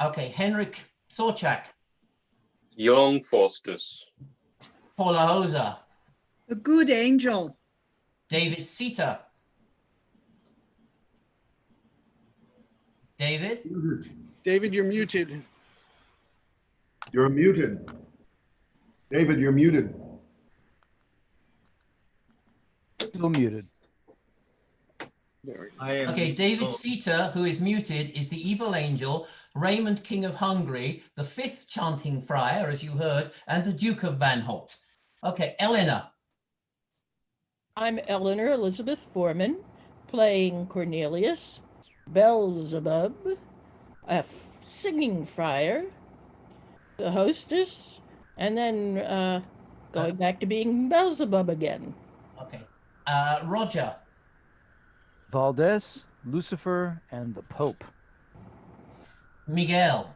Okay, Henrik Sorchak. Young Faustus. Paula Hoser. The good angel. David Sita. David? David, you're muted. You're muted. David, you're muted. Still muted. Okay, David Sita, who is muted, is the evil angel, Raymond, King of Hungary, the fifth chanting friar, as you heard, and the Duke of Van Holt. Okay, Eleanor. I'm Eleanor Elizabeth Foreman, playing Cornelius, Beelzebub, a singing friar, the hostess, and then going back to being Beelzebub again. Okay. Roger. Valdez, Lucifer, and the Pope. Miguel.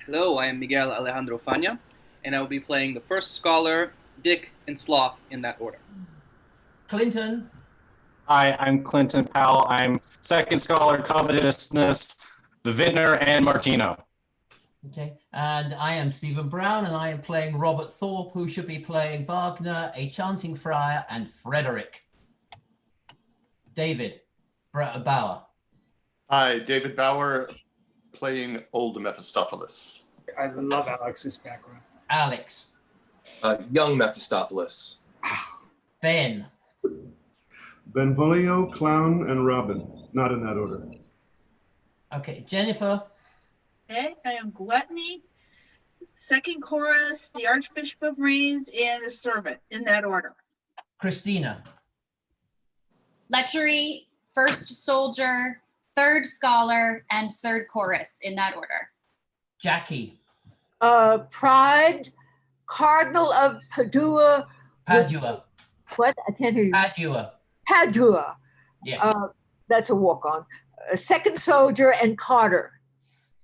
Hello, I am Miguel Alejandro Fania, and I will be playing the first scholar, Dick, and Sloth in that order. Clinton. Hi, I'm Clinton Powell. I'm second scholar, Covetousness, the Vintner, and Martino. Okay, and I am Stephen Brown, and I am playing Robert Thorpe, who should be playing Wagner, a chanting friar, and Frederick. David Bauer. Hi, David Bauer, playing Old Mephistopheles. I love Alex's background. Alex. Young Mephistopheles. Ben. Benvolio, Clown, and Robin. Not in that order. Okay, Jennifer. Okay, I am Gluttony, second chorus, the Archbishop of Reims, and the servant, in that order. Christina. Lechery, first soldier, third scholar, and third chorus, in that order. Jackie. Pride, Cardinal of Padua. Padua. What? I can't hear you. Padua. Padua. Yes. That's a walk-on. Second soldier and Carter.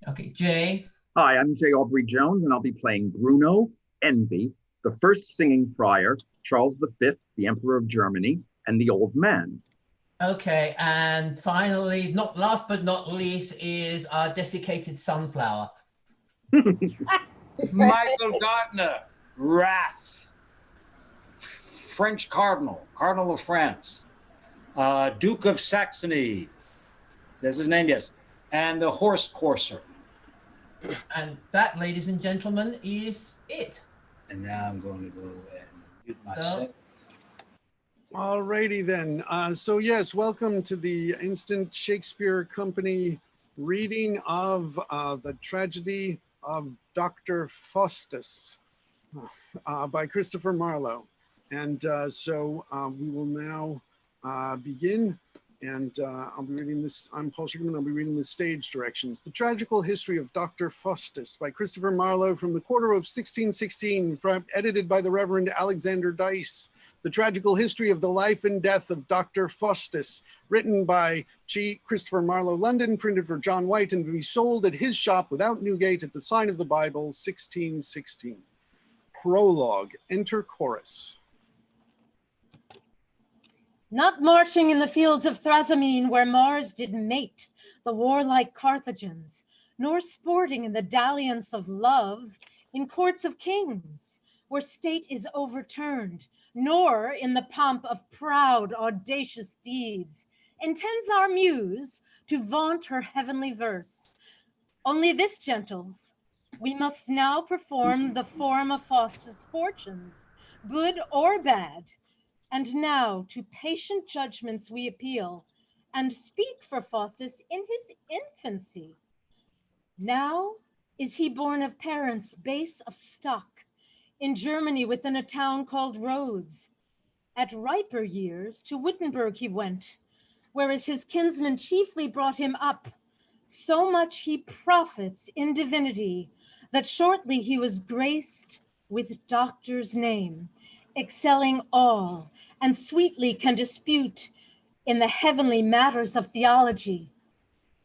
Okay, Jay. Hi, I'm Jay Aubrey Jones, and I'll be playing Bruno, Envy, the first singing friar, Charles V, the Emperor of Germany, and the Old Man. Okay, and finally, not last but not least, is our desiccated sunflower. Michael Gardner, Wrath, French Cardinal, Cardinal of France, Duke of Saxony, that's his name, yes, and the horse courser. And that, ladies and gentlemen, is it. And now I'm going to go and mute myself. All righty then. So yes, welcome to the Instant Shakespeare Company reading of the tragedy of Dr. Faustus by Christopher Marlowe. And so we will now begin. And I'll be reading this. I'm Paul Sugarman. I'll be reading the stage directions. The Tragical History of Dr. Faustus by Christopher Marlowe from the quarter of 1616, edited by the Reverend Alexander Dice. The Tragical History of the Life and Death of Dr. Faustus, written by G. Christopher Marlowe, London, printed for John White, and to be sold at his shop without Newgate at the sign of the Bible, 1616. Prologue. Enter chorus. Not marching in the fields of Thrasymene where Mars did mate the warlike Carthagins, nor sporting in the dalliance of love in courts of kings, where state is overturned, nor in the pomp of proud, audacious deeds, intends our muse to vaunt her heavenly verse. Only this, gentles, we must now perform the form of Faustus' fortunes, good or bad. And now to patient judgments we appeal, and speak for Faustus in his infancy. Now is he born of parents base of stock, in Germany within a town called Rhodes. At riper years to Wittenberg he went, whereas his kinsmen chiefly brought him up. So much he profits in divinity, that shortly he was graced with doctor's name, excelling all, and sweetly can dispute in the heavenly matters of theology.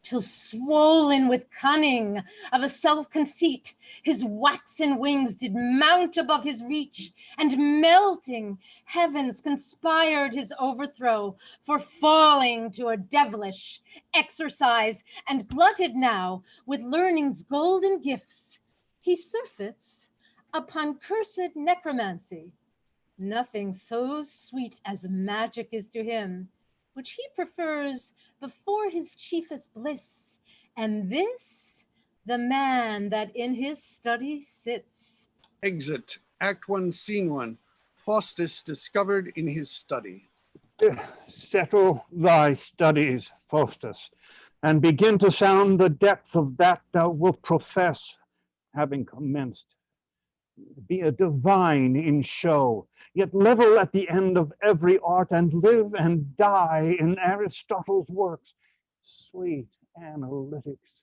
till swollen with cunning of a self-conceit, his waxen wings did mount above his reach, and melting heavens conspired his overthrow, for falling to a devilish exercise, and glutted now with learning's golden gifts, he surfeits upon cursed necromancy. Nothing so sweet as magic is to him, which he prefers before his chiefest bliss, and this the man that in his study sits. Exit. Act 1, Scene 1. Faustus discovered in his study. Settle thy studies, Faustus, and begin to sound the depth of that thou wilt profess, having commenced. Be a divine in show, yet level at the end of every art, and live and die in Aristotle's works. Sweet analytics,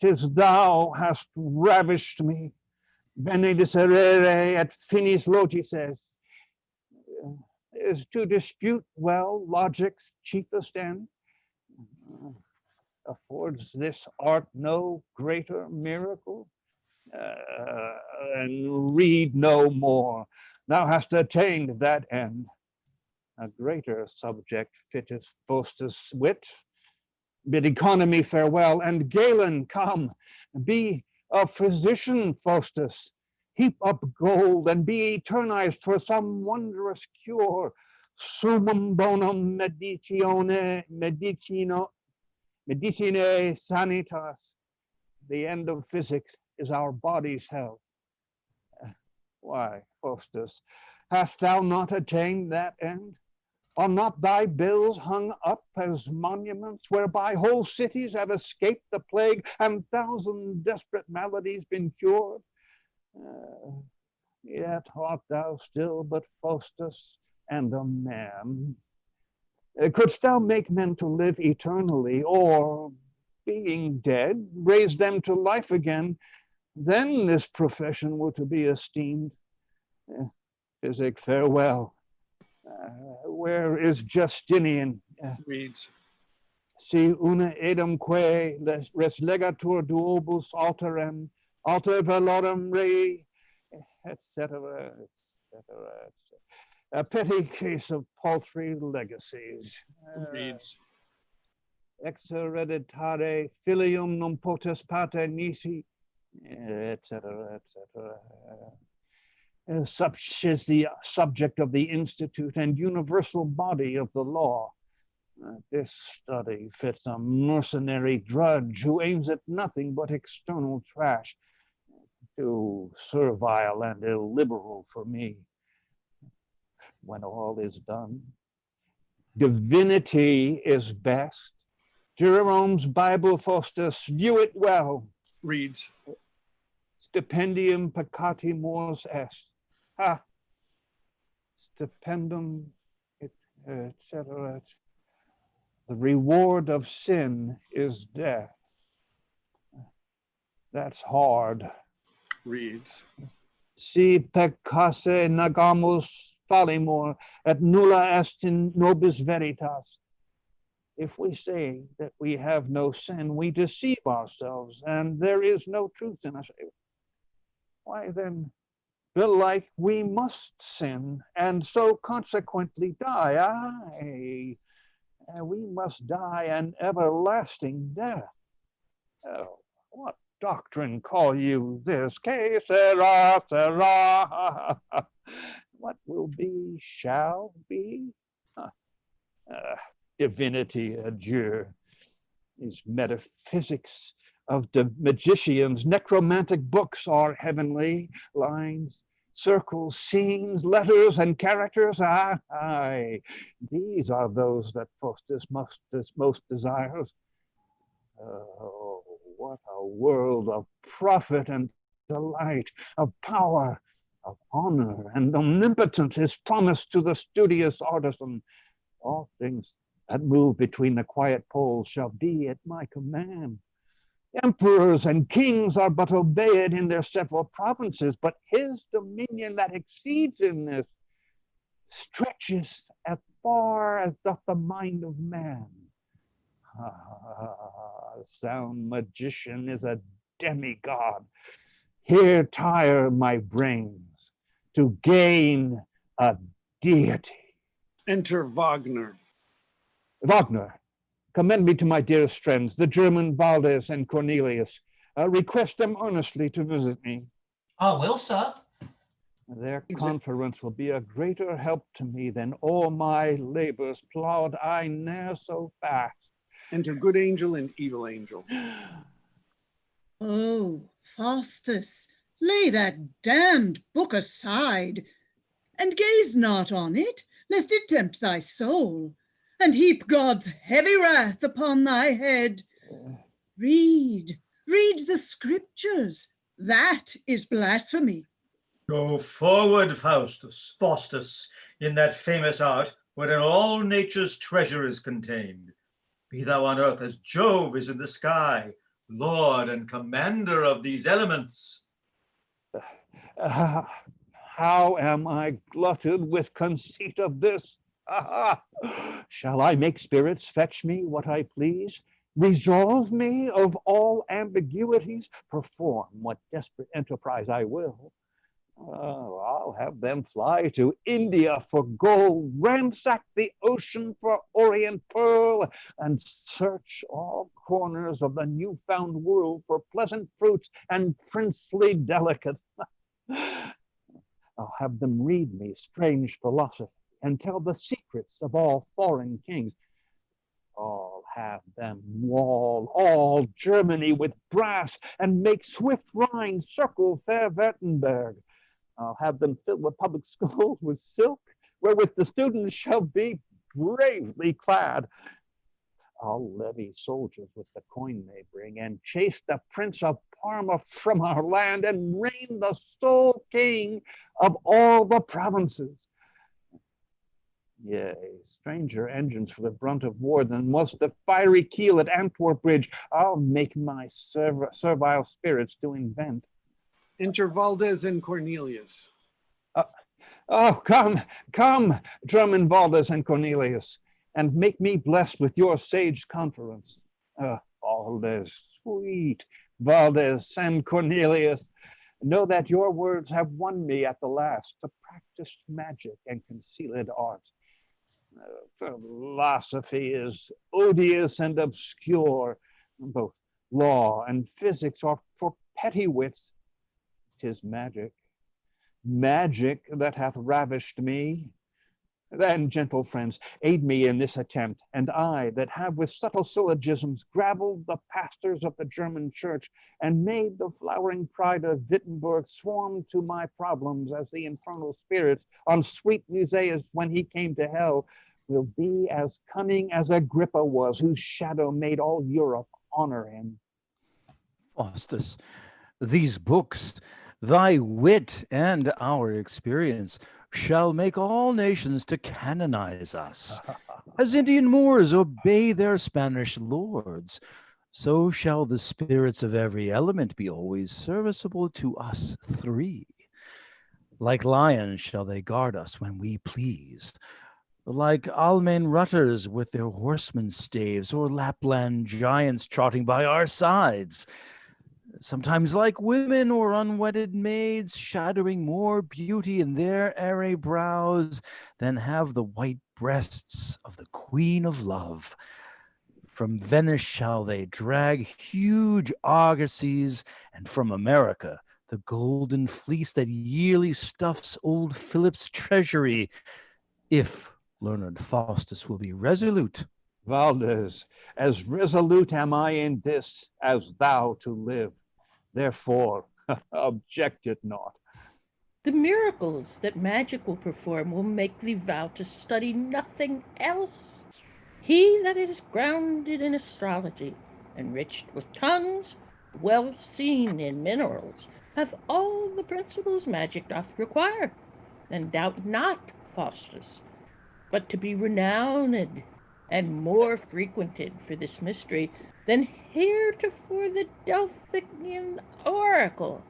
'tis thou hast ravished me. Benedicere et finis logices. Is to dispute well logic's chiefest end. Affords this art no greater miracle? And read no more. Thou hast attained that end. A greater subject fitteth Faustus' wit. Bid economy farewell, and Galen come. Be a physician, Faustus. Heap up gold and be eternized for some wondrous cure. Summum bonum medicinae sanitas. The end of physics is our body's health. Why, Faustus, hast thou not attained that end? Are not thy bills hung up as monuments, whereby whole cities have escaped the plague and 1,000 desperate maladies been cured? Yet art thou still but Faustus and a man. Couldst thou make men to live eternally, or, being dead, raise them to life again, then this profession were to be esteemed. Physic, farewell. Where is Justinian? Reads. Si una edumque res legatur duobus alterem, alter valorem rei, etc., etc. A petty case of paltry legacies. Reads. Ex hereditare filium non potes pater nisi, etc., etc. Such is the subject of the institute and universal body of the law. This study fits a mercenary drudge who aims at nothing but external trash, too servile and illiberal for me. When all is done, divinity is best. Jerome's Bible, Faustus, view it well. Reads. Stipendium peccati mors est. Ha! Stipendum, etc. The reward of sin is death. That's hard. Reads. Si peccasse nagamus fallimur, et nulla est in nobis veritas. If we say that we have no sin, we deceive ourselves, and there is no truth in us. Why then, belike we must sin, and so consequently die. Aye, we must die an everlasting death. What doctrine call you this? Que sera, sera. What will be, shall be. Divinity, adieu. These metaphysics of the magicians, necromantic books are heavenly. Lines, circles, scenes, letters, and characters. Aye, these are those that Faustus most desires. Oh, what a world of profit and delight, of power, of honor and omnipotence is promised to the studious artisan. All things that move between the quiet poles shall be at my command. Emperors and kings are but obeyed in their several provinces, but his dominion that exceeds in this stretches as far as doth the mind of man. Sound magician is a demigod. Here tire my brains to gain a deity. Enter Wagner. Wagner, commend me to my dearest friends, the German Valdez and Cornelius. Request them earnestly to visit me. I will, sir. Their conference will be a greater help to me than all my labors plowed I ne'er so fast. Enter good angel and evil angel. Oh, Faustus, lay that damned book aside, and gaze not on it, lest it tempt thy soul, and heap God's heavy wrath upon thy head. Read the scriptures. That is blasphemy. Go forward, Faustus, in that famous art wherein all nature's treasure is contained. Be thou on earth as Jove is in the sky, lord and commander of these elements. How am I glutted with conceit of this? Shall I make spirits fetch me what I please? Resolve me of all ambiguities? Perform what desperate enterprise I will? I'll have them fly to India for gold, ransack the ocean for orient pearl, and search all corners of the newfound world for pleasant fruits and princely delicates. I'll have them read me strange philosophy and tell the secrets of all foreign kings. I'll have them wall all Germany with brass and make swift Rhine circle fair Württemberg. I'll have them fill the public schools with silk, wherewith the students shall be bravely clad. I'll levy soldiers with the coin they bring, and chase the Prince of Parma from our land, and reign the sole king of all the provinces. Yea, stranger engines for the brunt of war than was the fiery keel at Antwerp bridge. I'll make my servile spirits to invent. Enter Valdez and Cornelius. Come, German Valdez and Cornelius, and make me blessed with your sage conference. Valdez, sweet Valdez and Cornelius, know that your words have won me at the last to practice magic and concealed arts. Philosophy is odious and obscure. Both law and physics are for petty wits. 'Tis magic that hath ravished me. Then, gentle friends, aid me in this attempt, and I, that have with subtle syllogisms gravelled the pastors of the German church, and made the flowering pride of Wittenberg swarm to my problems as the infernal spirits on sweet Musaeus when he came to hell, will be as cunning as Agrippa was, whose shadow made all Europe honor him. Faustus, these books, thy wit and our experience, shall make all nations to canonize us. As Indian Moors obey their Spanish lords, so shall the spirits of every element be always serviceable to us three. Like lions shall they guard us when we please, like Almain rutters with their horsemen's staves, or Lapland giants trotting by our sides. Sometimes like women or unwedded maids, shadowing more beauty in their airy brows than have the white breasts of the Queen of Love. From Venice shall they drag huge argosies, and from America the golden fleece that yearly stuffs old Philip's treasury, if learned Faustus will be resolute. Valdez, as resolute am I in this as thou to live. Therefore, object it not. The miracles that magic will perform will make thee vow to study nothing else. He that is grounded in astrology, enriched with tongues, well seen in minerals, hath all the principles magic doth require. And doubt not, Faustus, but to be renowned and more frequented for this mystery than heretofore the Delphican oracle.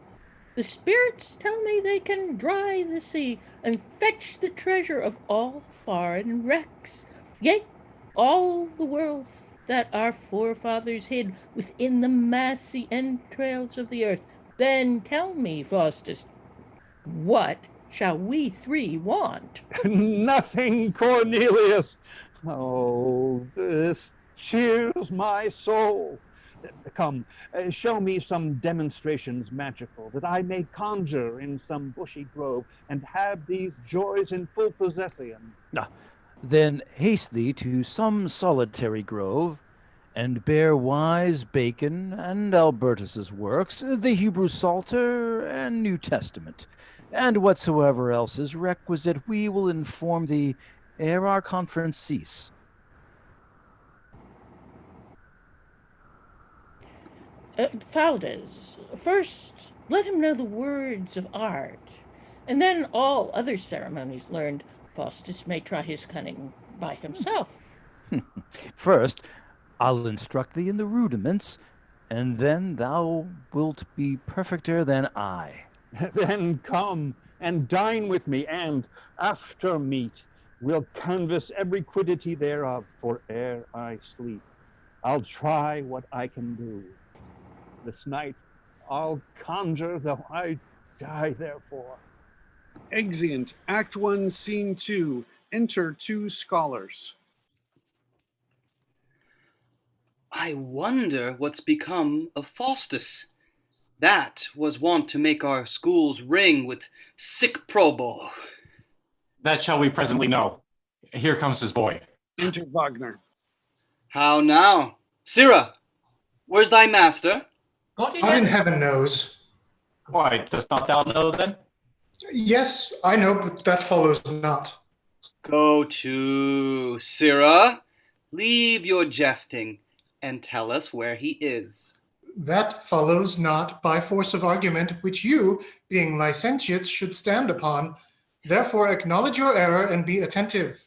The spirits tell me they can dry the sea and fetch the treasure of all foreign wrecks. Yea, all the world that our forefathers hid within the massy entrails of the earth. Then tell me, Faustus, what shall we three want? Nothing, Cornelius. Oh, this cheers my soul. Come, show me some demonstrations magical, that I may conjure in some bushy grove and have these joys in full possession. Then haste thee to some solitary grove, and bear wise Bacon and Albertus's works, the Hebrew Psalter and New Testament, and whatsoever else is requisite we will inform thee ere our conference cease. Faustus, first let him know the words of art, and then all other ceremonies learned. Faustus may try his cunning by himself. First, I'll instruct thee in the rudiments, and then thou wilt be perfecter than I. Then come and dine with me, and after meat we'll canvass every quiddity thereof, for ere I sleep I'll try what I can do. This night I'll conjure, though I die therefore. Exeunt, Act 1, Scene 2. Enter two scholars. I wonder what's become of Faustus. That was wont to make our schools ring with sic probo. That shall we presently know. Here comes his boy. Enter Wagner. How now? Sirrah, where's thy master? God in heaven knows. Why, dost not thou know then? Yes, I know, but that follows not. Go to, Sirrah. Leave your jesting and tell us where he is. That follows not by force of argument, which you, being licentiates, should stand upon. Therefore acknowledge your error and be attentive.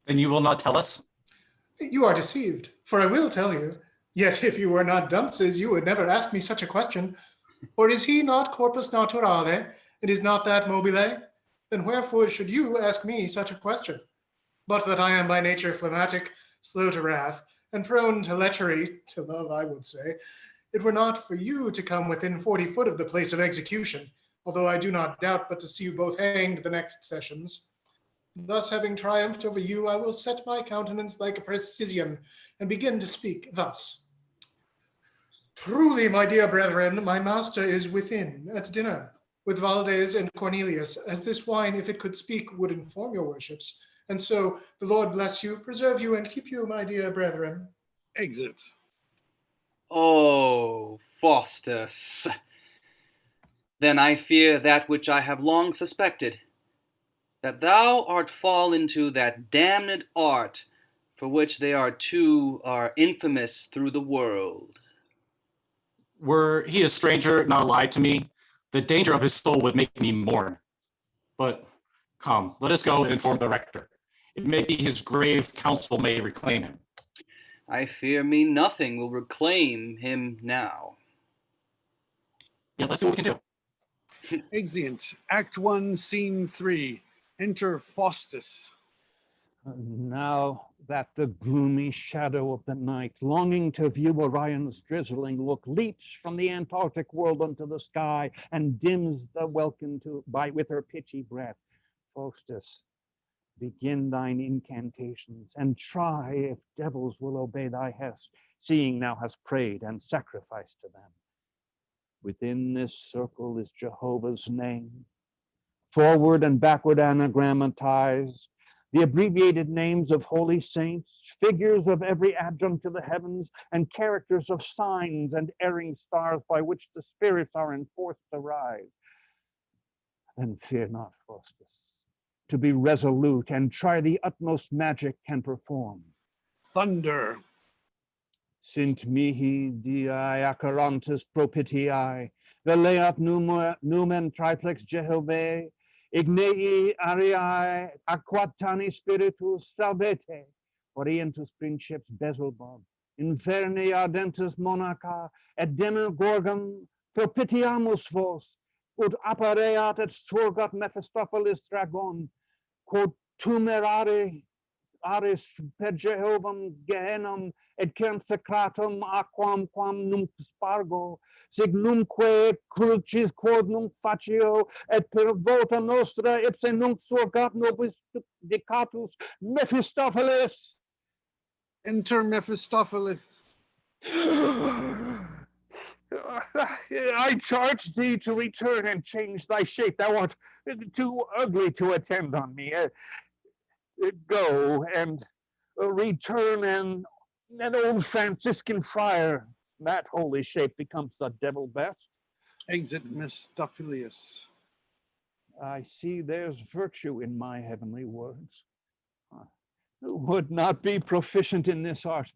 Then you will not tell us? You are deceived, for I will tell you. Yet if you were not dunces, you would never ask me such a question. For is he not corpus naturale, and is not that mobile? Then wherefore should you ask me such a question? But that I am by nature phlegmatic, slow to wrath, and prone to lechery, to love I would say, it were not for you to come within 40 foot of the place of execution, although I do not doubt but to see you both hanged the next sessions. Thus having triumphed over you, I will set my countenance like a precisian, and begin to speak thus. Truly, my dear brethren, my master is within at dinner, with Valdes and Cornelius, as this wine, if it could speak, would inform your worships. And so, the Lord bless you, preserve you, and keep you, my dear brethren. Exit. Oh, Faustus. Then I fear that which I have long suspected, that thou art fall into that damned art for which they are infamous through the world. Were he a stranger, not allied to me, the danger of his soul would make me mourn. But come, let us go and inform the rector. It may be his grave counsel may reclaim him. I fear me nothing will reclaim him now. Yeah, let's see what we can do. Exeunt, Act 1, Scene 3. Enter Faustus. Now that the gloomy shadow of the night, longing to view Orion's drizzling look, leaps from the Antarctic world unto the sky and dims the welkin with her pitchy breath. Faustus, begin thine incantations and try if devils will obey thy hest, seeing thou hast prayed and sacrificed to them. Within this circle is Jehovah's name, forward and backward anagrammatized, the abbreviated names of holy saints, figures of every adjunct to the heavens, and characters of signs and erring stars by which the spirits are enforced to rise. Then fear not, Faustus, to be resolute and try the utmost magic can perform. Thunder. Sint mihi diae acarantis propitiae, veleat numen triplex Jehovah, Ignei ariae aquatani spiritus salvete, orientus princeps Beelzebub, inferni ardentus monaca, et demogorgon propitiamus vos, ut appareat et surgat Mephistopheles dragon, quod tumerare aris per Jehovam Gehenam et consecratum aquam quam nunc spargo, signumque crucis quod nunc facio, et per vota nostra ipse nunc surgat nobis dicatus Mephistopheles. Enter Mephistopheles. I charge thee to return and change thy shape. Thou art too ugly to attend on me. Go and return an old Franciscan friar. That holy shape becomes the devil best. Exit Mephistopheles. I see there's virtue in my heavenly words. Who would not be proficient in this art?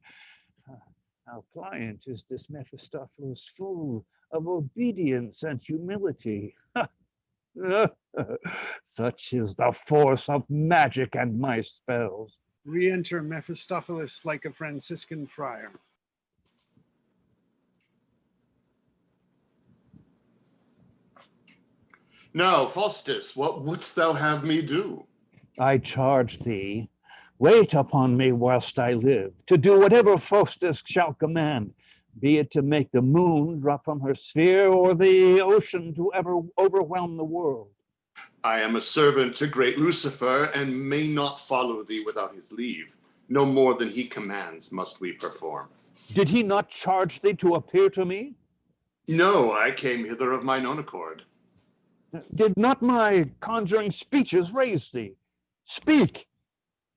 How pliant is this Mephistopheles, full of obedience and humility. Such is the force of magic and my spells. Re-enter Mephistopheles like a Franciscan friar. Now, Faustus, what wouldst thou have me do? I charge thee, wait upon me whilst I live, to do whatever Faustus shall command, be it to make the moon drop from her sphere or the ocean to ever overwhelm the world. I am a servant to great Lucifer, and may not follow thee without his leave. No more than he commands must we perform. Did he not charge thee to appear to me? No, I came hither of mine own accord. Did not my conjuring speeches raise thee? Speak.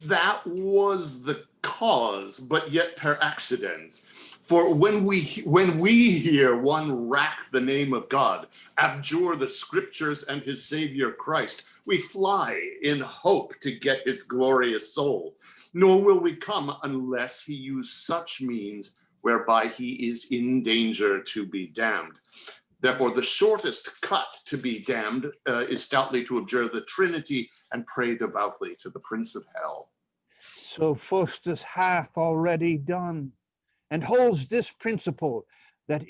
That was the cause, but yet per accidens. For when we hear one rack the name of God, abjure the scriptures and his Savior Christ, we fly in hope to get his glorious soul. Nor will we come unless he use such means whereby he is in danger to be damned. Therefore, the shortest cut to be damned is stoutly to abjure the Trinity and pray devoutly to the Prince of Hell. So Faustus hath already done, and holds this principle, that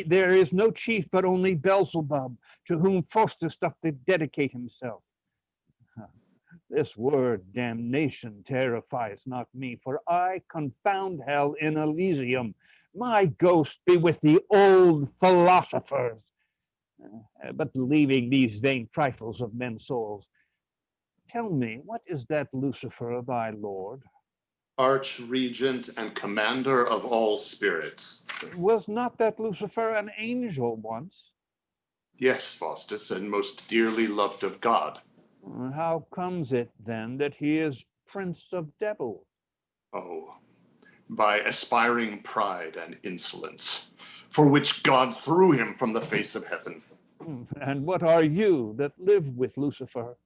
there is no chief but only Beelzebub, to whom Faustus doth dedicate himself. This word damnation terrifies not me, for I confound hell in Elysium. My ghost be with the old philosophers. But leaving these vain trifles of men's souls, tell me, what is that Lucifer thy lord? Archregent and commander of all spirits. Was not that Lucifer an angel once? Yes, Faustus, and most dearly loved of God. How comes it then that he is prince of devils? Oh, by aspiring pride and insolence, for which God threw him from the face of heaven. And what are you that live with Lucifer?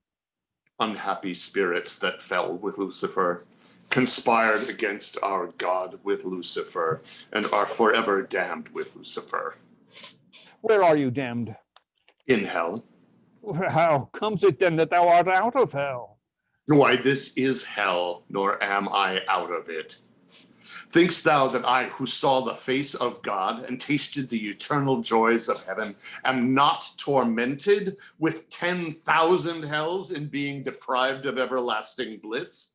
Unhappy spirits that fell with Lucifer, conspired against our God with Lucifer, and are forever damned with Lucifer. Where are you damned? In hell. How comes it then that thou art out of hell? Why, this is hell, nor am I out of it. Thinkst thou that I, who saw the face of God and tasted the eternal joys of heaven, am not tormented with 10,000 hells in being deprived of everlasting bliss?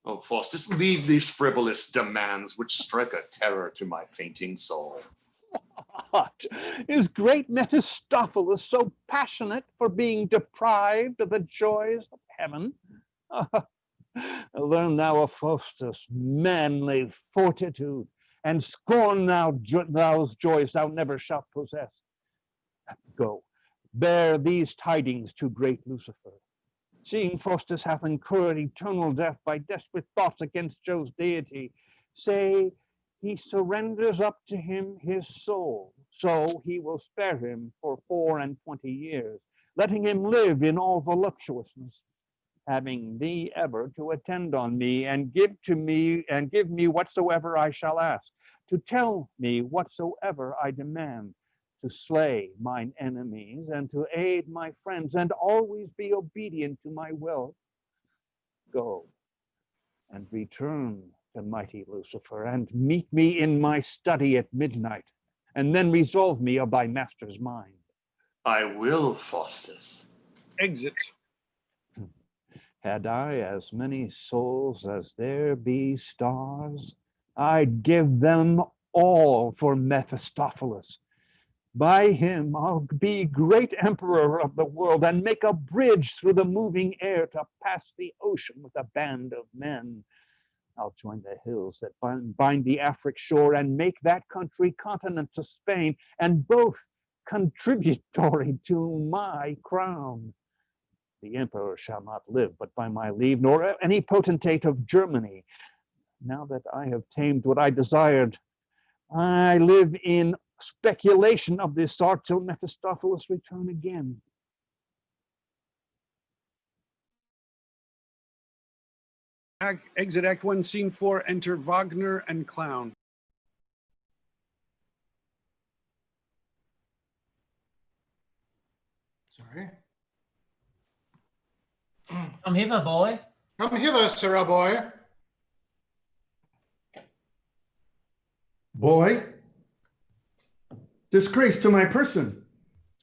Oh, Faustus, leave these frivolous demands which strike a terror to my fainting soul. What? Is great Mephistopheles so passionate for being deprived of the joys of heaven? Learn thou of Faustus manly fortitude, and scorn those joys thou never shalt possess. Go, bear these tidings to great Lucifer. Seeing Faustus hath incurred eternal death by desperate thoughts against Jove's deity, say he surrenders up to him his soul, so he will spare him for 24 years, letting him live in all voluptuousness, having thee ever to attend on me and give me whatsoever I shall ask, to tell me whatsoever I demand, to slay mine enemies and to aid my friends, and always be obedient to my will. Go and return to mighty Lucifer, and meet me in my study at midnight, and then resolve me of thy master's mind. I will, Faustus. Exit. Had I as many souls as there be stars, I'd give them all for Mephistopheles. By him I'll be great emperor of the world and make a bridge through the moving air to pass the ocean with a band of men. I'll join the hills that bind the Afric shore and make that country continent to Spain, and both contributory to my crown. The emperor shall not live but by my leave, nor any potentate of Germany. Now that I have tamed what I desired, I live in speculation of this art till Mephistopheles return again. Exit Act 1, Scene 4, enter Wagner and Clown. Sorry. Come hither, boy. Come hither, sirrah boy. Boy? Disgrace to my person.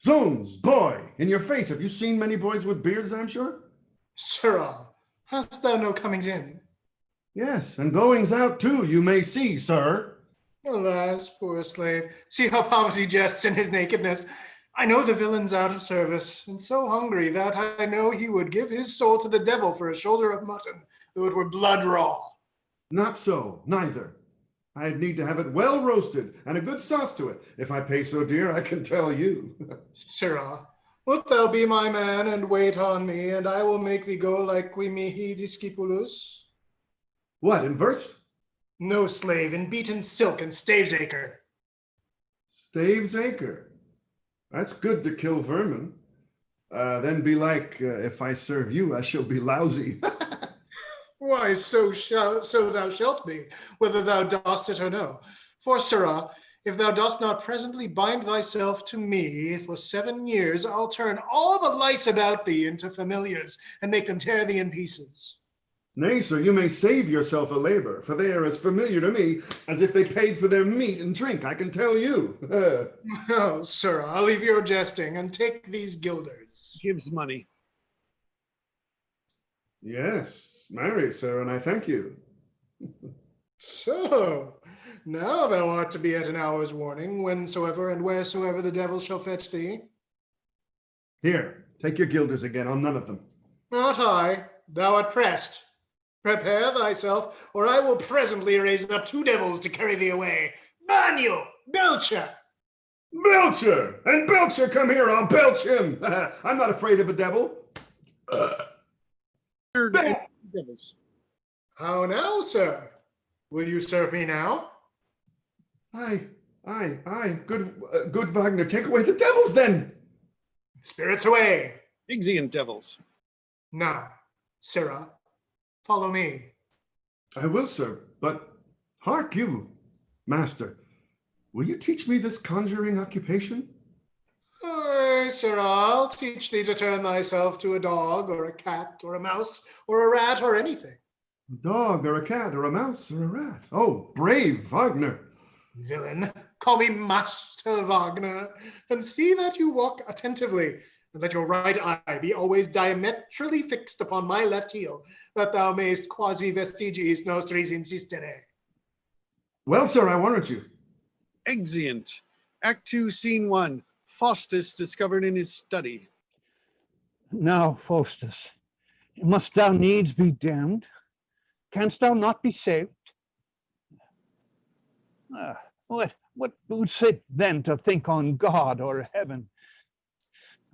Zones, boy, in your face. Have you seen many boys with beards, I'm sure? Sirrah, hast thou no comings in? Yes, and goings out too, you may see, sir. Alas, poor slave, see how poverty jests in his nakedness. I know the villain's out of service, and so hungry that I know he would give his soul to the devil for a shoulder of mutton, though it were blood raw. Not so, neither. I'd need to have it well roasted and a good sauce to it. If I pay so dear, I can tell you. Sirrah, wilt thou be my man and wait on me, and I will make thee go like qui mihi discipulus? What, in verse? No, slave, in beaten silk and staves acre. Staves acre. That's good to kill vermin. Then be like, if I serve you, I shall be lousy. Why, so thou shalt be, whether thou dost it or no. For, sirrah, if thou dost not presently bind thyself to me, for 7 years I'll turn all the lice about thee into familiars, and make them tear thee in pieces. Nay, sir, you may save yourself a labor, for they are as familiar to me as if they paid for their meat and drink, I can tell you. Oh, sirrah, I'll leave your jesting, and take these guilders. Gives money. Yes, marry, sir, and I thank you. So, now thou art to be at an hour's warning, whensoever and wheresoever the devil shall fetch thee. Here, take your guilders again, on none of them. Not I, thou art pressed. Prepare thyself, or I will presently raise up 2 devils to carry thee away. Ban you, Belcher! Belcher! And Belcher, come here, I'll belch him! I'm not afraid of a devil. Devils. How now, sir? Will you serve me now? Aye. Good Wagner, take away the devils then. Spirits away. Ixian devils. Now, sirrah, follow me. I will, sir, but hark you, master. Will you teach me this conjuring occupation? Aye, sirrah, I'll teach thee to turn thyself to a dog, or a cat, or a mouse, or a rat, or anything. A dog, or a cat, or a mouse, or a rat. Oh, brave Wagner. Villain, call me Master Wagner, and see that you walk attentively, and that your right eye be always diametrically fixed upon my left heel, that thou mayst quasi vestigiis nostris insistere. Well, sir, I warrant you. Exeunt. Act 2, Scene 1. Faustus discovered in his study. Now, Faustus, must thou needs be damned? Canst thou not be saved? What boots it then to think on God or heaven?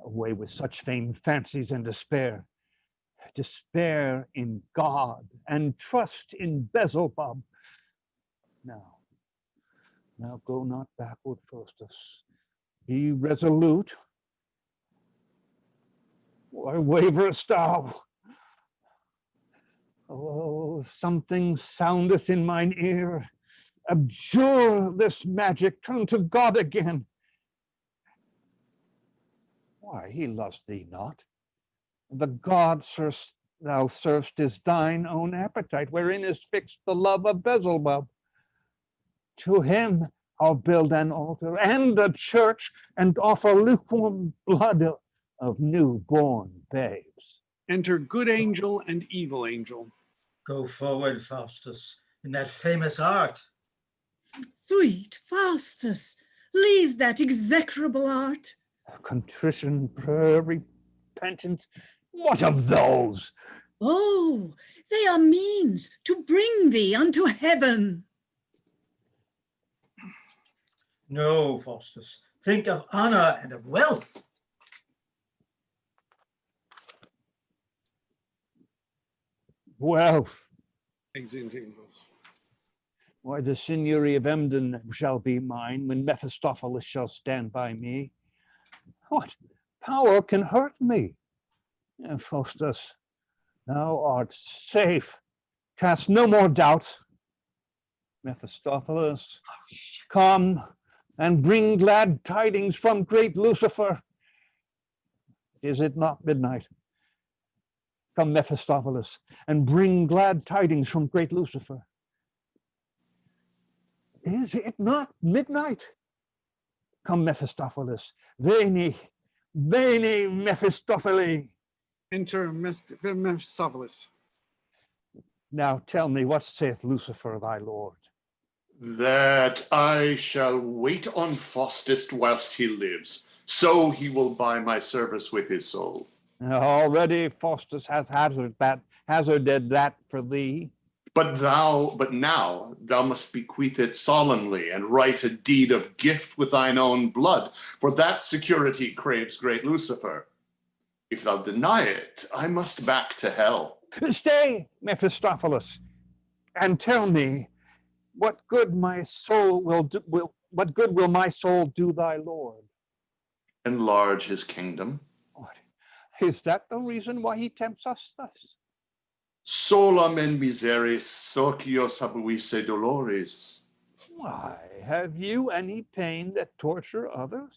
Away with such vain fancies and despair. Despair in God and trust in Beelzebub. Now go not backward, Faustus. Be resolute. Why waverest thou? Oh, something soundeth in mine ear. Abjure this magic, turn to God again. Why, he loves thee not. The God thou servest is thine own appetite, wherein is fixed the love of Beelzebub. To him I'll build an altar and a church, and offer lukewarm blood of newborn babes. Enter good angel and evil angel. Go forward, Faustus, in that famous art. Sweet Faustus, leave that execrable art. Contrition, prayer, repentance, what of those? Oh, they are means to bring thee unto heaven. No, Faustus, think of honor and of wealth. Wealth. Exeunt angels. Why, the Signory of Emden shall be mine when Mephistopheles shall stand by me. What power can hurt me? Faustus, thou art safe. Cast no more doubt. Mephistopheles, come and bring glad tidings from great Lucifer. Is it not midnight? Come, Mephistopheles, and bring glad tidings from great Lucifer. Is it not midnight? Come, Mephistopheles, veni, veni, Mephistophele. Enter Mephistopheles. Now tell me, what saith Lucifer, thy lord? That I shall wait on Faustus whilst he lives, so he will buy my service with his soul. Already Faustus has hazarded that for thee. But now thou must bequeath it solemnly and write a deed of gift with thine own blood, for that security craves great Lucifer. If thou deny it, I must back to hell. Stay, Mephistopheles, and tell me, what good my soul what good will my soul do thy Lord? Enlarge his kingdom. Is that the reason why he tempts us thus? Solam in miseris socios habuisse dolores. Why, have you any pain that torture others?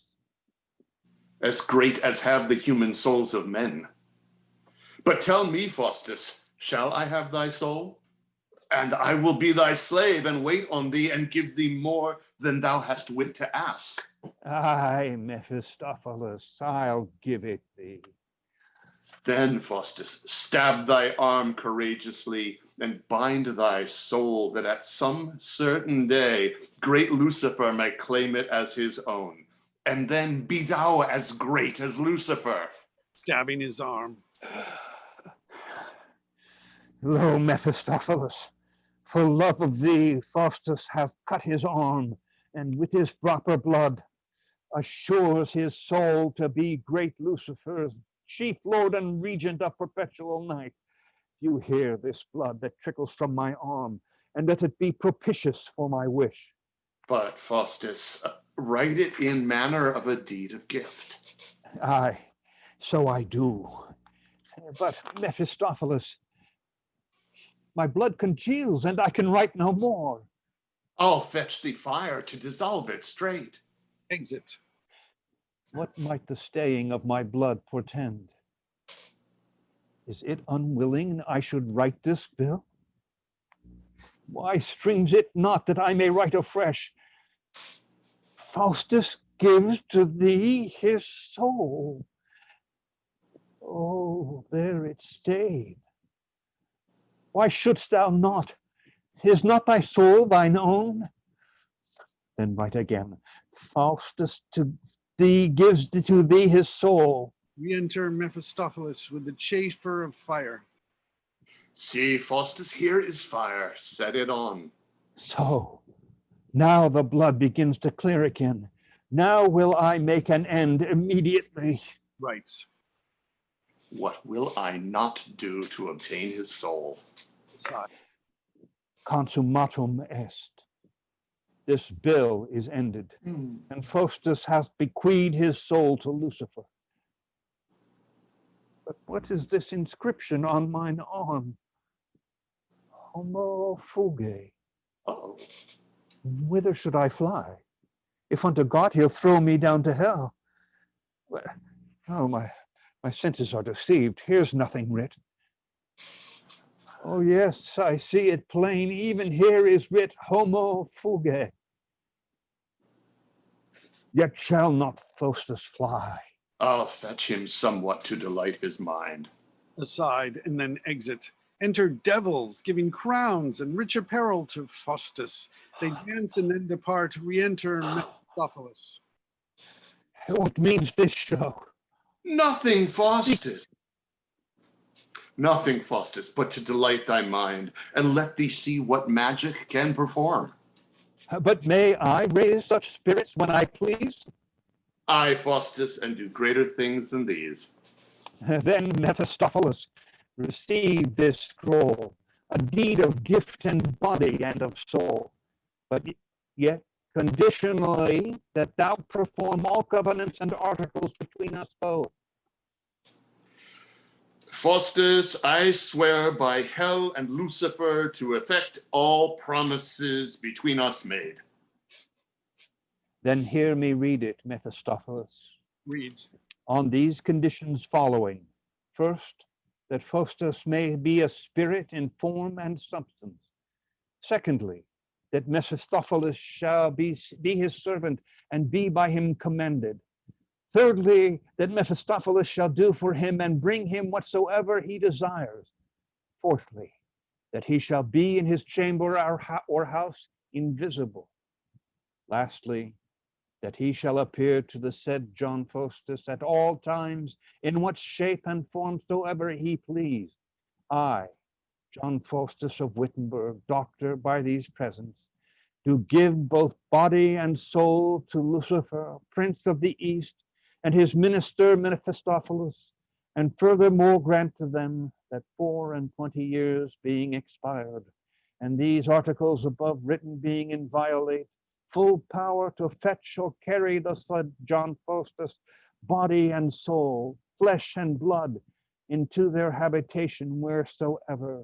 As great as have the human souls of men. But tell me, Faustus, shall I have thy soul? And I will be thy slave and wait on thee and give thee more than thou hast wit to ask. Aye, Mephistopheles, I'll give it thee. Then, Faustus, stab thy arm courageously and bind thy soul, that at some certain day great Lucifer may claim it as his own. And then be thou as great as Lucifer. Stabbing his arm. Lo, Mephistopheles, for love of thee, Faustus hath cut his arm, and with his proper blood assures his soul to be great Lucifer's chief lord and regent of perpetual night. You hear this blood that trickles from my arm, and let it be propitious for my wish. But, Faustus, write it in manner of a deed of gift. Aye, so I do. But, Mephistopheles, my blood congeals, and I can write no more. I'll fetch thee fire to dissolve it straight. Exit. What might the staying of my blood portend? Is it unwilling I should write this bill? Why streams it not that I may write afresh? Faustus gives to thee his soul. Oh, there it stayed. Why shouldst thou not? Is not thy soul thine own? Then write again. Faustus to thee gives to thee his soul. We enter Mephistopheles with the chafer of fire. See, Faustus, here is fire. Set it on. So, now the blood begins to clear again. Now will I make an end immediately. Right. What will I not do to obtain his soul? Consummatum est. This bill is ended, and Faustus hath bequeathed his soul to Lucifer. But what is this inscription on mine arm? Homo fugae. Oh. Whither should I fly? If unto God, he'll throw me down to hell. Oh, my senses are deceived. Here's nothing writ. Oh, yes, I see it plain. Even here is writ, Homo fugae. Yet shall not Faustus fly. I'll fetch him somewhat to delight his mind. Aside and then exit. Enter devils, giving crowns and rich apparel to Faustus. They dance and then depart, re-enter Mephistopheles. What means this show? Nothing, Faustus. Nothing, Faustus, but to delight thy mind, and let thee see what magic can perform. But may I raise such spirits when I please? I, Faustus, and do greater things than these. Then, Mephistopheles, receive this scroll, a deed of gift and body and of soul, but yet conditionally that thou perform all covenants and articles between us both. Faustus, I swear by hell and Lucifer to effect all promises between us made. Then hear me read it, Mephistopheles. Read. On these conditions following. First, that Faustus may be a spirit in form and substance. Secondly, that Mephistopheles shall be his servant and be by him commended. Thirdly, that Mephistopheles shall do for him and bring him whatsoever he desires. Fourthly, that he shall be in his chamber or house invisible. Lastly, that he shall appear to the said John Faustus at all times, in what shape and form soever he please. I, John Faustus of Wittenberg, doctor, by these presents, do give both body and soul to Lucifer, prince of the East, and his minister Mephistopheles, and furthermore grant to them that 24 years being expired, and these articles above written being inviolate, full power to fetch or carry the said John Faustus, body and soul, flesh and blood, into their habitation wheresoever.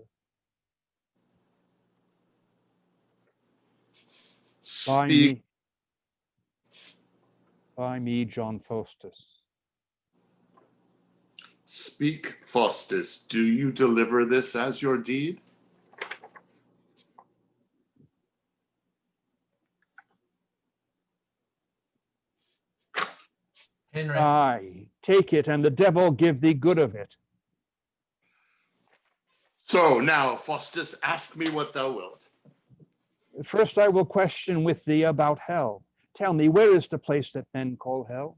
Speak. By me, John Faustus. Speak, Faustus, do you deliver this as your deed? Henry. Aye, take it, and the devil give thee good of it. So now, Faustus, ask me what thou wilt. First I will question with thee about hell. Tell me, where is the place that men call hell?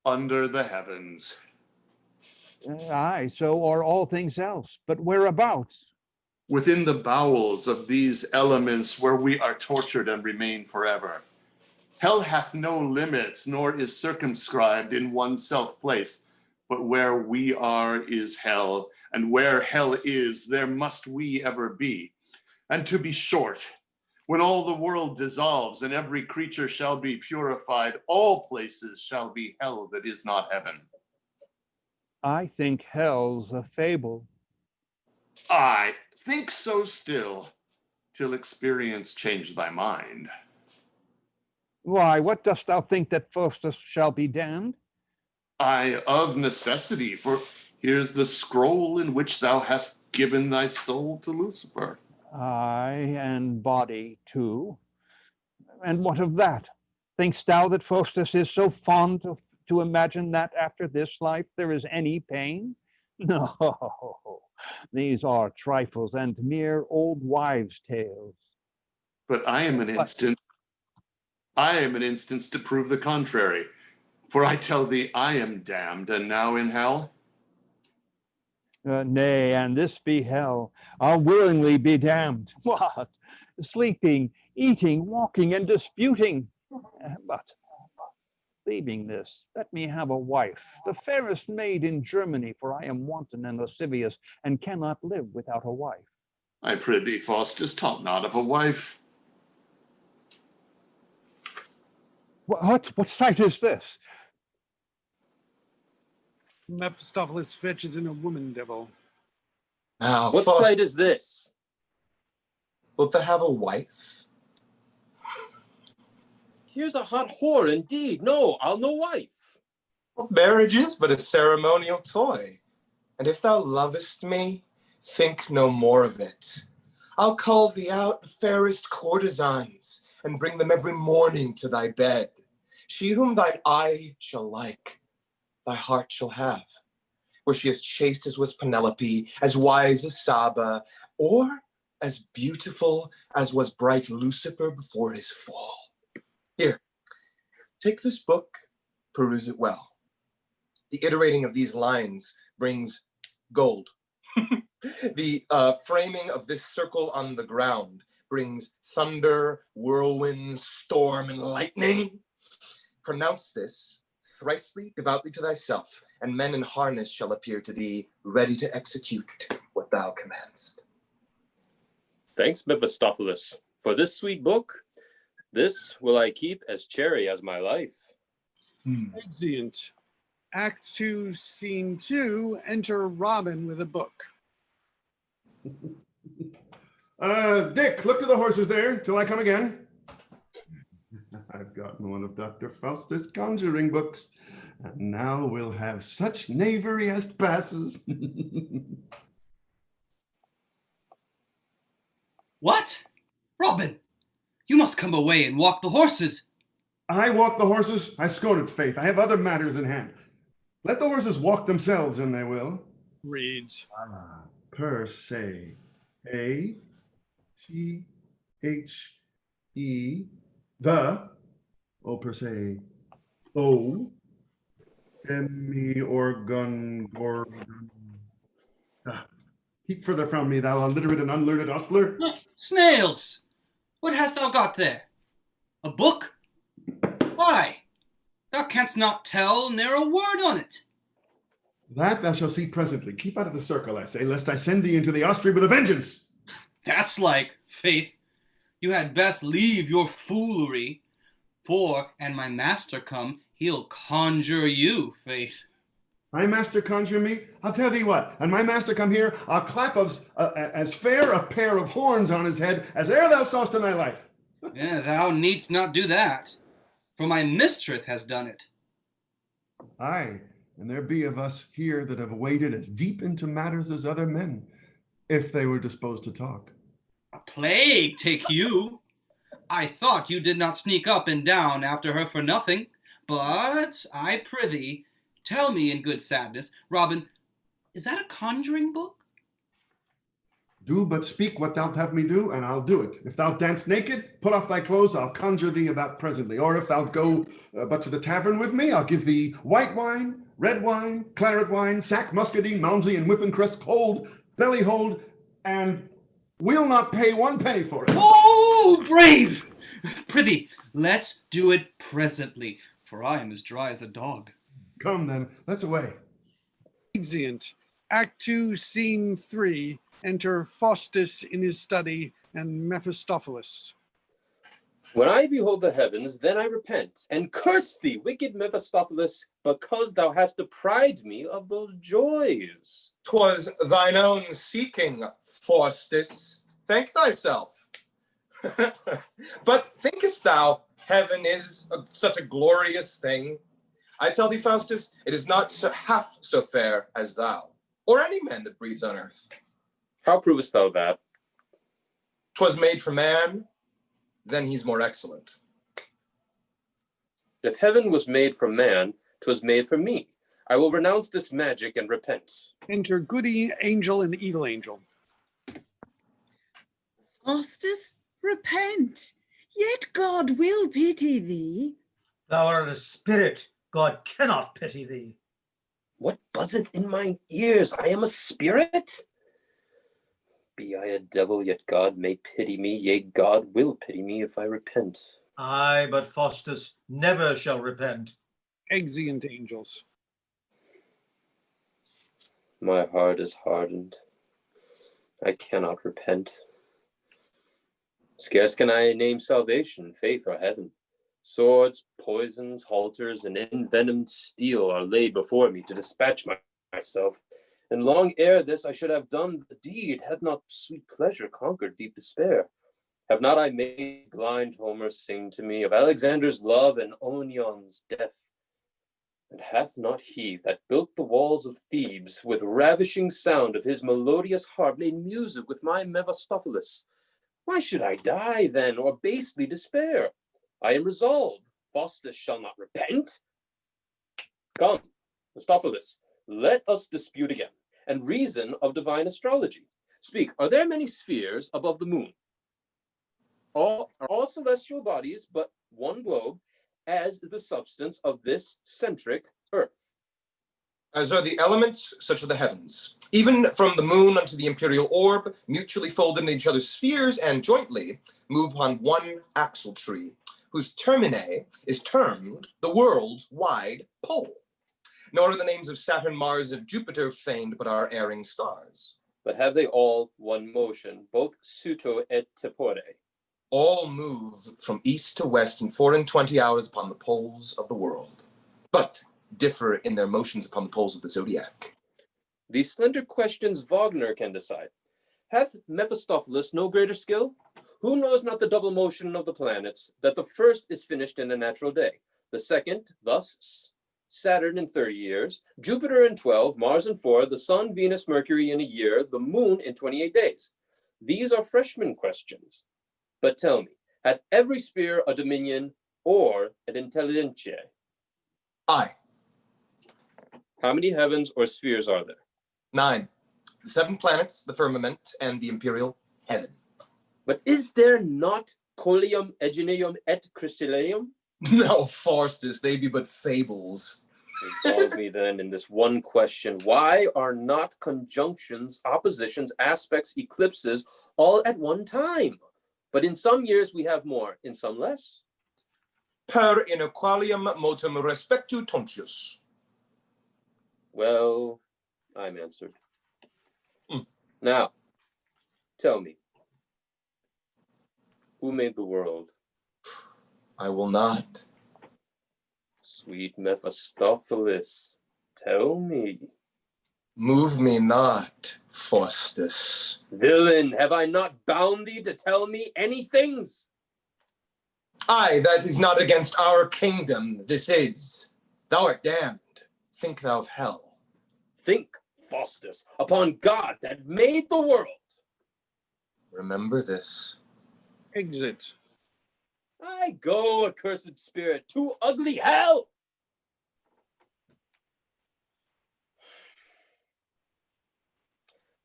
Under the heavens. Aye, so are all things else, but whereabouts? Within the bowels of these elements where we are tortured and remain forever. Hell hath no limits, nor is circumscribed in one self-place, but where we are is hell, and where hell is, there must we ever be. And to be short, when all the world dissolves and every creature shall be purified, all places shall be hell that is not heaven. I think hell's a fable. I think so still, till experience change thy mind. Why, what dost thou think that Faustus shall be damned? I, of necessity, for here's the scroll in which thou hast given thy soul to Lucifer. Aye, and body too. And what of that? Thinkst thou that Faustus is so fond to imagine that after this life there is any pain? No, these are trifles and mere old wives' tales. But I am an instance to prove the contrary. For I tell thee, I am damned and now in hell. Nay, and this be hell. I'll willingly be damned. What? Sleeping, eating, walking, and disputing. But leaving this, let me have a wife, the fairest maid in Germany, for I am wanton and lascivious, and cannot live without a wife. I prithee, Faustus, talk not of a wife. What sight is this? Mephistopheles fetches in a woman devil. Now, what sight is this? Wilt thou have a wife? Here's a hot whore indeed. No, I'll no wife. Well, marriage is but a ceremonial toy. And if thou lovest me, think no more of it. I'll cull thee out the fairest courtesans, and bring them every morning to thy bed. She whom thine eye shall like, thy heart shall have. were she as chaste as was Penelope, as wise as Saba, or as beautiful as was bright Lucifer before his fall. Here, take this book, peruse it well. The iterating of these lines brings gold. The framing of this circle on the ground brings thunder, whirlwinds, storm, and lightning. Pronounce this thricely devoutly to thyself, and men in harness shall appear to thee, ready to execute what thou commandest. Thanks, Mephistopheles, for this sweet book. This will I keep as chary as my life. Exeunt. Act 2, Scene 2, enter Robin with a book. Dick, look to the horses there till I come again. I've gotten one of Dr. Faustus' conjuring books, and now we'll have such knavery as passes. What? Robin, you must come away and walk the horses. I walk the horses? I scorn it, Faith. I have other matters in hand. Let the horses walk themselves, and they will. Reads. Per se. A-T-H-E. The. O per se. O. Demi-organ. Keep further from me, thou illiterate and unlearned ostler. Snails! What hast thou got there? A book? Why, thou canst not tell ne'er a word on it. That thou shalt see presently. Keep out of the circle, I say, lest I send thee into the ostry with a vengeance. That's like, Faith. You had best leave your foolery, for, an my master come, he'll conjure you, Faith. My master conjure me? I'll tell thee what, and my master come here, I'll clap as fair a pair of horns on his head as e'er thou sawest in thy life. Yeah, thou needst not do that, for my mistress has done it. Aye, and there be of us here that have waded as deep into matters as other men, if they were disposed to talk. A plague take you! I thought you did not sneak up and down after her for nothing, but I prithee, tell me in good sadness, Robin, is that a conjuring book? Do but speak what thou'lt have me do, and I'll do it. If thou dance naked, put off thy clothes, I'll conjure thee about presently. Or if thou go but to the tavern with me, I'll give thee white wine, red wine, claret wine, sack, muscadine, malmsey, and whipping crest, cold, belly hold, and we'll not pay 1 penny for it. Oh, brave! Prithee, let's do it presently, for I am as dry as a dog. Come then, let's away. Exeunt. Act 2, Scene 3, enter Faustus in his study and Mephistopheles. When I behold the heavens, then I repent, and curse thee, wicked Mephistopheles, because thou hast deprived me of those joys. 'Twas thine own seeking, Faustus. Thank thyself. But thinkest thou heaven is such a glorious thing? I tell thee, Faustus, it is not half so fair as thou, or any man that breathes on earth. How provest thou that? 'Twas made for man, then he's more excellent. If heaven was made for man, 'twas made for me. I will renounce this magic and repent. Enter good angel and evil angel. Faustus, repent, yet God will pity thee. Thou art a spirit. God cannot pity thee. What buzzeth in mine ears? I am a spirit? Be I a devil, yet God may pity me. Yea, God will pity me if I repent. Aye, but Faustus never shall repent. Exeunt angels. My heart is hardened. I cannot repent. Scarce can I name salvation, faith, or heaven. Swords, poisons, halters, and envenomed steel are laid before me to dispatch myself. And long ere this I should have done the deed, had not sweet pleasure conquered deep despair. Have not I made blind Homer sing to me of Alexander's love and Onion's death? And hath not he that built the walls of Thebes with ravishing sound of his melodious harp made music with my Mephistopheles? Why should I die then, or basely despair? I am resolved, Faustus shall not repent. Come, Mephistopheles, Let us dispute again, and reason of divine astrology. Speak, are there many spheres above the moon? All celestial bodies but one globe, as the substance of this centric earth. As are the elements, such are the heavens. Even from the moon unto the imperial orb, mutually folded in each other's spheres and jointly move upon one axle tree, whose termine is termed the world's wide pole. Nor are the names of Saturn, Mars, and Jupiter feigned, but are erring stars. But have they all one motion, both suto et tepore? All move from east to west in 24 hours upon the poles of the world, but differ in their motions upon the poles of the zodiac. These slender questions Wagner can decide. Hath Mephistopheles no greater skill? Who knows not the double motion of the planets, that the first is finished in a natural day, the second, thus Saturn in 30 years, Jupiter in 12, Mars in 4, the Sun, Venus, Mercury in a year, the Moon in 28 days. These are freshman questions. But tell me, hath every sphere a dominion or an intelligentiae? Aye. How many heavens or spheres are there? 9. The 7 planets, the firmament, and the imperial heaven. But is there not Coelium, Aegineum, et Crystallarium? No, Faustus, they be but fables. Involve me then in this one question. Why are not conjunctions, oppositions, aspects, eclipses all at one time? But in some years we have more, in some less. Per inequalium motum respectu tontius. Well, I'm answered. Now, tell me, who made the world? I will not. Sweet Mephistopheles, tell me. Move me not, Faustus. Villain, have I not bound thee to tell me any things? Aye, that is not against our kingdom, this is. Thou art damned. Think thou of hell. Think, Faustus, upon God that made the world. Remember this. Exit. I go, accursed spirit, to ugly hell.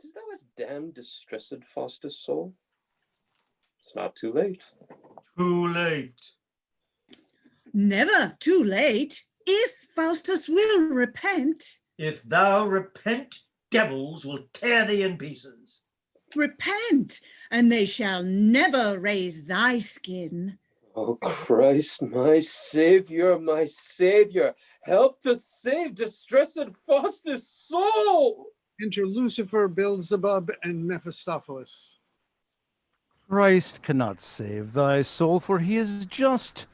Does thou hast damned distressed Faustus' soul? It's not too late. Too late. Never too late, if Faustus will repent. If thou repent, devils will tear thee in pieces. Repent, and they shall never raise thy skin. Oh Christ, my Savior, help to save distressed Faustus' soul. Enter Lucifer, Beelzebub, and Mephistopheles. Christ cannot save thy soul, for he is just.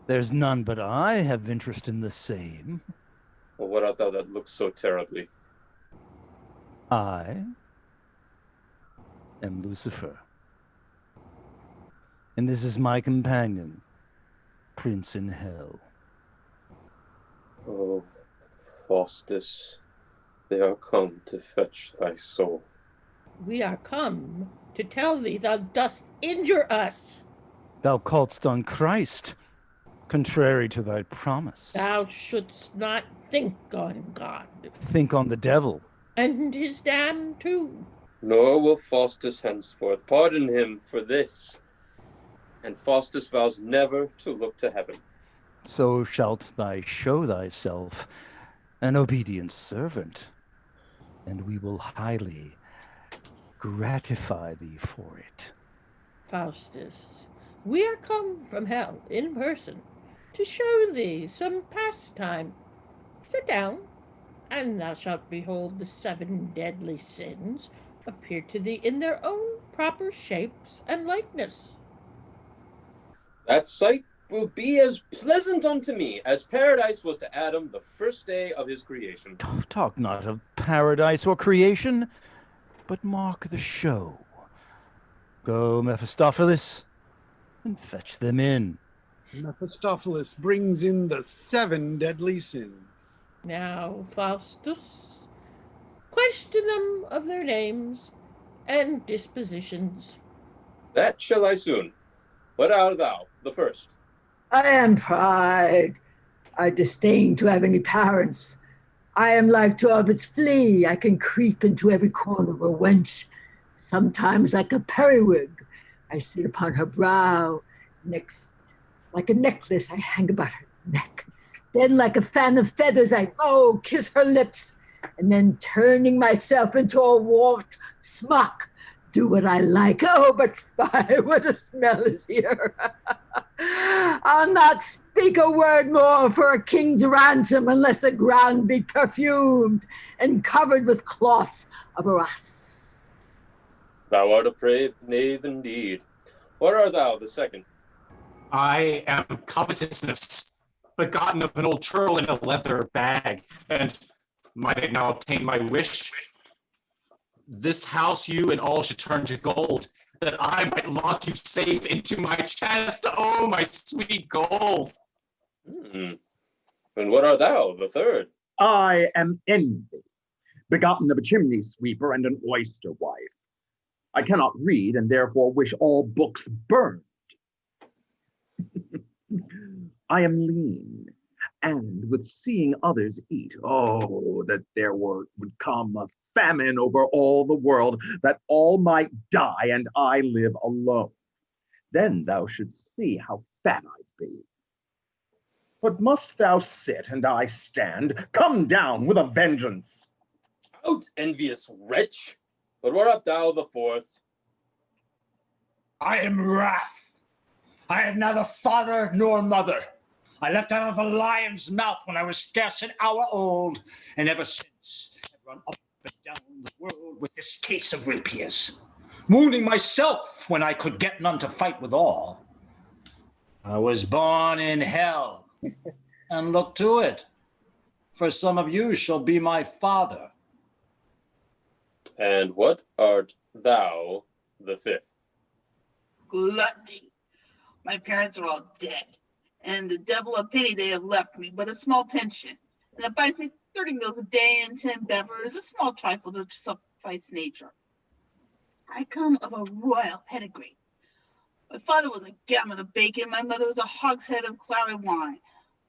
There's none but I have interest in the same. Well, what art thou that looks so terribly? I am Lucifer. And this is my companion, Prince in Hell. Oh, Faustus, they are come to fetch thy soul. We are come to tell thee thou dost injure us. Thou call'st on Christ, contrary to thy promise. Thou shouldst not think on God. Think on the devil. And his damned too. Nor will Faustus henceforth pardon him for this. And Faustus vows never to look to heaven. So shalt thou show thyself an obedient servant, and we will highly gratify thee for it. Faustus, we are come from hell in person to show thee some pastime. Sit down, and thou shalt behold the 7 deadly sins appear to thee in their own proper shapes and likeness. That sight will be as pleasant unto me as paradise was to Adam the first day of his creation. Talk not of paradise or creation, but mark the show. Go, Mephistopheles, and fetch them in. Mephistopheles brings in the 7 deadly sins. Now, Faustus, question them of their names and dispositions. That shall I soon. What art thou, the first? I am pride. I disdain to have any parents. I am like Torvid's flea. I can creep into every corner of a wench. Sometimes like a periwig, I sit upon her brow. Next, like a necklace, I hang about her neck. Then like a fan of feathers, I, kiss her lips. And then turning myself into a wart smock, do what I like. Oh, but fie, what a smell is here. I'll not speak a word more for a king's ransom unless the ground be perfumed and covered with cloth of arras. Thou art a brave knave indeed. What art thou, the second? I am covetousness, begotten of an old churl in a leather bag, and might I now obtain my wish? This house you and all should turn to gold, that I might lock you safe into my chest. Oh, my sweet gold. And what art thou, the third? I am Envy, begotten of a chimney sweeper and an oyster wife. I cannot read, and therefore wish all books burned. I am lean, and with seeing others eat, that there would come a famine over all the world, that all might die and I live alone. Then thou shouldst see how fat I'd be. But must thou sit and I stand? Come down with a vengeance. Out, envious wretch! But what art thou, the fourth? I am Wrath. I have neither father nor mother. I left out of a lion's mouth when I was scarce an hour old, and ever since I've run up and down the world with this case of rapiers, wounding myself when I could get none to fight withal. I was born in hell, and look to it, for some of you shall be my father. And what art thou, the fifth? Gluttony. My parents are all dead, and the devil a penny they have left me, but a small pension. And it buys me 30 meals a day and 10 bevers, a small trifle to suffice nature. I come of a royal pedigree. My father was a gammon of bacon, my mother was a hogshead of clary wine.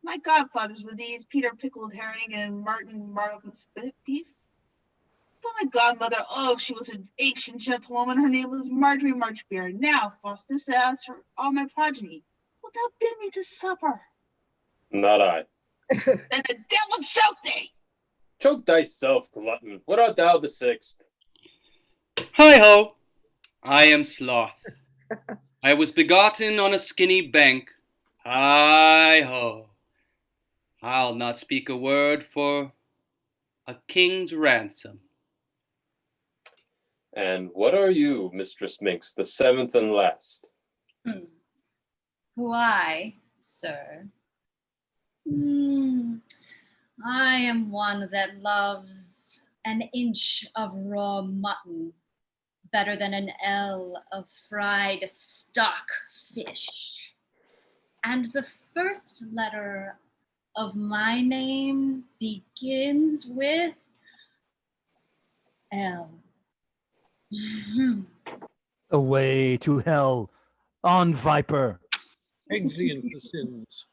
My godfathers were these, Peter pickled herring and Martin marbled beef. But my godmother, she was an ancient gentlewoman. Her name was Marjorie Marchbeard. Now, Faustus, as for all my progeny, wilt thou bid me to supper? Not I. Then the devil choke thee! Choke thyself, glutton. What art thou, the sixth? Hi-ho! I am Sloth. I was begotten on a skinny bank. Hi-ho! I'll not speak a word for a king's ransom. And what are you, Mistress Minx, the seventh and last? Why, sir? I am one that loves an inch of raw mutton better than an ell of fried stock fish. And the first letter of my name begins with L. Away to hell, on viper. Exeunt the sins.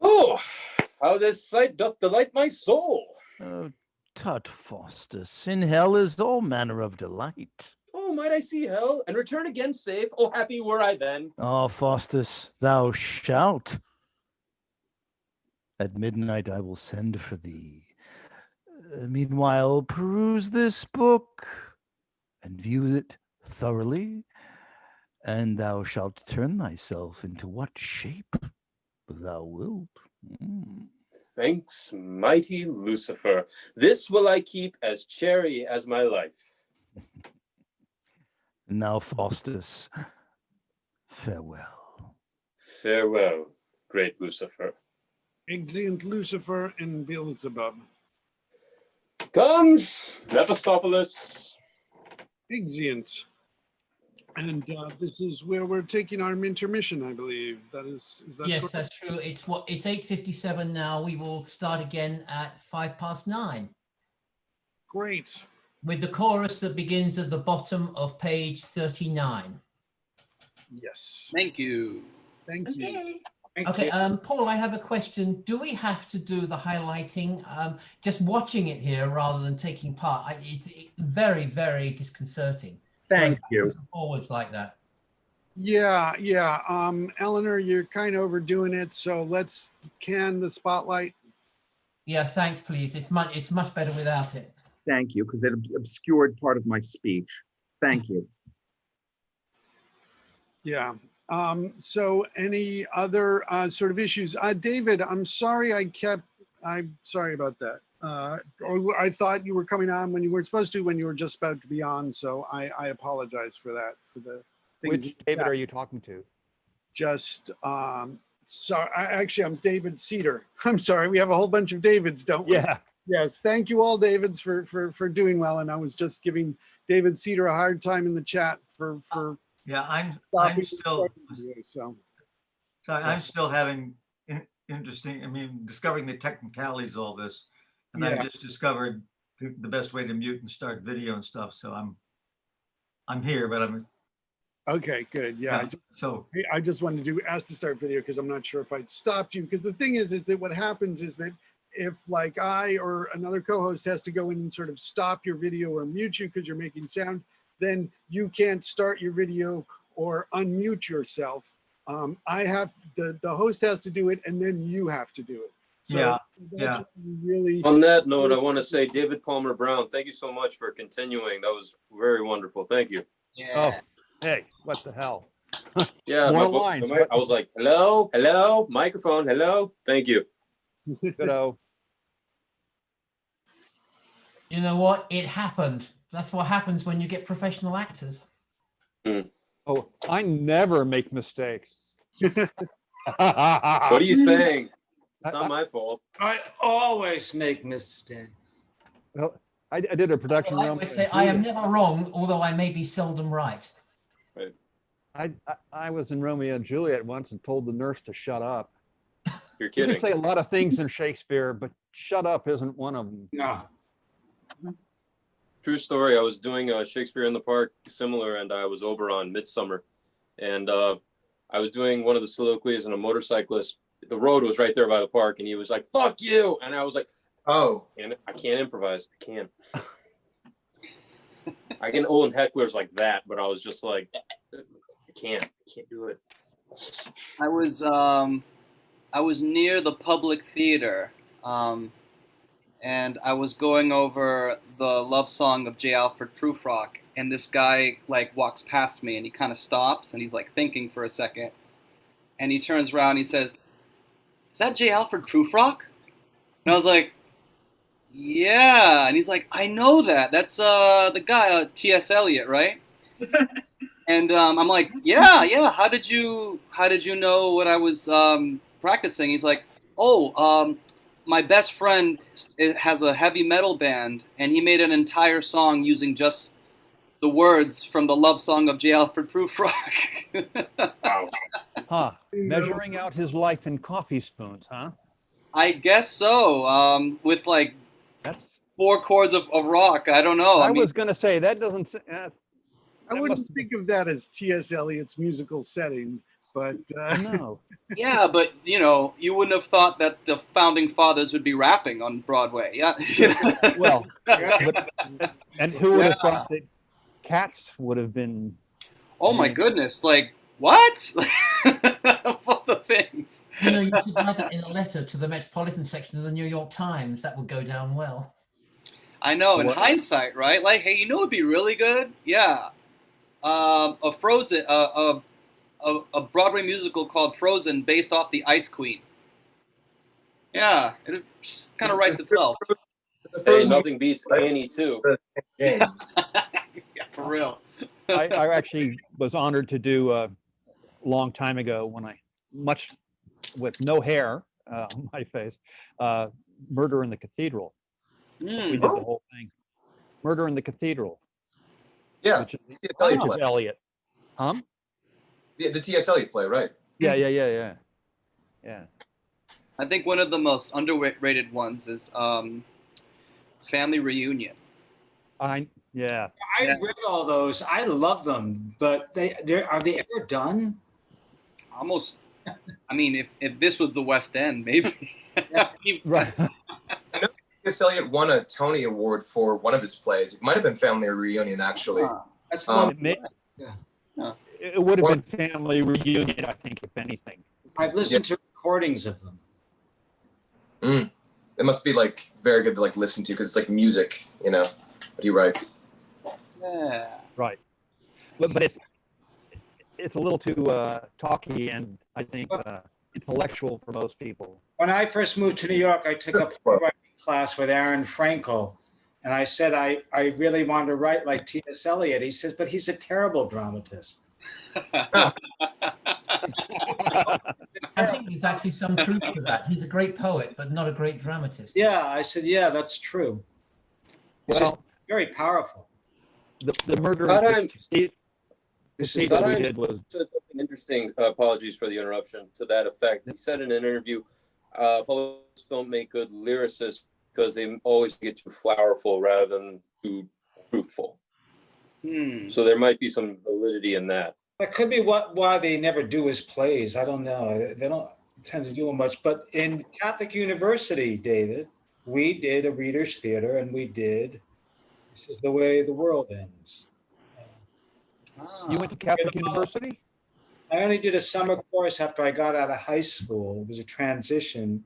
Oh, how this sight doth delight my soul. Tut, Faustus, in hell is all manner of delight. Oh, might I see hell and return again safe? Oh, happy were I then. Oh, Faustus, thou shalt. At midnight I will send for thee. Meanwhile, peruse this book and view it thoroughly, and thou shalt turn thyself into what shape thou wilt. Thanks, mighty Lucifer. This will I keep as chary as my life. Now, Faustus, farewell. Farewell, great Lucifer. Exeunt Lucifer and Beelzebub. Come, Mephistopheles. Exeunt. And this is where we're taking our intermission, I believe. Is that yes, correct? that's true. It's 8:57 now. We will start again at 9:05. Great. With the chorus that begins at the bottom of page 39. Yes. Thank you. Thank you. Okay, Paul, I have a question. Do we have to do the highlighting? Just watching it here rather than taking part, it's very, very disconcerting. Thank you. Backwards and forwards like that. Yeah. Eleanor, you're kind of overdoing it, so let's can the spotlight. Yeah, thanks, please. It's much better without it. Thank you, because it obscured part of my speech. Thank you. Yeah. So any other sort of issues? David, I'm sorry I'm sorry about that. I thought you were coming on when you weren't supposed to, when you were just about to be on. So I apologize for that. For the things. Which David are you talking to? Just, sorry, actually, I'm David Cedar. I'm sorry. We have a whole bunch of Davids, don't we? Yeah. Yes. Thank you all, Davids, for doing well. And I was just giving David Cedar a hard time in the chat for Yeah, I'm still. I'm still having interesting. I mean, discovering the technicalities of all this, and Yeah. I just discovered the best way to mute and start video and stuff. So I'm here, but I'm Okay, good. Yeah. I just wanted to ask to start video because I'm not sure if I'd stopped you. Because the thing is that what happens is that if like I or another co-host has to go in and sort of stop your video or mute you because you're making sound, then you can't start your video or unmute yourself. I have the host has to do it, and then you have to do it. So that's really. On that note, I want to say, David Palmer Brown, thank you so much for continuing. That was very wonderful. Thank you. Oh, hey, what the hell? Yeah, More lines. I was like, hello, microphone, hello. Thank you. Good-o. You know what? It happened. That's what happens when you get professional actors. Oh, I never make mistakes. What are you saying? It's not my fault. I always make mistakes. Well, I did a production I run. always say I am never wrong, although I may be seldom right. Right. I was in Romeo and Juliet once and told the nurse to shut up. You're You kidding. can say a lot of things in Shakespeare, but shut up isn't one of them. No. True story. I was doing Shakespeare in the Park, similar, and I was Oberon, Midsummer. And I was doing one of the soliloquies, and a motorcyclist, the road was right there by the park, and he was like, fuck you. And I was like, oh, and I can't improvise. I can't. I get old hecklers like that, but I was just like, I can't do it. I was near the public theater, and I was going over the love song of J. Alfred Prufrock, and this guy like walks past me, and he kind of stops, and he's like thinking for a second, and he turns around, and he says, "Is that J. Alfred Prufrock?" And I was like, "Yeah," and he's like, "I know that. That's the guy, T.S. Eliot, right?" And I'm like, yeah. How did you know what I was practicing? He's like, oh, my best friend has a heavy metal band, and he made an entire song using just the words from the love song of J. Alfred Prufrock. Wow. Huh. Measuring out his life in coffee spoons, huh? I guess so. With like 4 chords of rock. I don't know. I was going to say, that doesn't... I wouldn't think of that as T.S. Eliot's musical setting, but no. Yeah, but you know, you wouldn't have thought that the founding fathers would be rapping on Broadway. Yeah. Well, and who would have thought that Cats would have been? Oh my goodness! Like what? Of all the things. You know, you should write that in a letter to the Metropolitan section of the New York Times. That would go down well. I know. In hindsight, right? Like, hey, you know, it'd be really good. Yeah. A Frozen, a Broadway musical called Frozen, based off the Ice Queen. Yeah, it kind of writes itself. Hey, nothing beats Annie too. Yeah, for real. I actually was honored to do a long time ago when much with no hair on my face, Murder in the Cathedral. We did the whole thing. Murder in the Cathedral. Yeah, which is play. Eliot. Yeah, the T.S. Eliot play, right? Yeah. I think one of the most underrated ones is Family Reunion. I read all those. I love them, but are they ever done? Almost I mean, if this was the West End, maybe. Right. I know T.S. Eliot won a Tony Award for one of his plays. It might have been Family Reunion, actually. That's the one. It would have been Family Reunion, I think, if anything. I've listened to recordings of them. It must be like very good to like listen to because it's like music, you know, what he writes. Yeah. Right. But it's a little too talky and I think intellectual for most people. When I first moved to New York, I took a playwriting class with Aaron Frankel. And I said, I really wanted to write like T.S. Eliot. He says, but he's a terrible dramatist. I think there's actually some truth to that. He's a great poet, but not a great dramatist. Yeah, I said, yeah, that's true. It's just very powerful. The murder Sometimes- Steve that we Sometimes did was said something interesting. Apologies for the interruption. To that effect, he said in an interview, "Poets don't make good lyricists because they always get too flowerful rather than too truthful." So there might be some validity in that. That could be why they never do his plays. I don't know. They don't tend to do them much. But in Catholic University, David, we did a reader's theater, and we did This Is the Way the World Ends. You went to Catholic University? I only did a summer course after I got out of high school. It was a transition.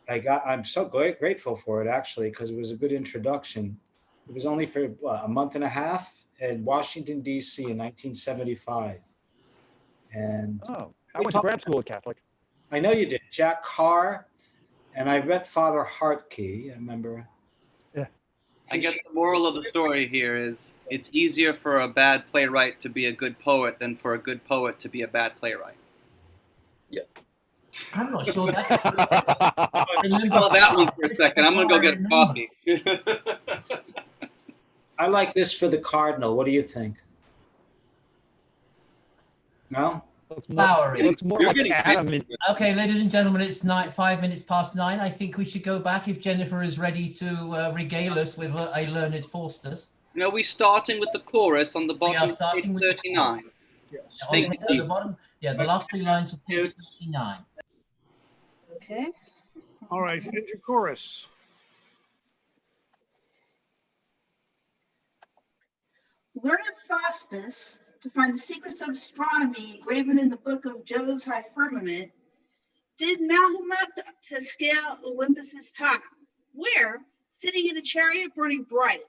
I'm so grateful for it, actually, because it was a good introduction. It was only for a month and a half in Washington, D.C. in 1975. And I went to grad school at Catholic. I know you did. Jack Carr, and I read Father Hartke. I remember. I guess the moral of the story here is it's easier for a bad playwright to be a good poet than for a good poet to be a bad playwright. Yeah. I'm not sure that's Follow that one for a second. I'm going to go get a coffee. I like this for the Cardinal. What do you think? No? Flowery. You're getting Okay, ladies and gentlemen, it's 5 minutes past 9. I think we should go back if Jennifer is ready to regale us with a learned Faustus. No, we're starting with the chorus on the bottom of page 39. Yes. The bottom, the last 3 lines of page 39. Okay. All right, enter chorus. Learned Faustus, to find the secrets of astronomy graven in the book of Jove's high firmament, did mount him up to scale Olympus's top, where, sitting in a chariot burning bright,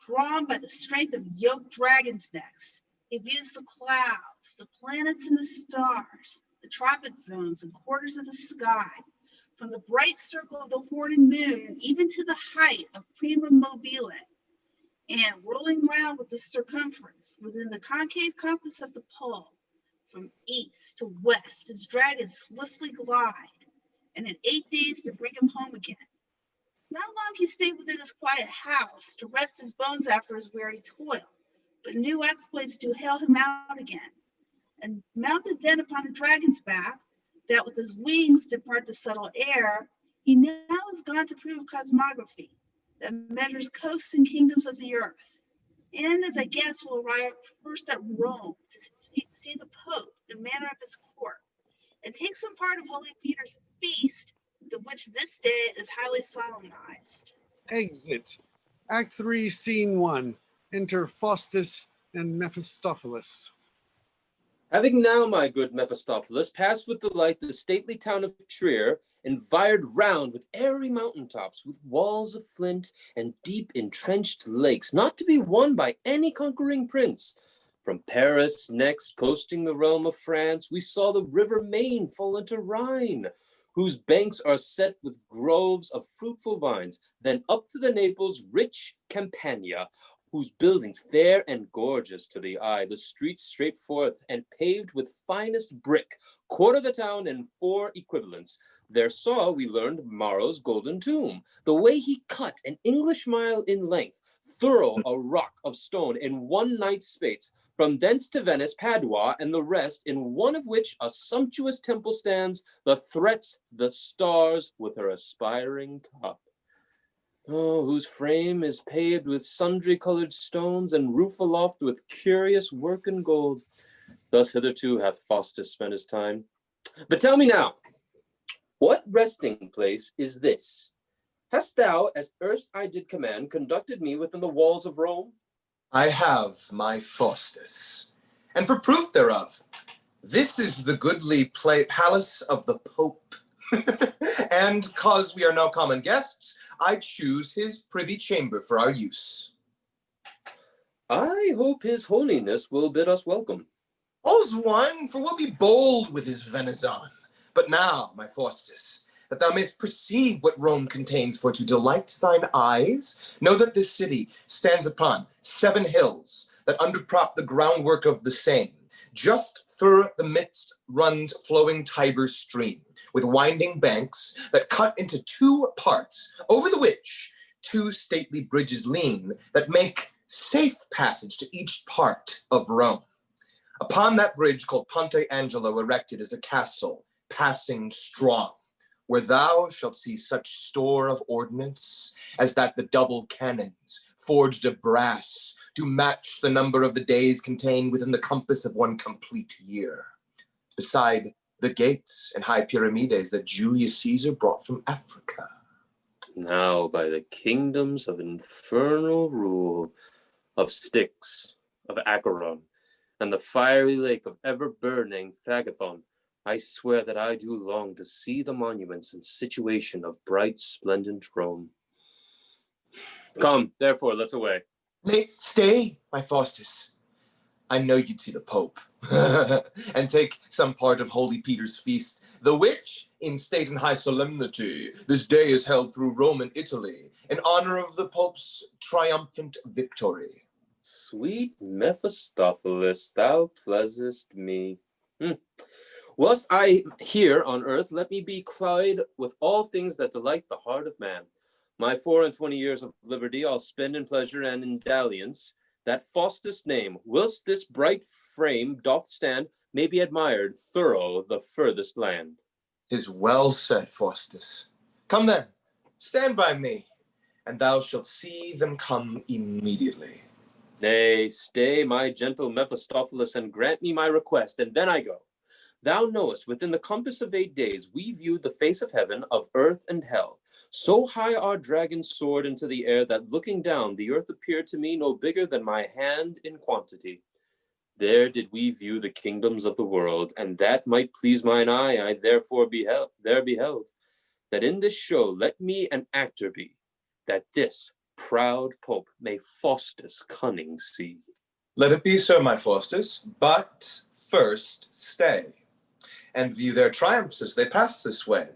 drawn by the strength of yoked dragons' necks, he views the clouds, the planets and the stars, the tropic zones and quarters of the sky, from the bright circle of the horned moon even to the height of Prima Mobile, and rolling round with the circumference within the concave compass of the pole, from east to west as dragons swiftly glide, and in 8 days to bring him home again. Not long he stayed within his quiet house to rest his bones after his weary toil, but new exploits do hail him out again. And mounted then upon a dragon's back, that with his wings depart the subtle air, he now is gone to prove cosmography, that measures coasts and kingdoms of the earth. And as I guess will arrive first at Rome to see the Pope in manner of his court, and take some part of Holy Peter's feast, the which this day is highly solemnized. Exit. Act 3, Scene 1. Enter Faustus and Mephistopheles. Having now, my good Mephistopheles, passed with delight the stately town of Trier, environed round with airy mountaintops, with walls of flint and deep entrenched lakes, not to be won by any conquering prince. From Paris next, coasting the realm of France, we saw the river Main fall into Rhine, whose banks are set with groves of fruitful vines, then up to the Naples' rich Campania, whose buildings fair and gorgeous to the eye, the streets straight forth and paved with finest brick, quarter the town in 4 equivalents. There saw, we learned, Maro's golden tomb, the way he cut an English mile in length, thorough a rock of stone in 1 night's space, from thence to Venice, Padua, and the rest, in one of which a sumptuous temple stands, the threats, the stars, with her aspiring top. Oh, whose frame is paved with sundry colored stones, and roof aloft with curious work in gold. Thus hitherto hath Faustus spent his time. But tell me now, what resting place is this? Hast thou, as erst I did command, conducted me within the walls of Rome? I have, my Faustus. And for proof thereof, this is the goodly palace of the Pope. And cause we are now common guests, I choose his privy chamber for our use. I hope his holiness will bid us welcome. All's one, for we'll be bold with his venison. But now, my Faustus, that thou mayst perceive what Rome contains for to delight thine eyes, know that this city stands upon 7 hills that underprop the groundwork of the same. Just through the midst runs flowing Tiber stream, with winding banks that cut into 2 parts, over the which 2 stately bridges lean that make safe passage to each part of Rome. Upon that bridge called Ponte Angelo erected is a castle, passing strong, where thou shalt see such store of ordnance as that the double cannons, forged of brass, do match the number of the days contained within the compass of 1 complete year, beside the gates and high pyramides that Julius Caesar brought from Africa. Now by the kingdoms of infernal rule, of Styx, of Acheron, and the fiery lake of ever-burning Phagathon, I swear that I do long to see the monuments and situation of bright, splendid Rome. Come, therefore, let's away. Nay, stay, my Faustus. I know you'd see the Pope, and take some part of Holy Peter's feast, the which, in state and high solemnity, this day is held through Rome and Italy, in honor of the Pope's triumphant victory. Sweet Mephistopheles, thou pleasest me. Whilst I here on earth, let me be cloyed with all things that delight the heart of man. My 24 years of liberty I'll spend in pleasure and in dalliance, that Faustus' name, whilst this bright frame doth stand, may be admired thorough the furthest land. 'Tis well said, Faustus. Come then, stand by me, and thou shalt see them come immediately. Nay, stay, my gentle Mephistopheles, and grant me my request, and then I go. Thou knowest, within the compass of 8 days, we viewed the face of heaven, of earth and hell. So high our dragon soared into the air that looking down, the earth appeared to me no bigger than my hand in quantity. There did we view the kingdoms of the world, and that might please mine eye, I therefore beheld, that in this show let me an actor be, that this proud Pope may Faustus' cunning see. Let it be so, my Faustus, but first stay, and view their triumphs as they pass this way,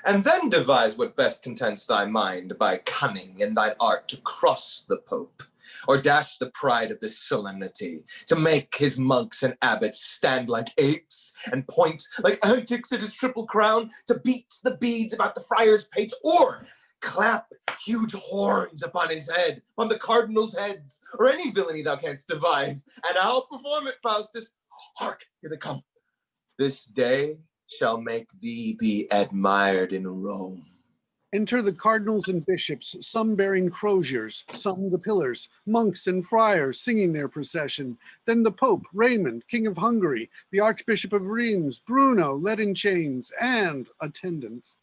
and then devise what best contents thy mind by cunning and thine art to cross the Pope, or dash the pride of this solemnity, to make his monks and abbots stand like apes, and point like antics at his triple crown, to beat the beads about the friar's pate, or clap huge horns upon his head, upon the cardinals' heads, or any villainy thou canst devise, and I'll perform it, Faustus. Hark, here they come. This day shall make thee be admired in Rome. Enter the cardinals and bishops, some bearing croziers, some the pillars, monks and friars singing their procession. Then the Pope, Raymond, King of Hungary, the Archbishop of Rheims, Bruno, led in chains, and attendants.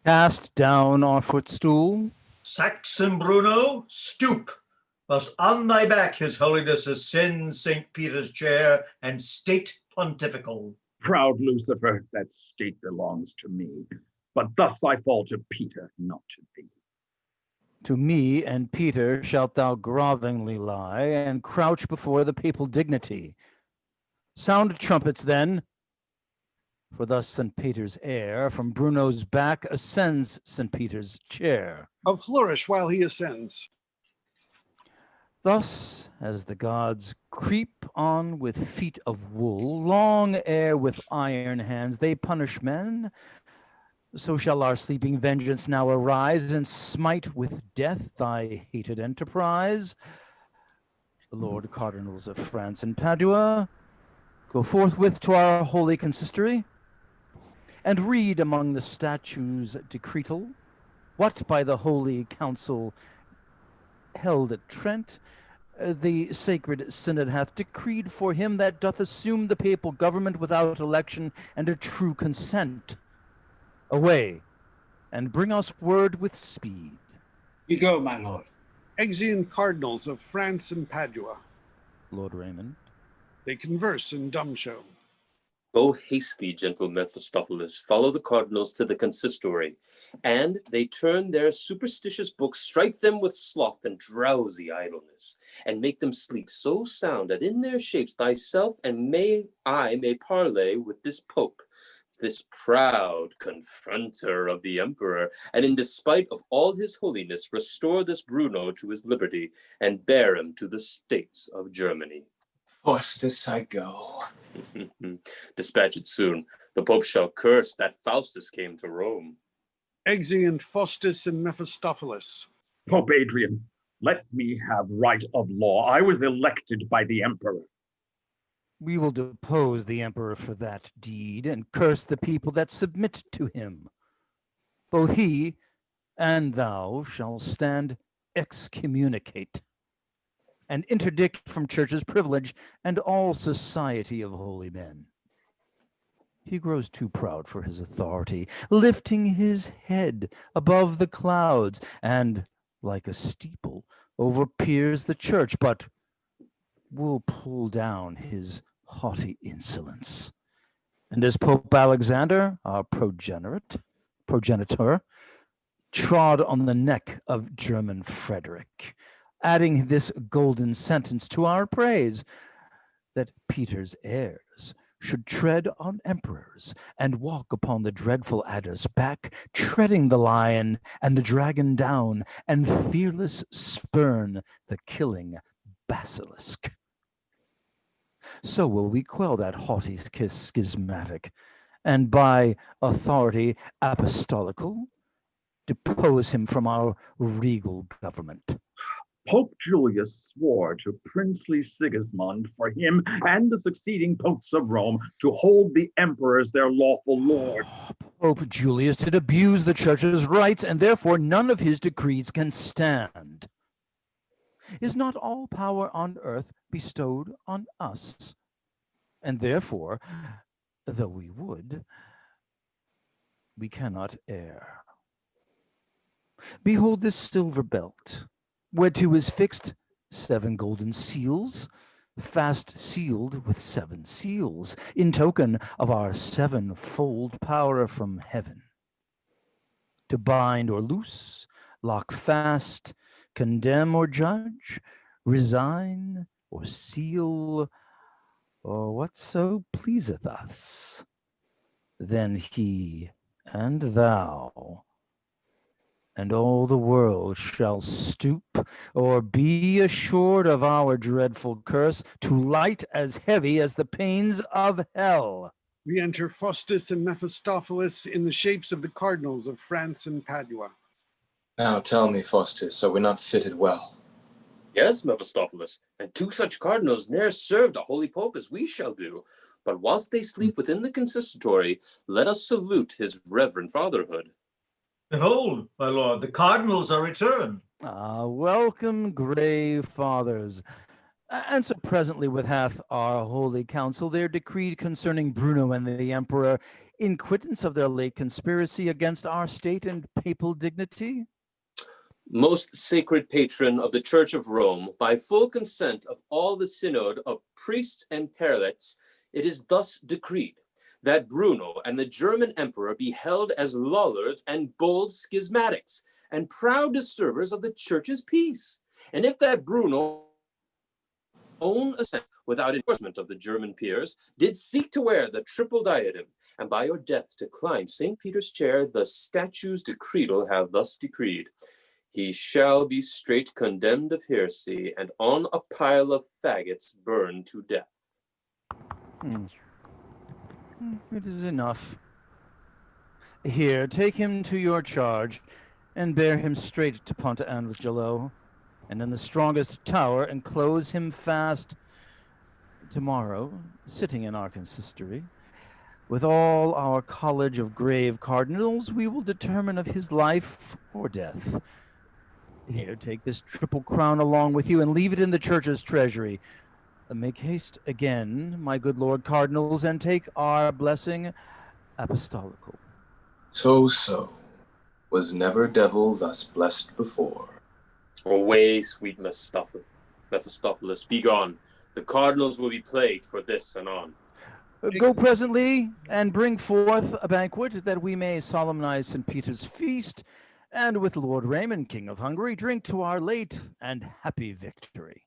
Cast down our footstool. Saxon Bruno, stoop, whilst on thy back his holiness ascends St. Peter's chair and state pontifical. Proud Lucifer, that state belongs to me, but thus I fall to Peter, not to thee. To me and Peter shalt thou grovelingly lie, and crouch before the papal dignity. Sound trumpets then, for thus St. Peter's heir from Bruno's back ascends St. Peter's chair. A flourish while he ascends. Thus, as the gods creep on with feet of wool, long ere with iron hands they punish men, so shall our sleeping vengeance now arise and smite with death thy hated enterprise. The Lord Cardinals of France and Padua, go forthwith to our holy consistory, and read among the statutes decretal what by the Holy Council held at Trent The sacred synod hath decreed for him that doth assume the papal government without election and a true consent. Away, and bring us word with speed. You go, my lord. Exeunt cardinals of France and Padua. Lord Raymond. They converse in dumb show. Go hastily, gentle Mephistopheles, follow the cardinals to the consistory, and they turn their superstitious books, strike them with sloth and drowsy idleness, and make them sleep so sound that in their shapes thyself and I may parley with this pope, this proud confronter of the emperor, and in despite of all his holiness, restore this Bruno to his liberty, and bear him to the states of Germany. Faustus, I go. Dispatch it soon. The Pope shall curse that Faustus came to Rome. Exeunt Faustus and Mephistopheles. Pope Adrian, let me have right of law. I was elected by the emperor. We will depose the emperor for that deed and curse the people that submit to him. Both he and thou shall stand excommunicate and interdict from church's privilege and all society of holy men. He grows too proud for his authority, lifting his head above the clouds, and, like a steeple, overpeers the church, but will pull down his haughty insolence. And as Pope Alexander, our progenitor, trod on the neck of German Frederick, adding this golden sentence to our praise, that Peter's heirs should tread on emperors and walk upon the dreadful adder's back, treading the lion and the dragon down, and fearless spurn the killing basilisk. So will we quell that haughty schismatic, and by authority apostolical, depose him from our regal government. Pope Julius swore to princely Sigismund for him and the succeeding popes of Rome to hold the emperor as their lawful lord. Pope Julius did abuse the church's rights, and therefore none of his decrees can stand. Is not all power on earth bestowed on us? And therefore, though we would, we cannot err. Behold this silver belt, whereto is fixed 7 golden seals, fast sealed with 7 seals, in token of our 7-fold power from heaven. To bind or loose, lock fast, condemn or judge, resign or seal, or whatso pleaseth us. Then he and thou and all the world shall stoop, or be assured of our dreadful curse, to light as heavy as the pains of hell. We enter Faustus and Mephistopheles in the shapes of the cardinals of France and Padua. Now tell me, Faustus, are we not fitted well? Yes, Mephistopheles, and 2 such cardinals ne'er served a holy pope as we shall do. But whilst they sleep within the consistory, let us salute his reverend fatherhood. Behold, my lord, the cardinals are returned. Welcome, grave fathers. And so presently with hath our holy council there decreed concerning Bruno and the emperor, in quittance of their late conspiracy against our state and papal dignity. Most sacred patron of the Church of Rome, by full consent of all the synod of priests and prelates, it is thus decreed that Bruno and the German emperor be held as lollards and bold schismatics and proud disturbers of the church's peace. And if that Bruno own assent without enforcement of the German peers, did seek to wear the triple diadem, and by your death to climb St. Peter's chair, the statues decretal have thus decreed. He shall be straight condemned of heresy, and on a pile of faggots burned to death. It is enough. Here, take him to your charge, and bear him straight to Ponte Angelo, and in the strongest tower enclose him fast. Tomorrow, sitting in our consistory, with all our college of grave cardinals, we will determine of his life or death. Here, take this triple crown along with you and leave it in the church's treasury. Make haste again, my good Lord Cardinals, and take our blessing apostolical. So, was never devil thus blessed before. Away, sweet Mephistopheles, be gone. The cardinals will be plagued for this anon. Go presently and bring forth a banquet that we may solemnize St. Peter's feast, and with Lord Raymond, King of Hungary, drink to our late and happy victory.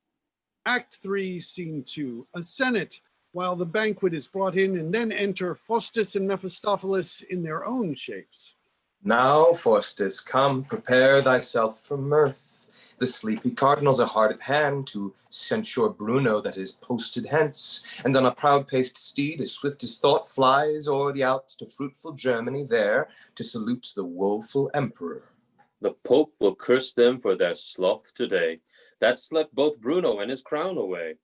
Act 3, Scene 2, a senate, while the banquet is brought in, and then enter Faustus and Mephistopheles in their own shapes. Now, Faustus, come, prepare thyself for mirth. The sleepy cardinals are hard at hand to censure Bruno that is posted hence, and on a proud-paced steed, as swift as thought, flies o'er the Alps to fruitful Germany, there to salute the woeful emperor. The Pope will curse them for their sloth today, that slept both Bruno and his crown away.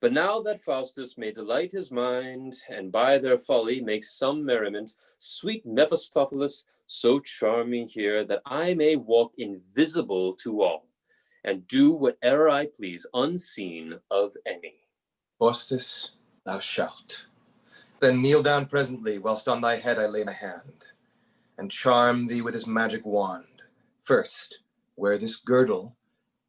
But now that Faustus may delight his mind, and by their folly make some merriment, sweet Mephistopheles, so charm me here, that I may walk invisible to all, and do whatever I please, unseen of any. Faustus, thou shalt. Then kneel down presently, whilst on thy head I lay my hand, and charm thee with this magic wand. First, wear this girdle,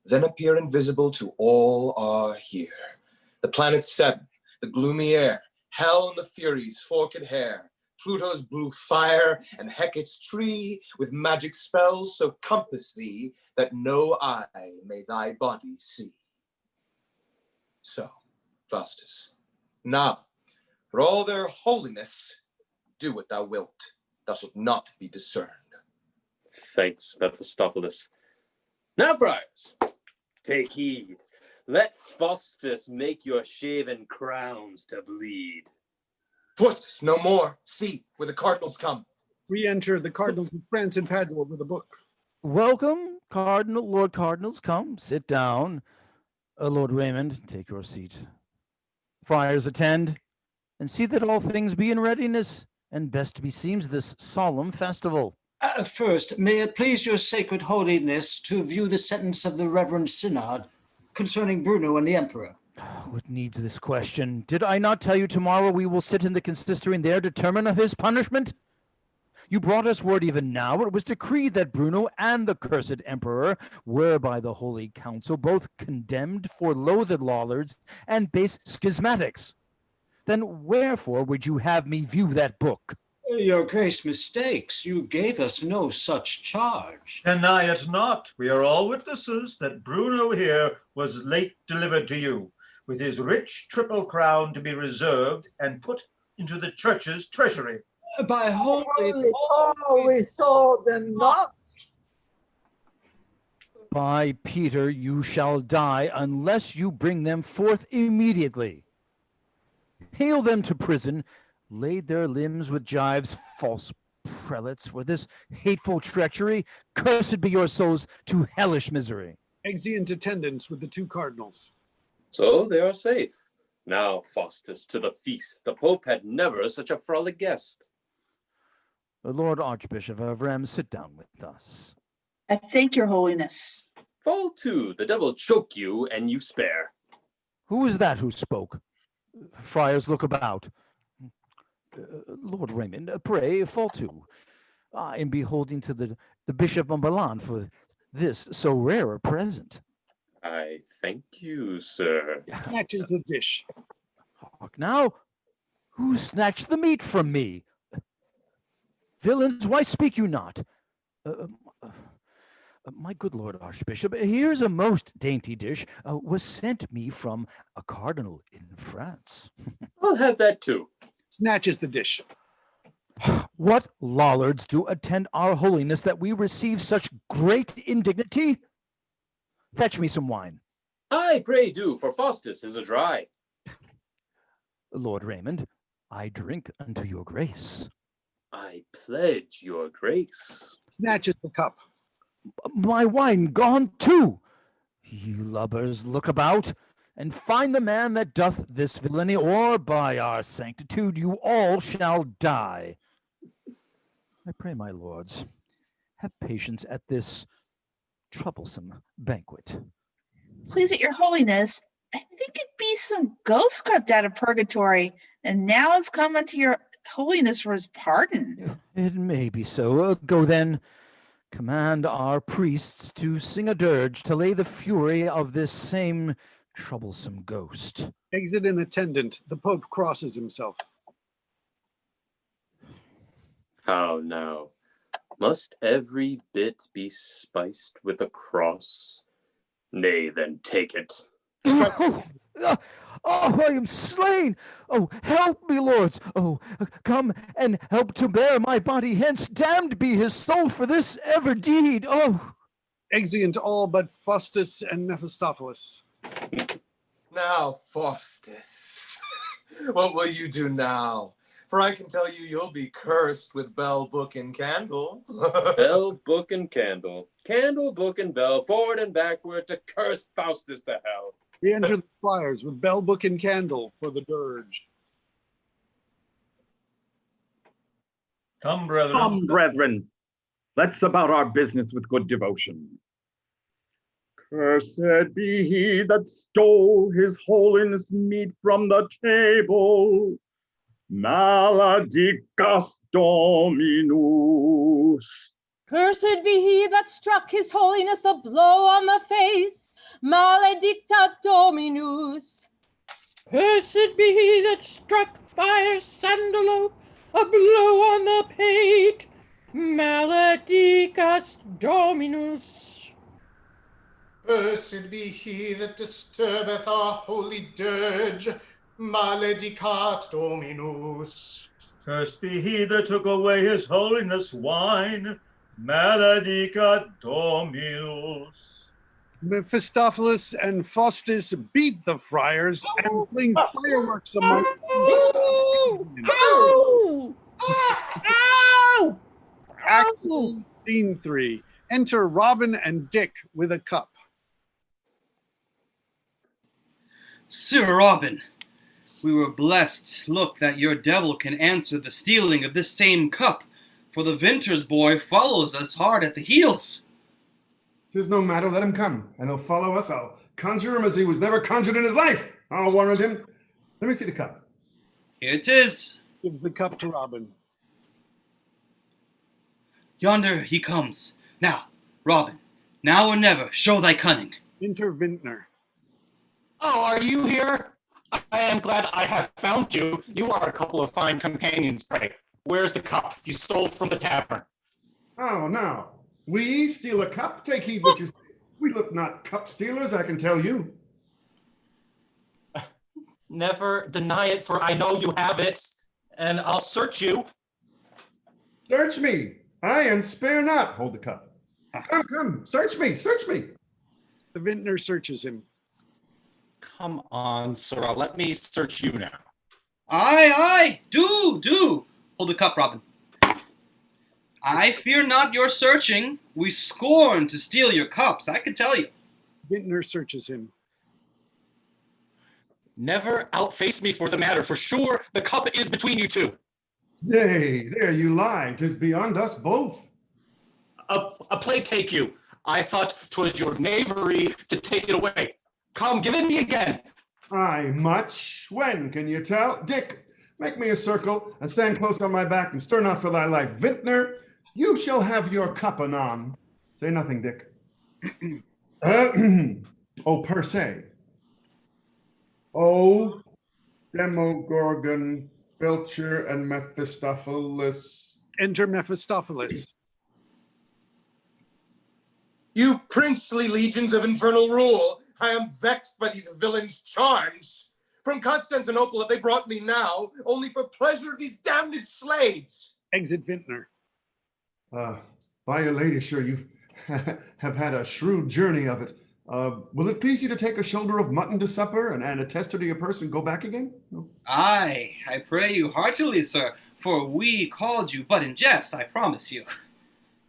then appear invisible to all are here. The planets 7, the gloomy air, hell and the Furies' forked hair, Pluto's blue fire, and Hecate's tree, with magic spells so compass thee, that no eye may thy body see. So, Faustus, now, for all their holiness, do what thou wilt. Thou shalt not be discerned. Thanks, Mephistopheles. Now, friars, take heed. Let Faustus make your shaven crowns to bleed. Faustus, no more. See, where the cardinals come. Re-enter the cardinals of France and Padua with a book. Welcome, Lord Cardinals, come, sit down. Lord Raymond, take your seat. Friars, attend, and see that all things be in readiness, and best beseems this solemn festival. First, may it please your sacred holiness to view the sentence of the Reverend Synod concerning Bruno and the Emperor. What needs this question? Did I not tell you tomorrow we will sit in the consistory and there determine of his punishment? You brought us word even now. It was decreed that Bruno and the cursed emperor were by the Holy Council both condemned for loathed lollards and base schismatics. Then wherefore would you have me view that book? Your Grace mistakes. You gave us no such charge. Deny it not. We are all witnesses that Bruno here was late delivered to you, with his rich triple crown to be reserved and put into the church's treasury. By holy we saw them not. By Peter, you shall die unless you bring them forth immediately. Hale them to prison, laid their limbs with gyves, false prelates, for this hateful treachery. Cursed be your souls to hellish misery. Exeunt attendants with the two cardinals. So they are safe. Now, Faustus, to the feast. The Pope had never such a frolic guest. The Lord Archbishop of Rheims, sit down with us. I thank your holiness. Fall to, the devil choke you, and you spare. Who is that who spoke? Friars, look about. Lord Raymond, pray, fall to. I am beholding to the Bishop of Milan for this so rare a present. I thank you, sir. Snatches the dish. Hark now, who snatched the meat from me? Villains, why speak you not? My good Lord Archbishop, here's a most dainty dish, was sent me from a cardinal in France. I'll have that too. Snatches the dish. What lollards do attend our holiness that we receive such great indignity? Fetch me some wine. Aye, pray do, for Faustus is a dry. Lord Raymond, I drink unto your grace. I pledge your grace. Snatches the cup. My wine gone too. Ye lubbers, look about, and find the man that doth this villainy, or by our sanctitude you all shall die. I pray, my lords, have patience at this troublesome banquet. Please, at your holiness, I think it'd be some ghost crept out of purgatory, and now has come unto your holiness for his pardon. It may be so. Go then. Command our priests to sing a dirge to lay the fury of this same troublesome ghost. Exit an attendant. The Pope crosses himself. How now? Must every bit be spiced with a cross? Nay, then take it. Oh, I am slain! Oh, help me, lords! Oh, come and help to bear my body hence. Damned be his soul for this ever deed. Oh! Exeunt all but Faustus and Mephistopheles. Now, Faustus, what will you do now? For I can tell you, you'll be cursed with bell, book, and candle. Bell, book, and candle. Candle, book, and bell, forward and backward to curse Faustus to hell. We enter the friars with bell, book, and candle for the dirge. Come, brethren. Come, brethren. Let's about our business with good devotion. Cursed be he that stole his holiness meat from the table. Maledictus Dominus. Cursed be he that struck his holiness a blow on the face. Maledicta Dominus. Cursed be he that struck Friar Sandalo a blow on the pate. Maledictus Dominus. Cursed be he that disturbeth our holy dirge. Maledicat Dominus. Cursed be he that took away his holiness wine. Maledicat Dominus. Mephistopheles and Faustus beat the friars and fling fireworks among them. Ow! Ow! Act Scene 3. Enter Robin and Dick with a cup. Sir Robin, we were blessed. Look, that your devil can answer the stealing of this same cup, for the Vinters boy follows us hard at the heels. 'Tis no matter, let him come, and he'll follow us. I'll conjure him as he was never conjured in his life. I'll warrant him. Let me see the cup. Here it is. Gives the cup to Robin. Yonder he comes. Now, Robin, now or never, show thy cunning. Enter Vintner. Oh, are you here? I am glad I have found you. You are a couple of fine companions, pray. Where's the cup you stole from the tavern? Oh, now, we steal a cup? Take heed what you say. We look not cup stealers, I can tell you. Never deny it, for I know you have it, and I'll search you. Search me. I and spare not. Hold the cup. Come, come, search me, search me. The vintner searches him. Come on, sir, let me search you now. Aye, do. Hold the cup, Robin. I fear not your searching. We scorn to steal your cups, I can tell you. Vintner searches him. Never outface me for the matter, for sure the cup is between you two. Nay, there you lie. 'Tis beyond us both. A plague take you. I thought 'twas your knavery to take it away. Come, give it me again. Aye, much. When can you tell? Dick, make me a circle and stand close on my back and stir not for thy life. Vintner, you shall have your cup anon. Say nothing, Dick. Oh, per se. Oh, Demogorgon, Belcher, and Mephistopheles. Enter Mephistopheles. You princely legions of infernal rule, I am vexed by these villains' charms. From Constantinople have they brought me now, only for pleasure of these damned slaves. Exit Vintner. By your lady, sure, you have had a shrewd journey of it. Will it please you to take a shoulder of mutton to supper and a tester to your purse and go back again? No? Aye, I pray you heartily, sir, for we called you but in jest, I promise you.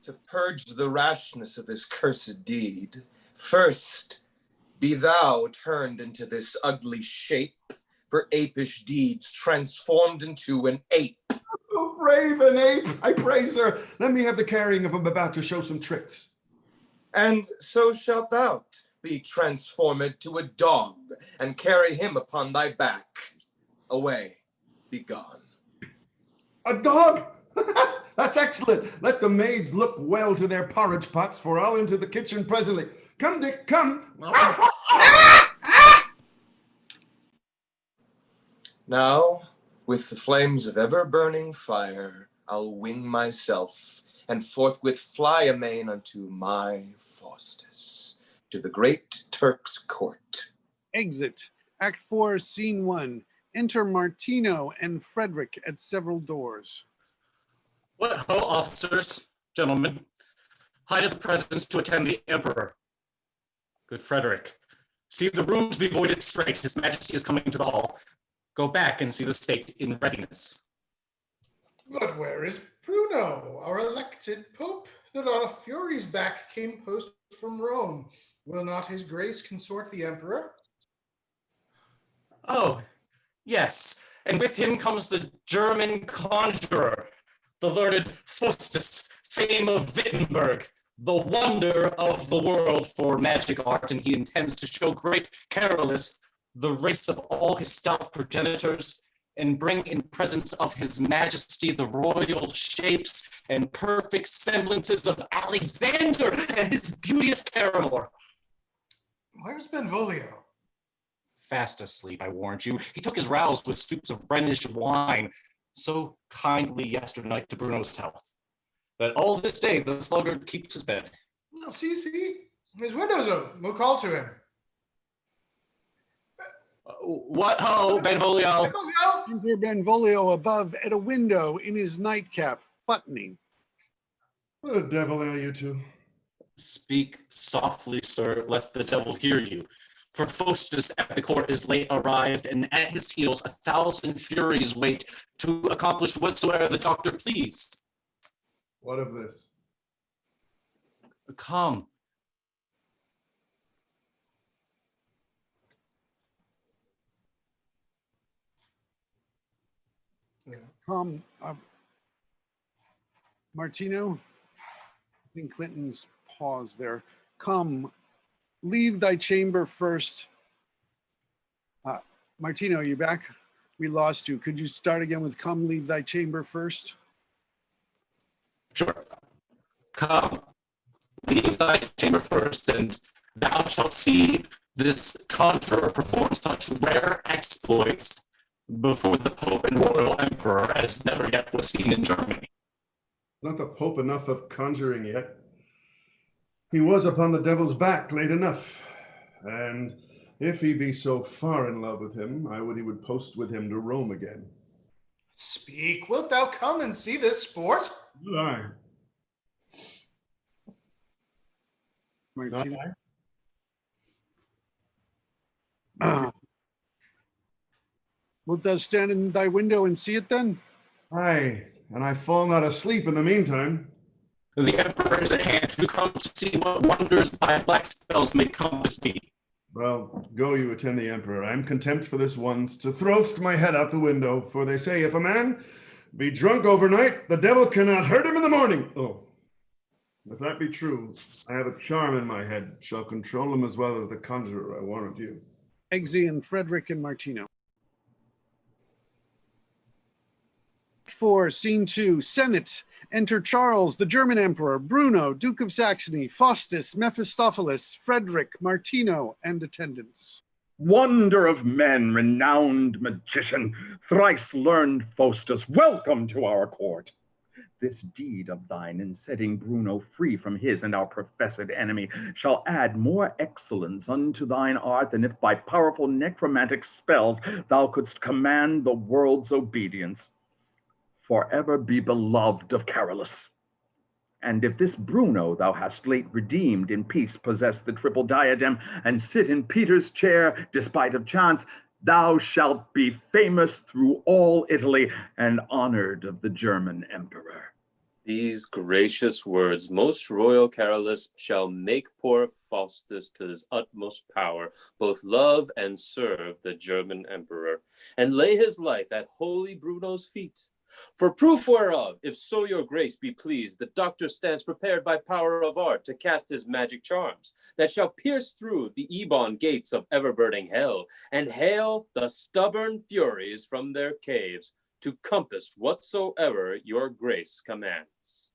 To purge the rashness of this cursed deed, first be thou turned into this ugly shape, for apish deeds transformed into an ape. Oh, brave an ape! I pray, sir, let me have the carrying of him about to show some tricks. And so shalt thou be transformed to a dog, and carry him upon thy back. Away, be gone. A dog? That's excellent. Let the maids look well to their porridge pots, for I'll into the kitchen presently. Come, Dick, come. Now, with the flames of ever-burning fire, I'll wing myself, and forthwith fly amain unto my Faustus, to the great Turk's court. Exit. Act 4, Scene 1. Enter Martino and Frederick at several doors. What ho, officers, gentlemen. Hide at the presence to attend the emperor. Good Frederick, see the rooms be voided straight. His Majesty is coming to the hall. Go back and see the state in readiness. But where is Bruno, our elected pope, that on a fury's back came post from Rome? Will not his grace consort the emperor? Oh, yes, and with him comes the German conjurer, the learned Faustus, fame of Wittenberg, the wonder of the world for magic art, and he intends to show great Carolus the race of all his stout progenitors, and bring in presence of his majesty the royal shapes and perfect semblances of Alexander and his beauteous paramour. Where's Benvolio? Fast asleep, I warrant you. He took his rouse with stoups of Rhenish wine, so kindly yesternight to Bruno's health, that all this day the sluggard keeps his bed. Well, see, his window's open. We'll call to him. What ho, Benvolio? Enter Benvolio above at a window in his nightcap, buttoning. What a devil are you two? Speak softly, sir, lest the devil hear you. For Faustus at the court is late arrived, and at his heels 1,000 furies wait to accomplish whatsoever the doctor please. What of this? Come. Come, Martino. I think Clinton's paused there. Come, leave thy chamber first. Martino, are you back? We lost you. Could you start again with come, leave thy chamber first? Sure. Come, leave thy chamber first, and thou shalt see this conjurer perform such rare exploits before the Pope and Royal Emperor as never yet was seen in Germany. Not the Pope enough of conjuring yet. He was upon the devil's back late enough, and if he be so far in love with him, I would he would post with him to Rome again. Speak, wilt thou come and see this sport? Will I? Martino. Wilt thou stand in thy window and see it then? Aye, and I fall not asleep in the meantime. The Emperor is at hand, who comes to see what wonders by black spells may compass me. Well, go you attend the Emperor. I am contempt for this once to thrust my head out the window, for they say if a man be drunk overnight, the devil cannot hurt him in the morning. Oh, if that be true, I have a charm in my head, shall control him as well as the conjurer, I warrant you. Exian, Frederick, and Martino. 4, Scene 2, Senate. Enter Charles, the German Emperor, Bruno, Duke of Saxony, Faustus, Mephistopheles, Frederick, Martino, and attendants. Wonder of men, renowned magician, thrice learned Faustus, welcome to our court. This deed of thine in setting Bruno free from his and our professed enemy shall add more excellence unto thine art than if by powerful necromantic spells thou couldst command the world's obedience. Forever be beloved of Carolus. And if this Bruno thou hast late redeemed in peace possess the triple diadem and sit in Peter's chair despite of chance, thou shalt be famous through all Italy and honored of the German emperor. These gracious words, most royal Carolus, shall make poor Faustus to his utmost power, both love and serve the German emperor, and lay his life at holy Bruno's feet. For proof whereof, if so your grace be pleased, the doctor stands prepared by power of art to cast his magic charms, that shall pierce through the ebon gates of ever-burning hell, and hail the stubborn furies from their caves, to compass whatsoever your grace commands.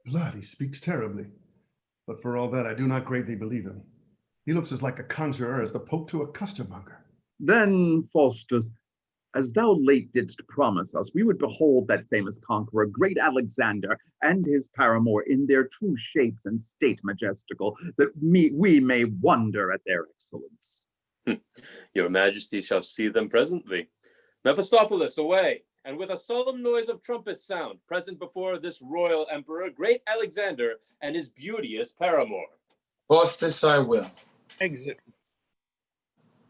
Blood, he speaks terribly. But for all that, I do not greatly believe him. He looks as like a conjurer as the Pope to a custom-monger. Then, Faustus, as thou late didst promise us, we would behold that famous conqueror, great Alexander, and his paramour in their true shapes and state majestical, that we may wonder at their excellence. Your majesty shall see them presently. Mephistopheles, away! And with a solemn noise of trumpets sound, present before this royal emperor, great Alexander, and his beauteous paramour. Faustus, I will. Exit.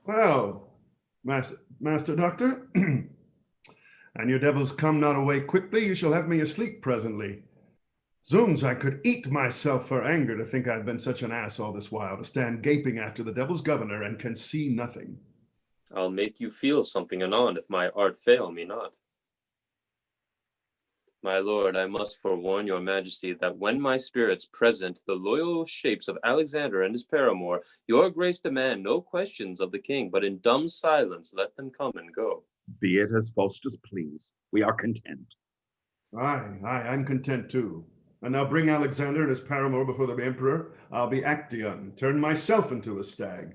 Well, Master Doctor, and your devils come not away quickly, you shall have me asleep presently. Zoons, I could eat myself for anger to think I've been such an ass all this while, to stand gaping after the devil's governor and can see nothing. I'll make you feel something anon, if my art fail me not. My lord, I must forewarn your majesty that when my spirits present the loyal shapes of Alexander and his paramour, your grace demand no questions of the king, but in dumb silence let them come and go. Be it as Faustus please. We are content. Aye, I'm content too. And now bring Alexander and his paramour before the emperor. I'll be Actaeon, turn myself into a stag.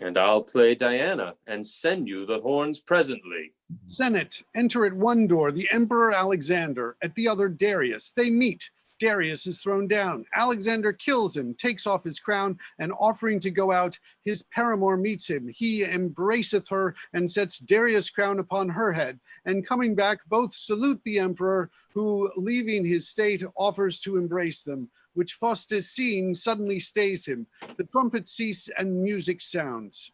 And I'll play Diana and send you the horns presently. Senate, enter at one door the Emperor Alexander, at the other Darius. They meet. Darius is thrown down. Alexander kills him, takes off his crown, and offering to go out, his paramour meets him. He embraceth her and sets Darius' crown upon her head. And coming back, both salute the emperor, who, leaving his state, offers to embrace them, which Faustus, seeing, suddenly stays him. The trumpets cease and music sounds.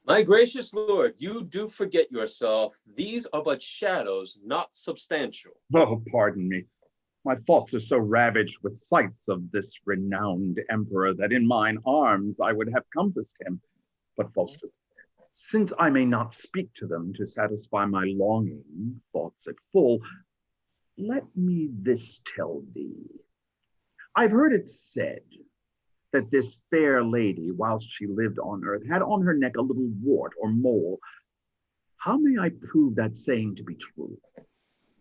My gracious lord, you do forget yourself. These are but shadows, not substantial. Oh, pardon me. My thoughts are so ravaged with sights of this renowned emperor that in mine arms I would have compassed him. But Faustus, since I may not speak to them to satisfy my longing thoughts at full, let me this tell thee. I've heard it said that this fair lady, whilst she lived on earth, had on her neck a little wart or mole. How may I prove that saying to be true?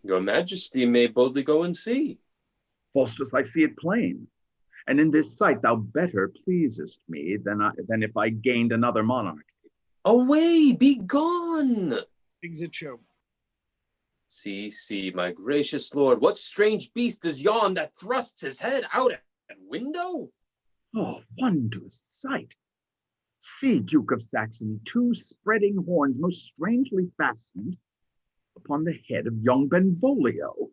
Your majesty may boldly go and see. Faustus, I see it plain. And in this sight thou better pleasest me than if I gained another monarchy. Away, be gone! Exit show. See, my gracious lord, what strange beast is yon that thrusts his head out at window? Oh, wondrous sight. See, Duke of Saxony, two spreading horns most strangely fastened upon the head of young Benvolio.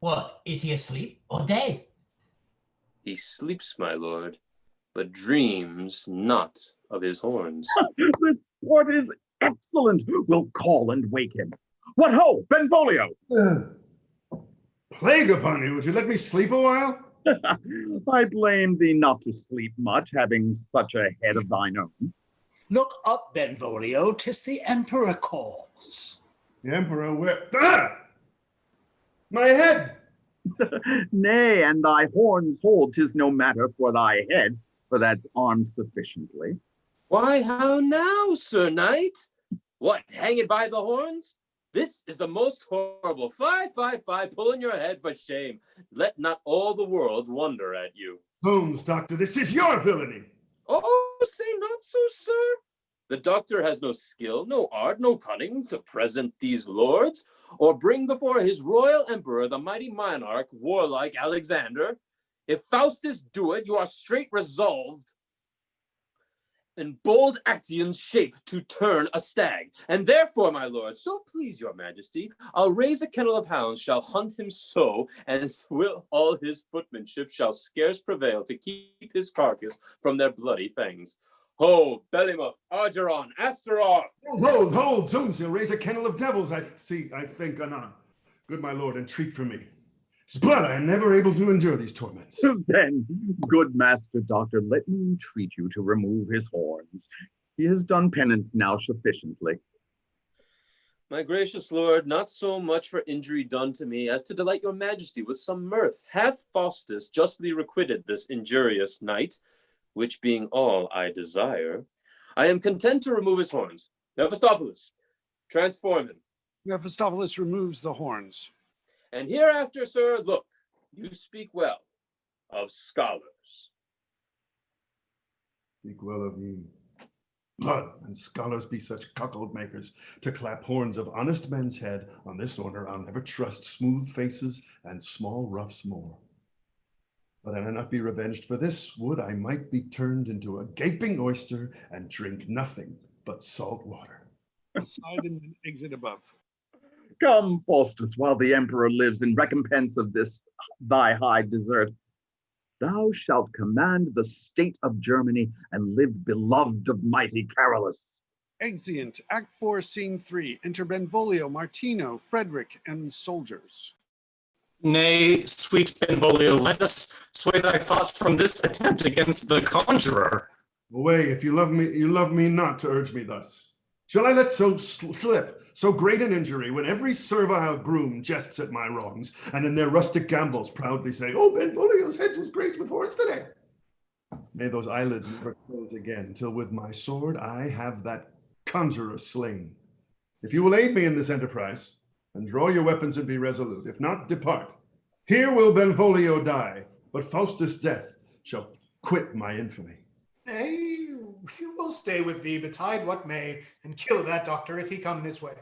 What, is he asleep or dead? He sleeps, my lord, but dreams not of his horns. The sport is excellent. We'll call and wake him. What ho, Benvolio! Plague upon you, would you let me sleep a while? I blame thee not to sleep much, having such a head of thine own. Look up, Benvolio, 'tis the emperor calls. The emperor where? Ah! My head! Nay, and thy horns hold, 'tis no matter for thy head, for that's armed sufficiently. Why, how now, sir knight? What, hang it by the horns? This is the most horrible. Fie, pulling your head for shame. Let not all the world wonder at you. Holmes, doctor, this is your villainy. Oh, say not so, sir. The doctor has no skill, no art, no cunning to present these lords, or bring before his royal emperor the mighty monarch, warlike Alexander. If Faustus do it, you are straight resolved in bold Actaeon's shape to turn a stag. And therefore, my lord, so please your majesty, I'll raise a kennel of hounds, shall hunt him so, and will all his footmanship shall scarce prevail to keep his carcass from their bloody fangs. Ho, Bellymuth, Argeron, Asteroth! Hold, Zoons, he'll raise a kennel of devils, I think, anon. Good my lord, entreat for me. 'Tis blood, I am never able to endure these torments. Then, good master doctor, let me entreat you to remove his horns. He has done penance now sufficiently. My gracious lord, not so much for injury done to me as to delight your majesty with some mirth. Hath Faustus justly requited this injurious knight, which being all I desire, I am content to remove his horns. Mephistopheles, transform him. Mephistopheles removes the horns. And hereafter, sir, look, you speak well of scholars. Speak well of ye. Blood and scholars be such cuckold makers to clap horns of honest men's head. On this order I'll never trust smooth faces and small ruffs more. But an I not be revenged for this, would I might be turned into a gaping oyster and drink nothing but salt water. Aside and exit above. Come, Faustus, while the emperor lives, in recompense of this thy high desert, thou shalt command the state of Germany and live beloved of mighty Carolus. Exeunt, Act 4, Scene 3. Enter Benvolio, Martino, Frederick, and soldiers. Nay, sweet Benvolio, let us sway thy thoughts from this attempt against the conjurer. Away, if you love me not to urge me thus. Shall I let so slip so great an injury, when every servile groom jests at my wrongs, and in their rustic gambols proudly say, "Oh, Benvolio's head was graced with horns today"? May those eyelids never close again, till with my sword I have that conjurer slain. If you will aid me in this enterprise, and draw your weapons and be resolute, if not, depart. Here will Benvolio die, but Faustus' death shall quit my infamy. Nay, we will stay with thee, betide what may, and kill that doctor if he come this way.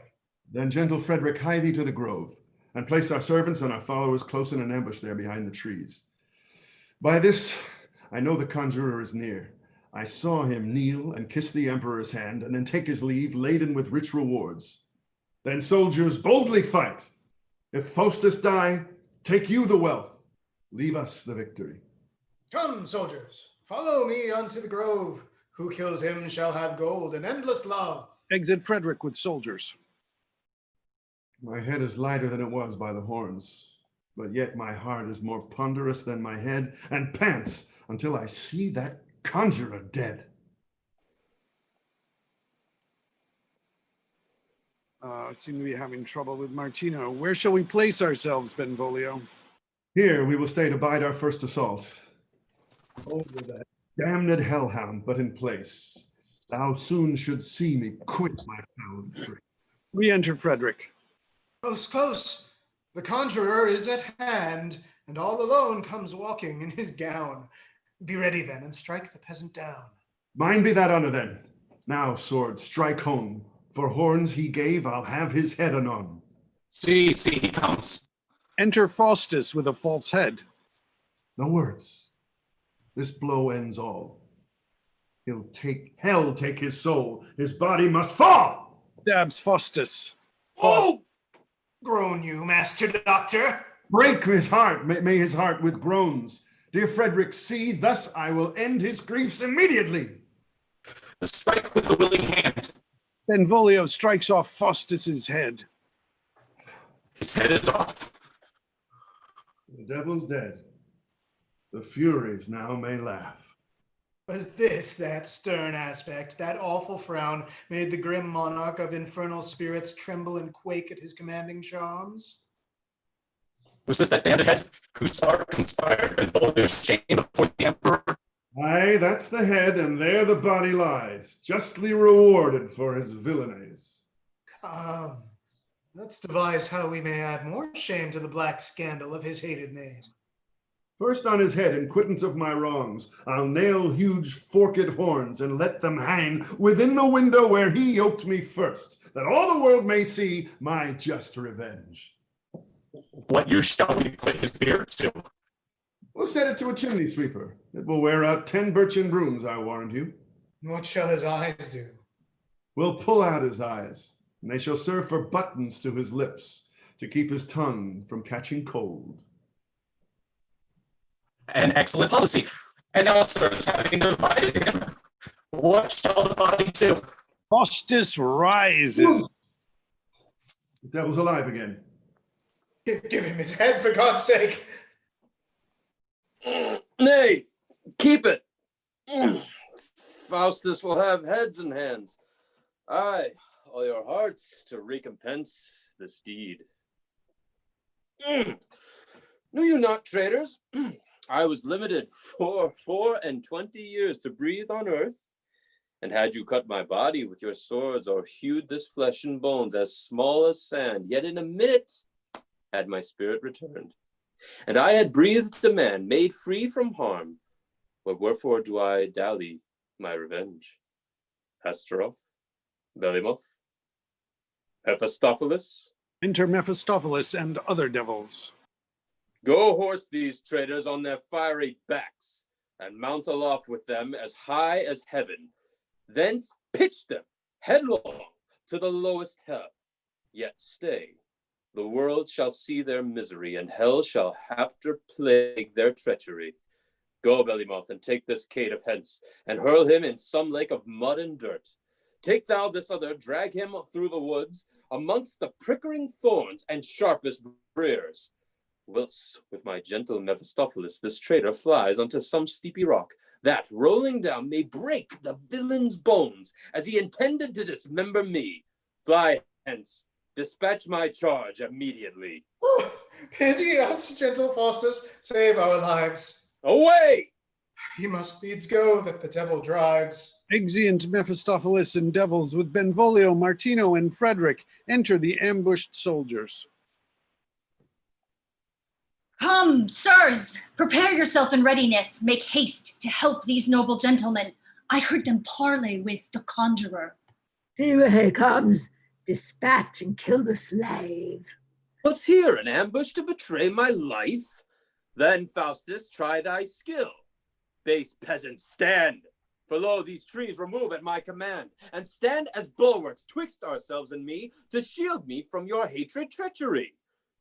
Then, gentle Frederick, hie thee to the grove, and place our servants and our followers close in an ambush there behind the trees. By this, I know the conjurer is near. I saw him kneel and kiss the emperor's hand, and then take his leave, laden with rich rewards. Then, soldiers, boldly fight. If Faustus die, take you the wealth. Leave us the victory. Come, soldiers, follow me unto the grove. Who kills him shall have gold and endless love. Exit Frederick with soldiers. My head is lighter than it was by the horns, but yet my heart is more ponderous than my head, and pants until I see that conjurer dead. Seem to be having trouble with Martino. Where shall we place ourselves, Benvolio? Here we will stay to bide our first assault. Over that damned hellhound, but in place. Thou soon should see me quit my foul disgrace. Re-enter Frederick. Close, close. The conjurer is at hand, and all alone comes walking in his gown. Be ready then, and strike the peasant down. Mine be that honor then. Now, sword, strike home. For horns he gave, I'll have his head anon. See, he comes. Enter Faustus with a false head. No words. This blow ends all. He'll take hell, take his soul. His body must fall. Dabs Faustus. Oh! Groan you, master doctor. Break his heart, may his heart with groans. Dear Frederick, see, thus I will end his griefs immediately. Strike with the willing hand. Benvolio strikes off Faustus's head. His head is off. The devil's dead. The Furies now may laugh. Was this that stern aspect, that awful frown, made the grim monarch of infernal spirits tremble and quake at his commanding charms? Was this that bandit head who conspired Benvolio's shame before the emperor? Aye, that's the head, and there the body lies, justly rewarded for his villainies. Come, let's devise how we may add more shame to the black scandal of his hated name. First on his head, in quittance of my wrongs, I'll nail huge forked horns and let them hang within the window where he yoked me first, that all the world may see my just revenge. What use shall we put his beard to? We'll set it to a chimney sweeper. It will wear out 10 birchen brooms, I warrant you. What shall his eyes do? We'll pull out his eyes, and they shall serve for buttons to his lips, to keep his tongue from catching cold. An excellent policy. And now, sirs, having divided him, what shall the body do? Faustus rises. The devil's alive again. Give him his head, for God's sake. Nay, keep it. Faustus will have heads and hands. Aye, all your hearts to recompense this deed. Knew you not, traitors? I was limited for 24 years to breathe on earth, and had you cut my body with your swords or hewed this flesh and bones as small as sand, yet in a minute had my spirit returned, and I had breathed a man made free from harm. But wherefore do I dally my revenge? Astaroth, Belimoth, Mephistopheles? Enter Mephistopheles and other devils. Go horse these traitors on their fiery backs, and mount aloft with them as high as heaven. Thence pitch them headlong to the lowest hell. Yet stay, the world shall see their misery, and hell shall after plague their treachery. Go, Belimoth, and take this caitiff hence, and hurl him in some lake of mud and dirt. Take thou this other, drag him through the woods, amongst the prickling thorns and sharpest briers. Whilst with my gentle Mephistopheles this traitor flies unto some steepy rock, that, rolling down, may break the villain's bones, as he intended to dismember me. Fly hence, dispatch my charge immediately. Pity us, gentle Faustus, save our lives. Away! He must needs go that the devil drives. Exeunt Mephistopheles and devils with Benvolio, Martino, and Frederick enter the ambushed soldiers. Come, sirs, prepare yourself in readiness. Make haste to help these noble gentlemen. I heard them parley with the conjurer. See where he comes. Dispatch and kill the slave. What's here, an ambush to betray my life? Then, Faustus, try thy skill. Base peasants, stand. For lo, these trees remove at my command, and stand as bulwarks twixt ourselves and me, to shield me from your hatred treachery.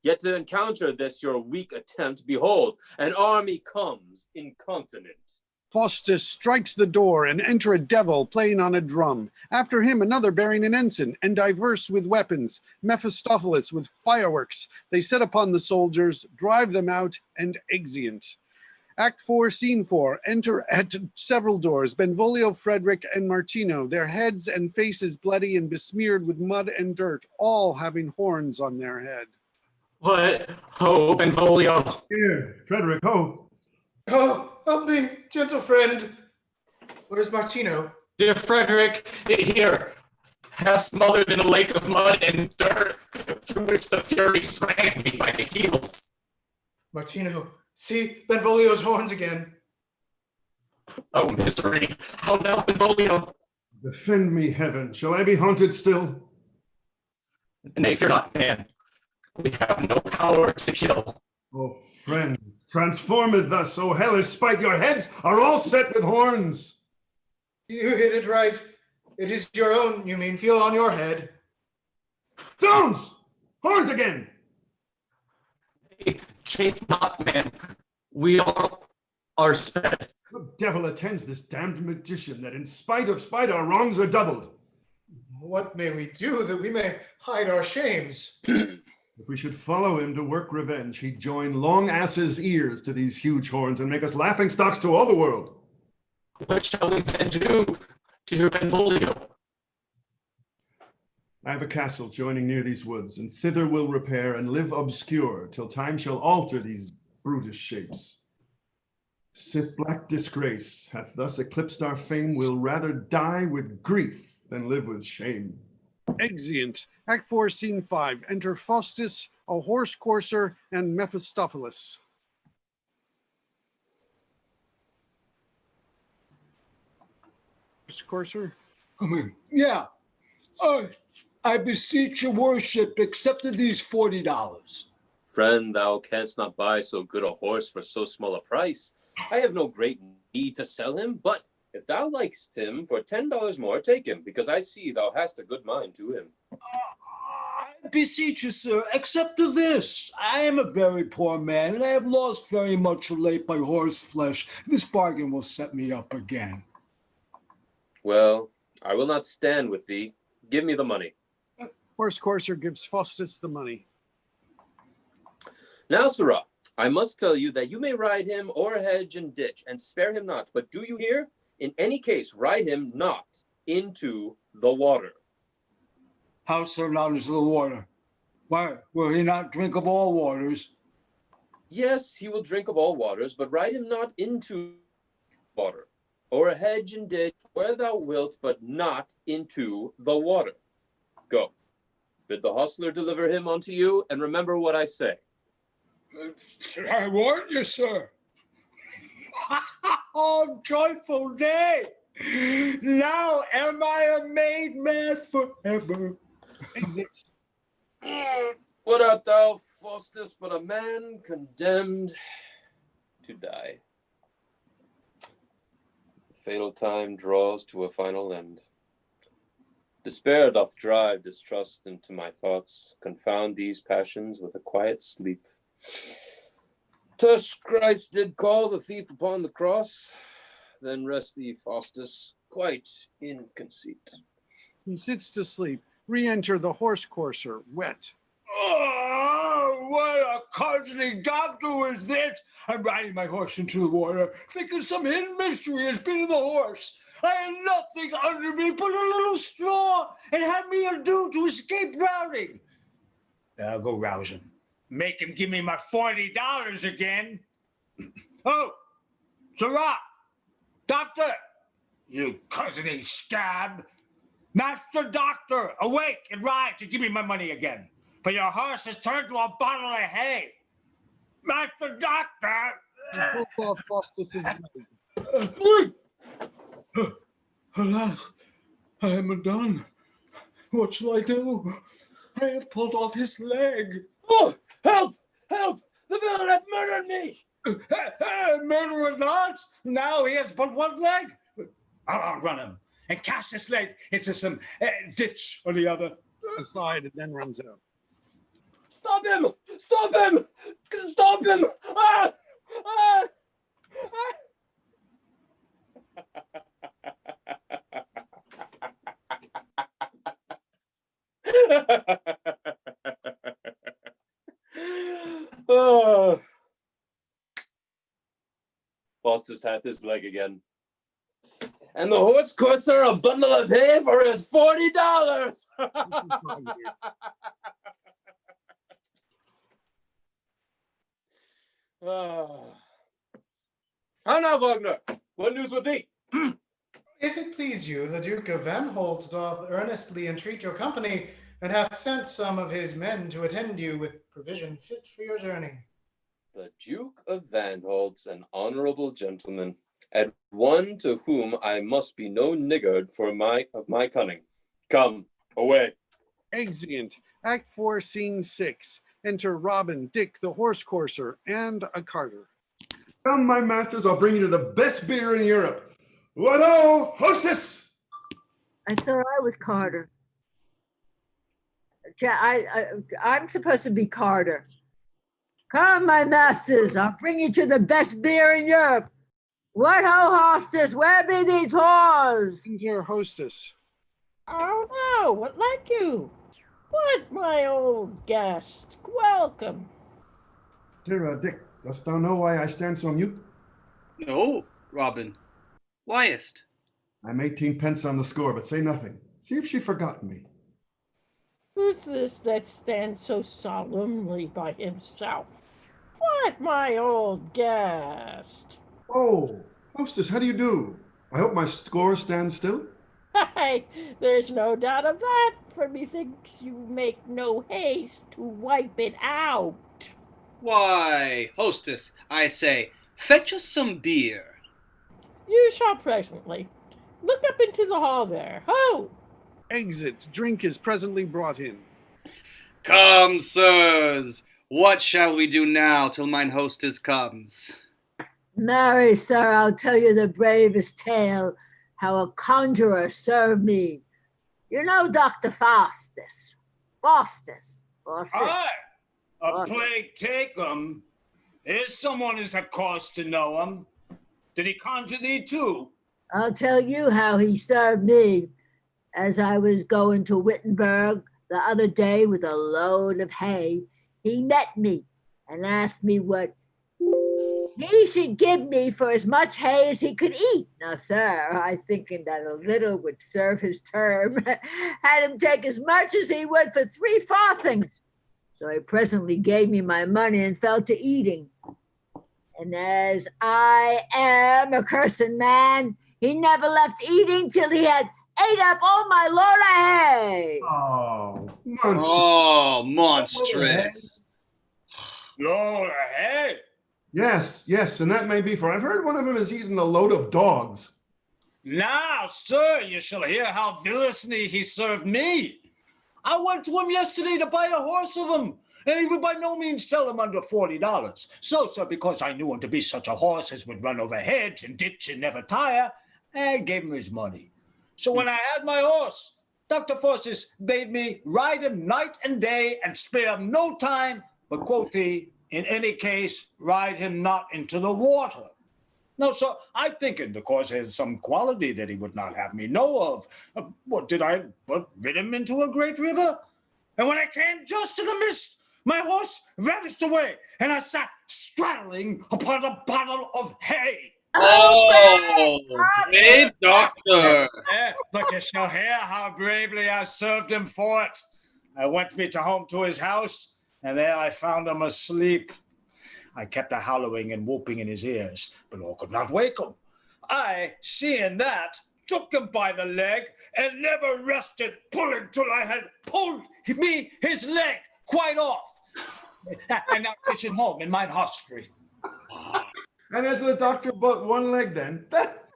Yet to encounter this your weak attempt, behold, an army comes incontinent. Faustus strikes the door, and enter a devil playing on a drum. After him another bearing an ensign, and diverse with weapons. Mephistopheles with fireworks. They set upon the soldiers, drive them out, and exeunt. Act 4, Scene 4. Enter at several doors Benvolio, Frederick, and Martino, their heads and faces bloody and besmeared with mud and dirt, all having horns on their head. What? Ho, Benvolio. Here, Frederick, ho. Oh, help me, gentle friend. Where's Martino? Dear Frederick, here, half smothered in a lake of mud and dirt, through which the Furies dragged me by the heels. Martino, see Benvolio's horns again. Oh, misery. How now, Benvolio? Defend me, heaven. Shall I be haunted still? Nay, fear not, man. We have no power to kill. Oh, friends, transformed thus, O hellish spite, your heads are all set with horns. You hit it right. It is your own, you mean. Feel on your head. Stones! Horns again! Hey, chafe not, man. We all are set. The devil attends this damned magician, that in spite of spite our wrongs are doubled. What may we do that we may hide our shames? If we should follow him to work revenge, he'd join long ass's ears to these huge horns and make us laughing stocks to all the world. What shall we then do, dear Benvolio? I have a castle joining near these woods, and thither we'll repair and live obscure till time shall alter these brutish shapes. Sith black disgrace hath thus eclipsed our fame, we'll rather die with grief than live with shame. Exeunt. Act 4, Scene 5. Enter Faustus, a horse courser, and Mephistopheles. Horse courser? Yeah. I beseech your worship, accept these $40. Friend, thou canst not buy so good a horse for so small a price. I have no great need to sell him, but if thou likest him for $10 more, take him, because I see thou hast a good mind to him. I beseech you, sir, accept this. I am a very poor man, and I have lost very much of late by horse flesh. This bargain will set me up again. Well, I will not stand with thee. Give me the money. Horse courser gives Faustus the money. Now, sirrah, I must tell you that you may ride him o'er hedge and ditch, and spare him not. But do you hear? In any case, ride him not into the water. How, sir, not into the water? Why, will he not drink of all waters? Yes, he will drink of all waters, but ride him not into water, or a hedge and ditch where thou wilt, but not into the water. Go, bid the hostler deliver him unto you, and remember what I say. I warn you, sir. Oh, joyful day! Now am I a made man forever. What art thou, Faustus, but a man condemned to die? The fatal time draws to a final end. Despair doth drive distrust into my thoughts, confound these passions with a quiet sleep. Thus Christ did call the thief upon the cross, then rest thee, Faustus, quite in conceit. He sits to sleep. Re-enter the horse courser, wet. Oh, what a cosy doctor was this! I'm riding my horse into the water, thinking some hidden mystery has been in the horse. I had nothing under me but a little straw, and had me a do to escape drowning. I'll go rouse him. Make him give me my $40 again. Oh, Sirrah! Doctor! You cousin-y scab! Master Doctor, awake and ride to give me my money again, for your horse has turned to a bottle of hay. Master Doctor! Pull off Faustus's leg. Alas, I am undone. What shall I do? I have pulled off his leg. Oh, help! Help! The villain hath murdered me! Murder or not, now he has but one leg. I'll outrun him and cast his leg into some ditch or the other. Aside and then runs out. Stop him! Stop him! Stop him! Ah! Ah! Oh. Faustus hath his leg again. And the horse courser a bundle of hay for his $40. How now, Wagner? What news with thee? If it please you, the Duke of Vanholt doth earnestly entreat your company, and hath sent some of his men to attend you with provision fit for your journey. The Duke of Vanholt's an honorable gentleman, and one to whom I must be no niggard for my cunning. Come, away. Exeunt. Act 4, Scene 6. Enter Robin, Dick, the horse courser, and a carter. Come, my masters, I'll bring you to the best beer in Europe. What-o, hostess! I thought I was Carter. I'm supposed to be Carter. Come, my masters, I'll bring you to the best beer in Europe. What ho, hostess, where be these whores? Enter hostess. Oh no, what like you? What, my old guest? Welcome. Dear Dick, dost thou know why I stand so mute? No, Robin. Whyest? I'm 18 pence on the score, but say nothing. See if she forgot me. Who's this that stands so solemnly by himself? What, my old guest? Oh, hostess, how do you do? I hope my score stands still. Hey, there's no doubt of that, for methinks you make no haste to wipe it out. Why, hostess, I say, fetch us some beer. You shall presently. Look up into the hall there. Ho! Exit. Drink is presently brought in. Come, sirs, what shall we do now till mine hostess comes? Marry, sir, I'll tell you the bravest tale, how a conjurer served me. You know Dr. Faustus. Faustus. Aye, a plague take 'em. Here's someone as had cause to know him. Did he conjure thee too? I'll tell you how he served me. As I was going to Wittenberg the other day with a load of hay, he met me and asked me what he should give me for as much hay as he could eat. Now, sir, I thinking that a little would serve his term, had him take as much as he would for 3 farthings. So he presently gave me my money and fell to eating. And as I am a cursed man, he never left eating till he had ate up all my load of hay. Oh, monstrous. Load of hay? Yes, and that may be for. I've heard one of them has eaten a load of dogs. Now, sir, you shall hear how villainously he served me. I went to him yesterday to buy a horse of him, and he would by no means sell him under $40. So, sir, because I knew him to be such a horse as would run over hedge and ditch and never tire, I gave him his money. So when I had my horse, Dr. Faustus bade me ride him night and day and spare him no time, but quoth he, in any case, ride him not into the water. Now, sir, I think in the course has some quality that he would not have me know of. What did I rid him into a great river? And when I came just to the mist, my horse vanished away, and I sat straddling upon a bottle of hay. Oh, brave doctor. But you shall hear how bravely I served him for it. I went me to home to his house, and there I found him asleep. I kept a howling and whooping in his ears, but all could not wake him. I, seeing that, took him by the leg and never rested pulling till I had pulled me his leg quite off. And now it's at home in mine hostelry. And as the doctor but one leg then, that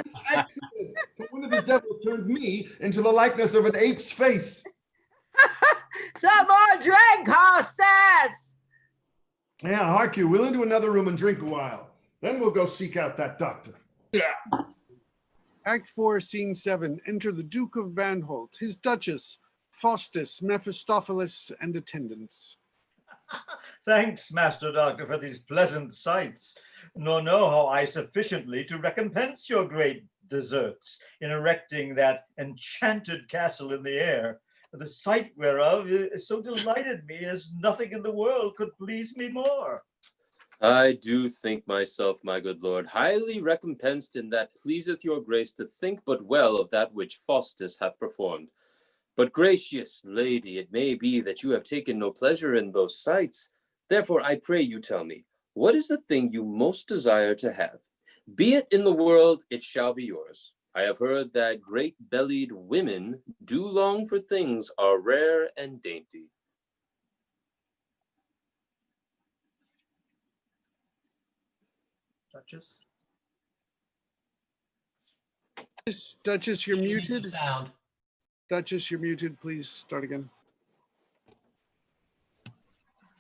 is excellent. For one of his devils turned me into the likeness of an ape's face. Some more drink, hostess! Yeah, hark you, we'll into another room and drink a while. Then we'll go seek out that doctor. Yeah. Act 4, Scene 7. Enter the Duke of Vanholt, his Duchess, Faustus, Mephistopheles, and attendants. Thanks, Master Doctor, for these pleasant sights, nor know how I sufficiently to recompense your great deserts in erecting that enchanted castle in the air, the sight whereof so delighted me as nothing in the world could please me more. I do think myself, my good lord, highly recompensed in that pleaseth your grace to think but well of that which Faustus hath performed. But gracious lady, it may be that you have taken no pleasure in those sights. Therefore, I pray you tell me, what is the thing you most desire to have? Be it in the world, it shall be yours. I have heard that great-bellied women do long for things are rare and dainty. Duchess? Duchess, you're muted. Sound. Duchess, you're muted. Please start again.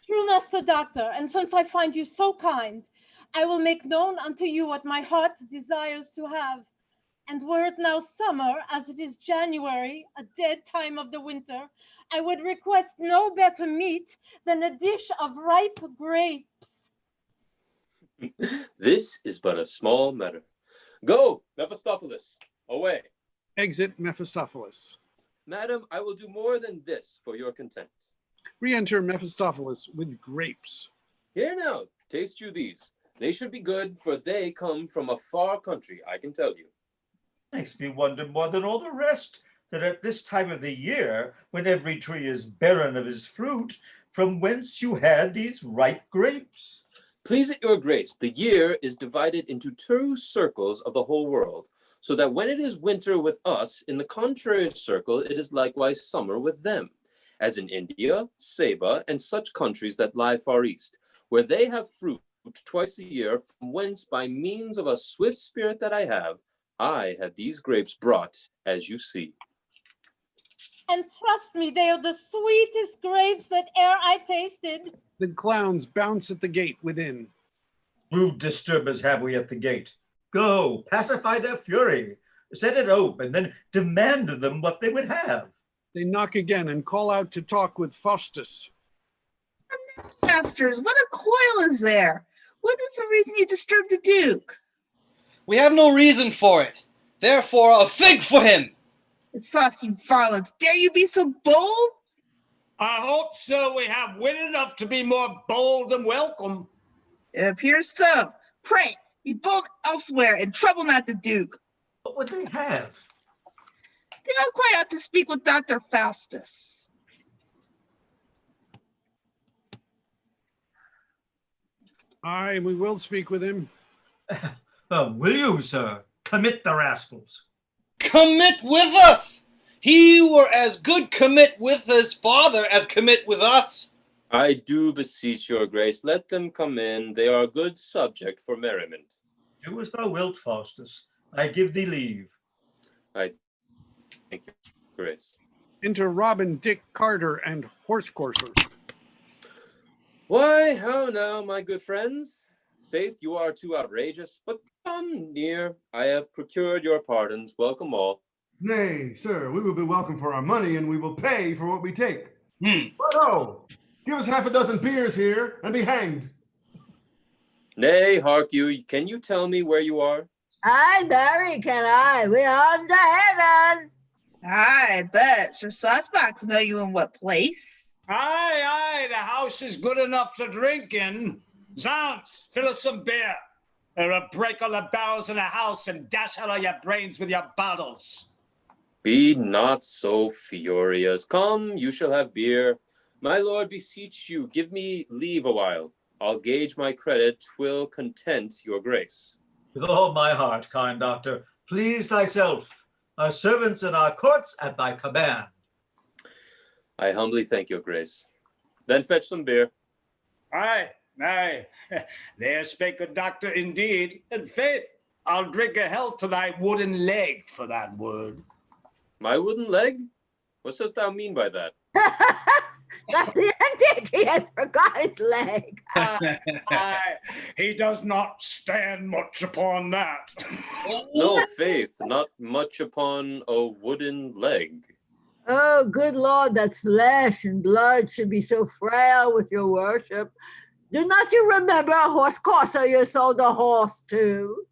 True Master Doctor, and since I find you so kind, I will make known unto you what my heart desires to have. And were it now summer, as it is January, a dead time of the winter, I would request no better meat than a dish of ripe grapes. This is but a small matter. Go, Mephistopheles, away. Exit Mephistopheles. Madam, I will do more than this for your content. Re-enter Mephistopheles with grapes. Here now, taste you these. They should be good, for they come from a far country, I can tell you. Makes me wonder more than all the rest, that at this time of the year, when every tree is barren of his fruit, from whence you had these ripe grapes. Please it your grace, the year is divided into 2 circles of the whole world, so that when it is winter with us, in the contrary circle, it is likewise summer with them, as in India, Saba, and such countries that lie far east, where they have fruit twice a year, from whence by means of a swift spirit that I had these grapes brought, as you see. And trust me, they are the sweetest grapes that e'er I tasted. The clowns bounce at the gate within. Rude disturbers have we at the gate. Go, pacify their fury, set it open, then demand of them what they would have. They knock again and call out to talk with Faustus. Masters, what a coil is there? What is the reason you disturbed the Duke? We have no reason for it. Therefore, a fig for him. Saucy varlets, dare you be so bold? I hope so. We have wit enough to be more bold and welcome. It appears so. Pray, be bold elsewhere and trouble not the Duke. What would they have? They are quite out to speak with Dr. Faustus. Aye, we will speak with him. Will you, sir? Commit the rascals. Commit with us! He were as good commit with his father as commit with us. I do beseech your grace, let them come in. They are a good subject for merriment. Do as thou wilt, Faustus. I give thee leave. I thank your grace. Enter Robin, Dick, Carter, and Horsecourser. Why, how now, my good friends? Faith, you are too outrageous, but come near. I have procured your pardons. Welcome all. Nay, sir, we will be welcome for our money, and we will pay for what we take. But oh, give us half a dozen beers here, and be hanged. Nay, hark you, can you tell me where you are? Aye, Barry, can I? We on to heaven. I bet. Sir Saucebox know you in what place? Aye, the house is good enough to drink in. Zounds, fill us some beer. Or break all the barrels in the house and dash out all your brains with your bottles. Be not so furious. Come, you shall have beer. My lord, beseech you, give me leave a while. I'll gauge my credit, 'twill content your grace. With all my heart, kind doctor, please thyself. Our servants and our courts at thy command. I humbly thank your grace. Then fetch some beer. Aye. There spake a doctor indeed. And faith, I'll drink a health to thy wooden leg for that word. My wooden leg? What dost thou mean by that? That's the ending. He has forgot his leg. Aye, he does not stand much upon that. No, faith, not much upon a wooden leg. Oh, good Lord, that flesh and blood should be so frail with your worship. Do not you remember a Horsecourser you sold a horse to?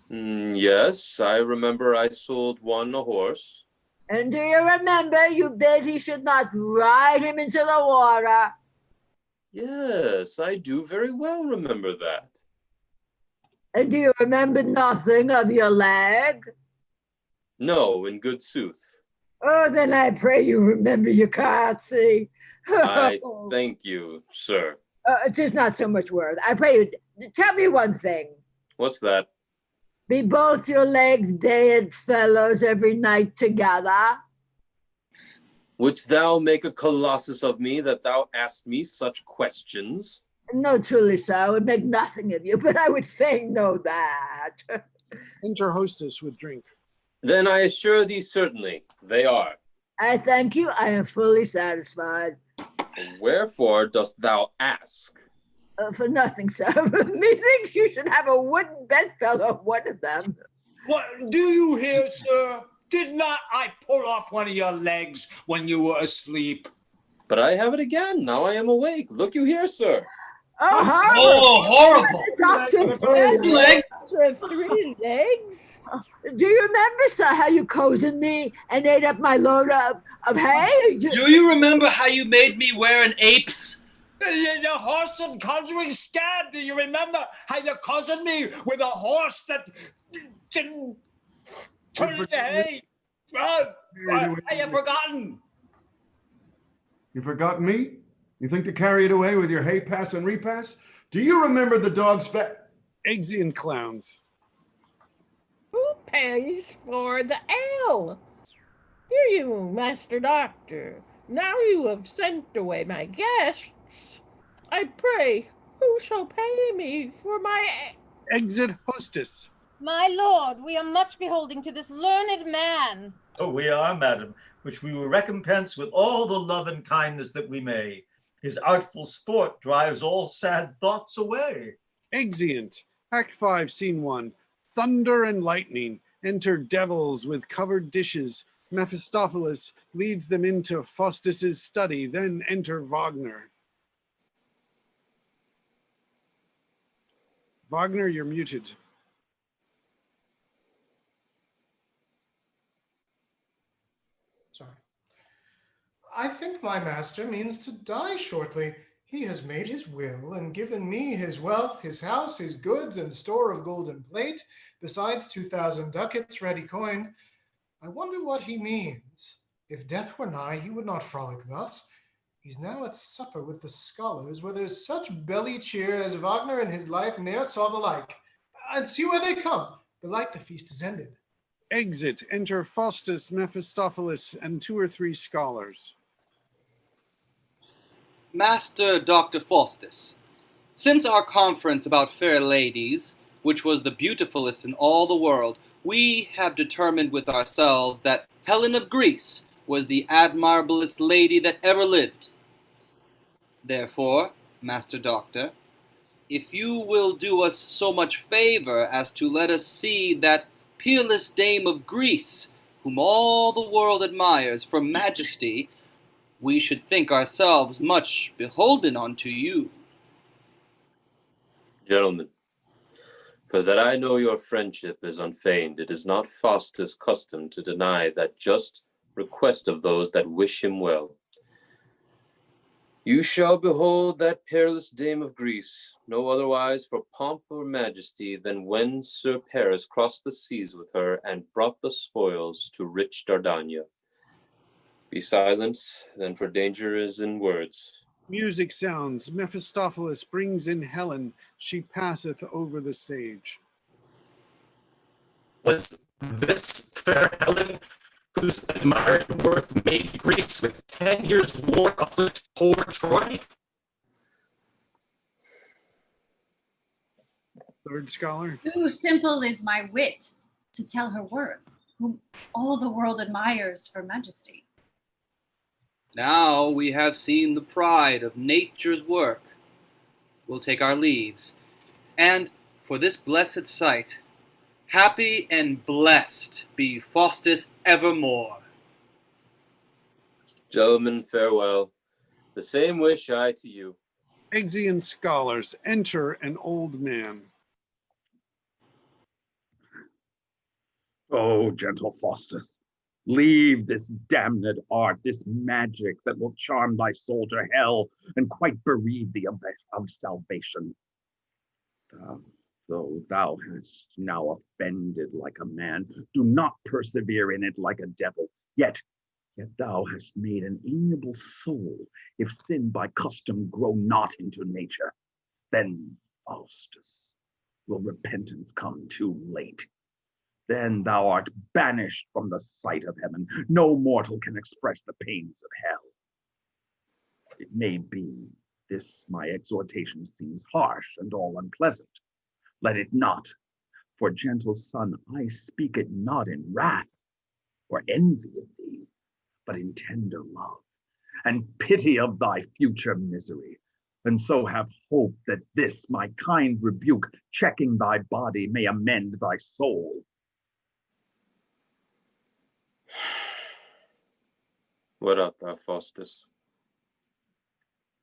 Yes, I remember I sold one a horse. And do you remember you bid he should not ride him into the water? Yes, I do very well remember that. And do you remember nothing of your leg? No, in good sooth. Oh, then I pray you remember you can't see. I thank you, sir. It is not so much worth. I pray you, tell me one thing. What's that? Be both your legs dead fellows every night together? Wouldst thou make a colossus of me that thou asked me such questions? No, truly, sir, I would make nothing of you, but I would fain know that. Enter hostess with drink. Then I assure thee certainly, they are. I thank you, I am fully satisfied. Wherefore dost thou ask? For nothing, sir. Methinks you should have a wooden bedfellow of one of them. What do you hear, sir? Did not I pull off one of your legs when you were asleep? But I have it again. Now I am awake. Look you here, sir. Oh, horrible! Oh, horrible! Doctor, Three legs? Do you remember, sir, how you cozened me and ate up my load of hay? Do you remember how you made me wear an ape's? The horse and conjuring scab. Do you remember how you cozened me with a horse that didn't turn into hay? I have forgotten. You forgot me? You think to carry it away with your hay pass and repass? Do you remember the dog's fat? Exian clowns. Who pays for the ale? Here you, Master Doctor. Now you have sent away my guests. I pray, who shall pay me for my... Exit hostess. My lord, we are much beholding to this learned man. So we are, madam, which we will recompense with all the love and kindness that we may. His artful sport drives all sad thoughts away. Exeunt. Act 5, Scene 1. Thunder and lightning. Enter devils with covered dishes. Mephistopheles leads them into Faustus's study. Then enter Wagner. Wagner, you're muted. Sorry. I think my master means to die shortly. He has made his will and given me his wealth, his house, his goods, and store of golden plate, besides 2,000 ducats ready coin. I wonder what he means. If death were nigh, he would not frolic thus. He's now at supper with the scholars, where there's such belly cheer as Wagner in his life ne'er saw the like. And see where they come. Belike the feast is ended. Exit. Enter Faustus, Mephistopheles, and 2 or 3 scholars. Master Dr. Faustus, since our conference about fair ladies, which was the beautifulest in all the world, we have determined with ourselves that Helen of Greece was the admirablest lady that ever lived. Therefore, Master Doctor, if you will do us so much favor as to let us see that peerless dame of Greece, whom all the world admires for majesty, we should think ourselves much beholden unto you. Gentlemen, for that I know your friendship is unfeigned, it is not Faustus' custom to deny that just request of those that wish him well. You shall behold that peerless dame of Greece, no otherwise for pomp or majesty than when Sir Paris crossed the seas with her and brought the spoils to rich Dardania. Be silent, then, for danger is in words. Music sounds. Mephistopheles brings in Helen. She passeth over the stage. Was this fair Helen, whose admired worth made Greece with 10 years' war afflict poor Troy? Third scholar. Too simple is my wit to tell her worth, whom all the world admires for majesty. Now we have seen the pride of nature's work. We'll take our leaves, and for this blessed sight, happy and blessed be Faustus evermore. Gentlemen, farewell. The same wish I to you. Exeunt scholars. Enter an old man. Oh, gentle Faustus, leave this damned art, this magic that will charm thy soul to hell and quite bereave thee of salvation. Though thou hast now offended like a man, do not persevere in it like a devil. Yet thou hast made an amiable soul, if sin by custom grow not into nature. Then, Faustus, will repentance come too late. Then thou art banished from the sight of heaven. No mortal can express the pains of hell. It may be this my exhortation seems harsh and all unpleasant. Let it not, for gentle son, I speak it not in wrath or envy of thee, but in tender love and pity of thy future misery. And so have hope that this my kind rebuke, checking thy body, may amend thy soul. What art thou, Faustus?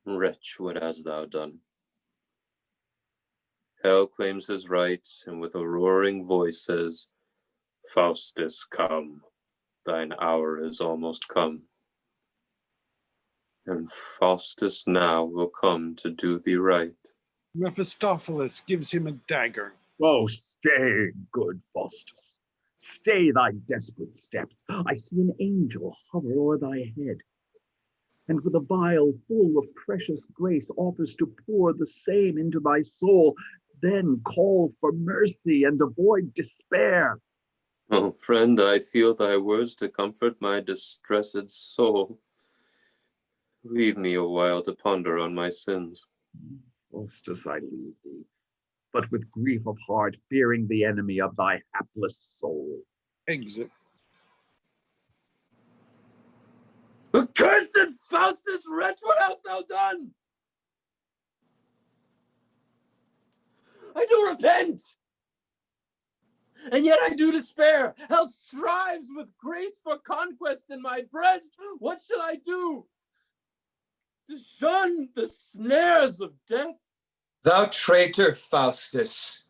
Wretch, what hast thou done? Hell claims his right, and with a roaring voice says, Faustus, come, thine hour is almost come. And Faustus now will come to do thee right. Mephistopheles gives him a dagger. Oh, stay, good Faustus. Stay thy desperate steps. I see an angel hover o'er thy head, and with a vial full of precious grace offers to pour the same into thy soul. Then call for mercy and avoid despair. Oh, friend, I feel thy words to comfort my distressed soul. Leave me a while to ponder on my sins. Faustus, I leave thee, but with grief of heart, fearing the enemy of thy hapless soul. Exit. Accursed Faustus, wretch, what hast thou done? I do repent, and yet I do despair. Hell strives with grace for conquest in my breast. What shall I do to shun the snares of death? Thou traitor, Faustus,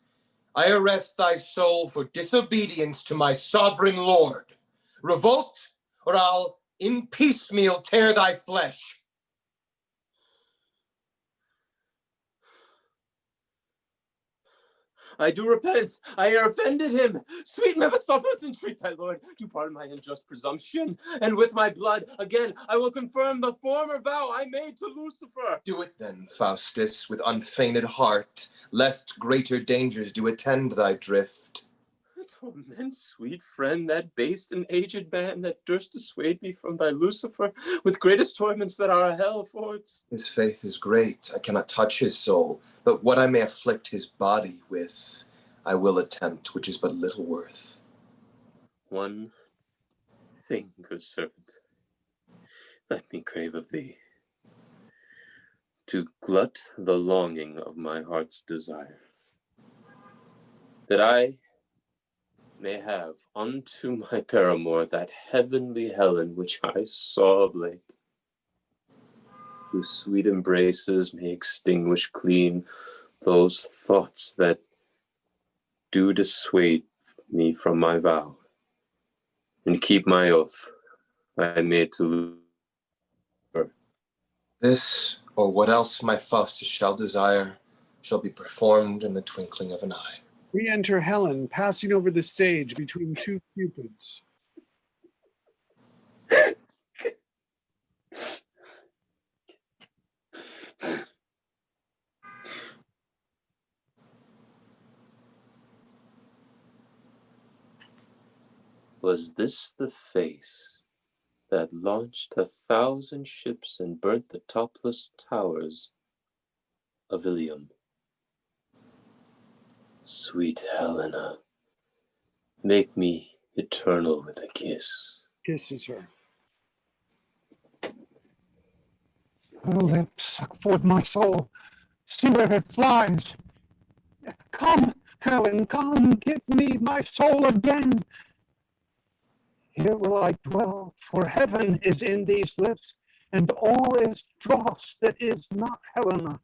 I arrest thy soul for disobedience to my sovereign lord. Revolt, or I'll in piecemeal tear thy flesh. I do repent. I have offended him. Sweet Mephistopheles, entreat thy lord to pardon my unjust presumption. And with my blood, again, I will confirm the former vow I made to Lucifer. Do it then, Faustus, with unfeigned heart, lest greater dangers do attend thy drift. Torment, sweet friend, that base and aged man that durst dissuade me from thy Lucifer with greatest torments that our hell affords. His faith is great. I cannot touch his soul, but what I may afflict his body with, I will attempt, which is but little worth. One thing, good servant, let me crave of thee, to glut the longing of my heart's desire, that I may have unto my paramour that heavenly Helen which I saw of late, whose sweet embraces may extinguish clean those thoughts that do dissuade me from my vow, and keep my oath I made to her. This, or what else my Faustus shall desire, shall be performed in the twinkling of an eye. Re-enter Helen, passing over the stage between two cupids. Was this the face that launched 1,000 ships and burnt the topless towers of Ilium? Sweet Helena, make me eternal with a kiss. Kisses her. Her lips suck forth my soul. See where it flies. Come, Helen, come, give me my soul again. Here will I dwell, for heaven is in these lips, and all is dross that is not Helena.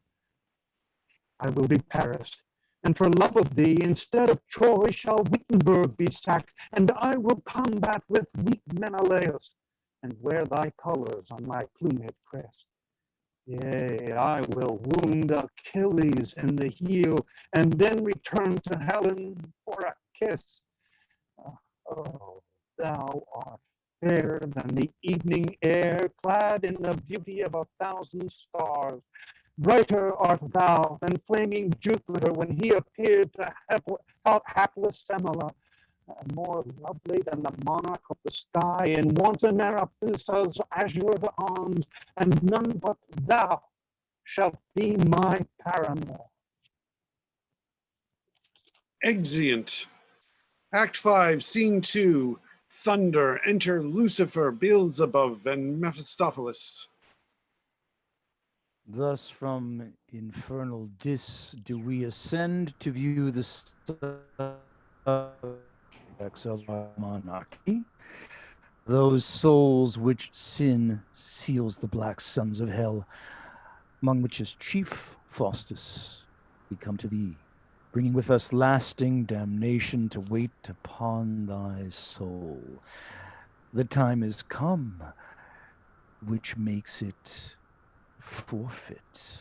I will be Paris, and for love of thee, instead of Troy shall Wittenberg be sacked, and I will combat with weak Menelaus, and wear thy colors on my plumed crest. Yea, I will wound Achilles in the heel, and then return to Helen for a kiss. Oh, thou art fairer than the evening air, clad in the beauty of 1,000 stars. Brighter art thou than flaming Jupiter when he appeared to hapless Semele, more lovely than the monarch of the sky in wanton Arethusa's azure arms, and none but thou shalt be my paramour. Exeunt. Act 5, Scene 2. Thunder. Enter Lucifer, Beelzebub, and Mephistopheles. Thus from infernal Dis do we ascend to view the subjects of our monarchy, those souls which sin seals the black sons of hell, among which is chief Faustus. We come to thee, bringing with us lasting damnation to wait upon thy soul. The time is come, which makes it forfeit.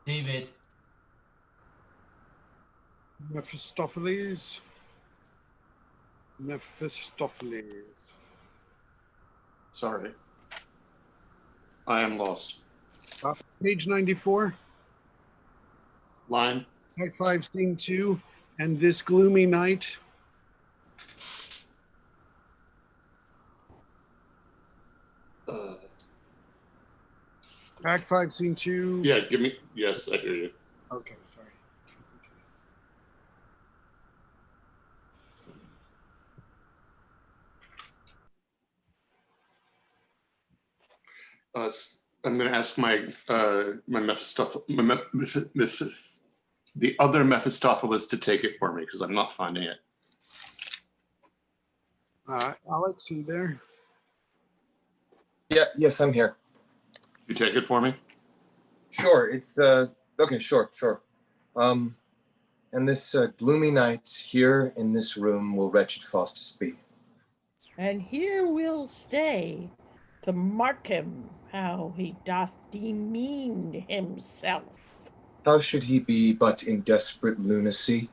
David. Mephistopheles. Mephistopheles. Sorry. I am lost. Page 94. Line. Act 5, Scene 2. And this gloomy night. Act 5, Scene 2. Yeah, give me. Yes, I hear you. Okay, sorry. I'm going to ask my the other Mephistopheles to take it for me because I'm not finding it. Alex, are you there? Yeah, yes, I'm here. You take it for me? Sure, it's okay, sure. And this gloomy night here in this room will wretched Faustus be. And here we'll stay to mark him how he doth demean himself. How should he be but in desperate lunacy?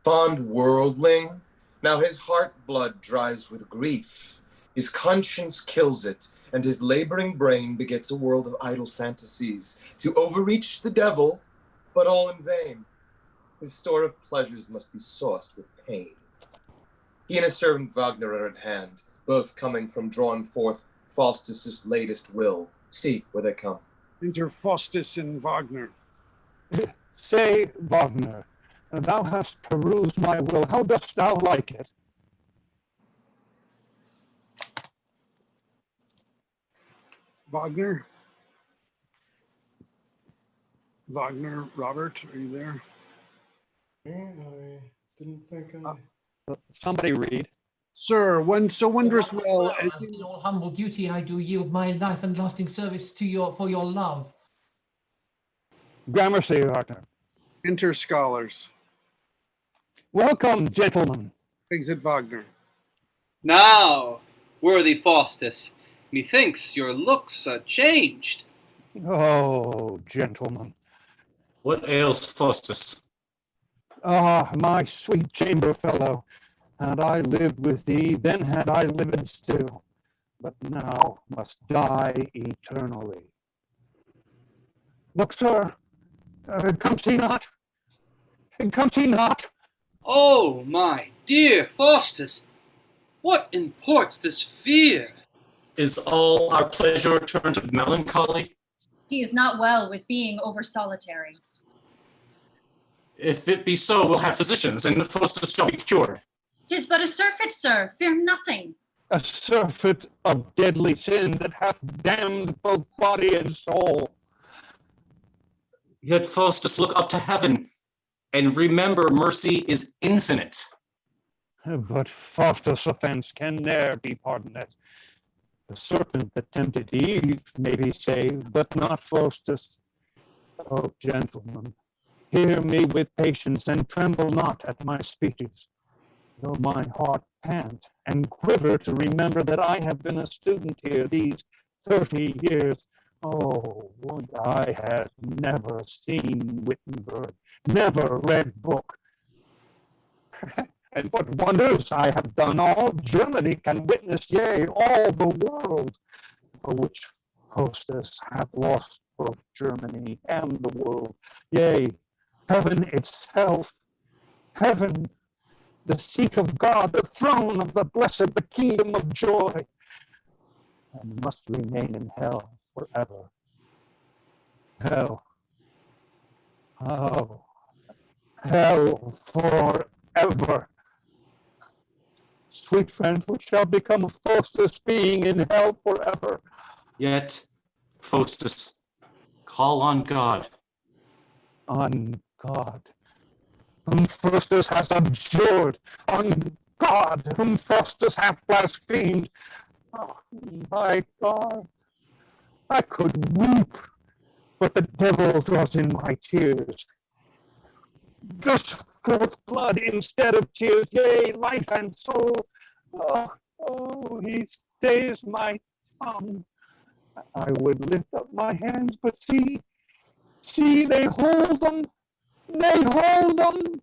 Fond worldling, now his heart blood dries with grief. His conscience kills it, and his laboring brain begets a world of idle fantasies, to overreach the devil, but all in vain. His store of pleasures must be sauced with pain. He and his servant Wagner are at hand, both coming from drawn forth Faustus' latest will. See where they come. Enter Faustus and Wagner. Say, Wagner, thou hast perused my will. How dost thou like it? Wagner? Wagner, Robert, are you there? I didn't think I... Somebody read. Sir, when so wondrous well as in all humble duty I do yield my life and lasting service to for your love. Gramercy, Wagner. Enter scholars. Welcome, gentlemen. Exit Wagner. Now, worthy Faustus, methinks your looks are changed. Oh, gentlemen. What ails Faustus? Ah, my sweet chamber fellow, had I lived with thee, then had I lived still, but now must die eternally. Look, sir, comes he not? Comes he not? Oh, my dear Faustus, what imports this fear? Is all our pleasure turned to melancholy? He is not well with being over solitary. If it be so, we'll have physicians, and Faustus shall be cured. 'Tis but a surfeit, sir, fear nothing. A surfeit of deadly sin that hath damned both body and soul. Yet, Faustus, look up to heaven, and remember mercy is infinite. But Faustus' offense can ne'er be pardoned. The serpent that tempted Eve may be saved, but not Faustus. Oh, gentlemen, hear me with patience, and tremble not at my speeches, though my heart pant and quiver to remember that I have been a student here these 30 years. Oh, would I had never seen Wittenberg, never read book. And what wonders I have done, all Germany can witness, yea, all the world, for which Faustus hath lost both Germany and the world, yea, heaven itself, heaven, the seat of God, the throne of the blessed, the kingdom of joy, and must remain in hell forever. Hell, oh, hell forever. Sweet friends, what shall become of Faustus being in hell forever? Yet, Faustus, call on God. On God, whom Faustus has abjured, on God, whom Faustus hath blasphemed. Oh, my God, I could weep, but the devil draws in my tears. Gush forth blood instead of tears, yea, life and soul. Oh, oh, he stays my tongue. I would lift up my hands, but see, they hold them. They hold them.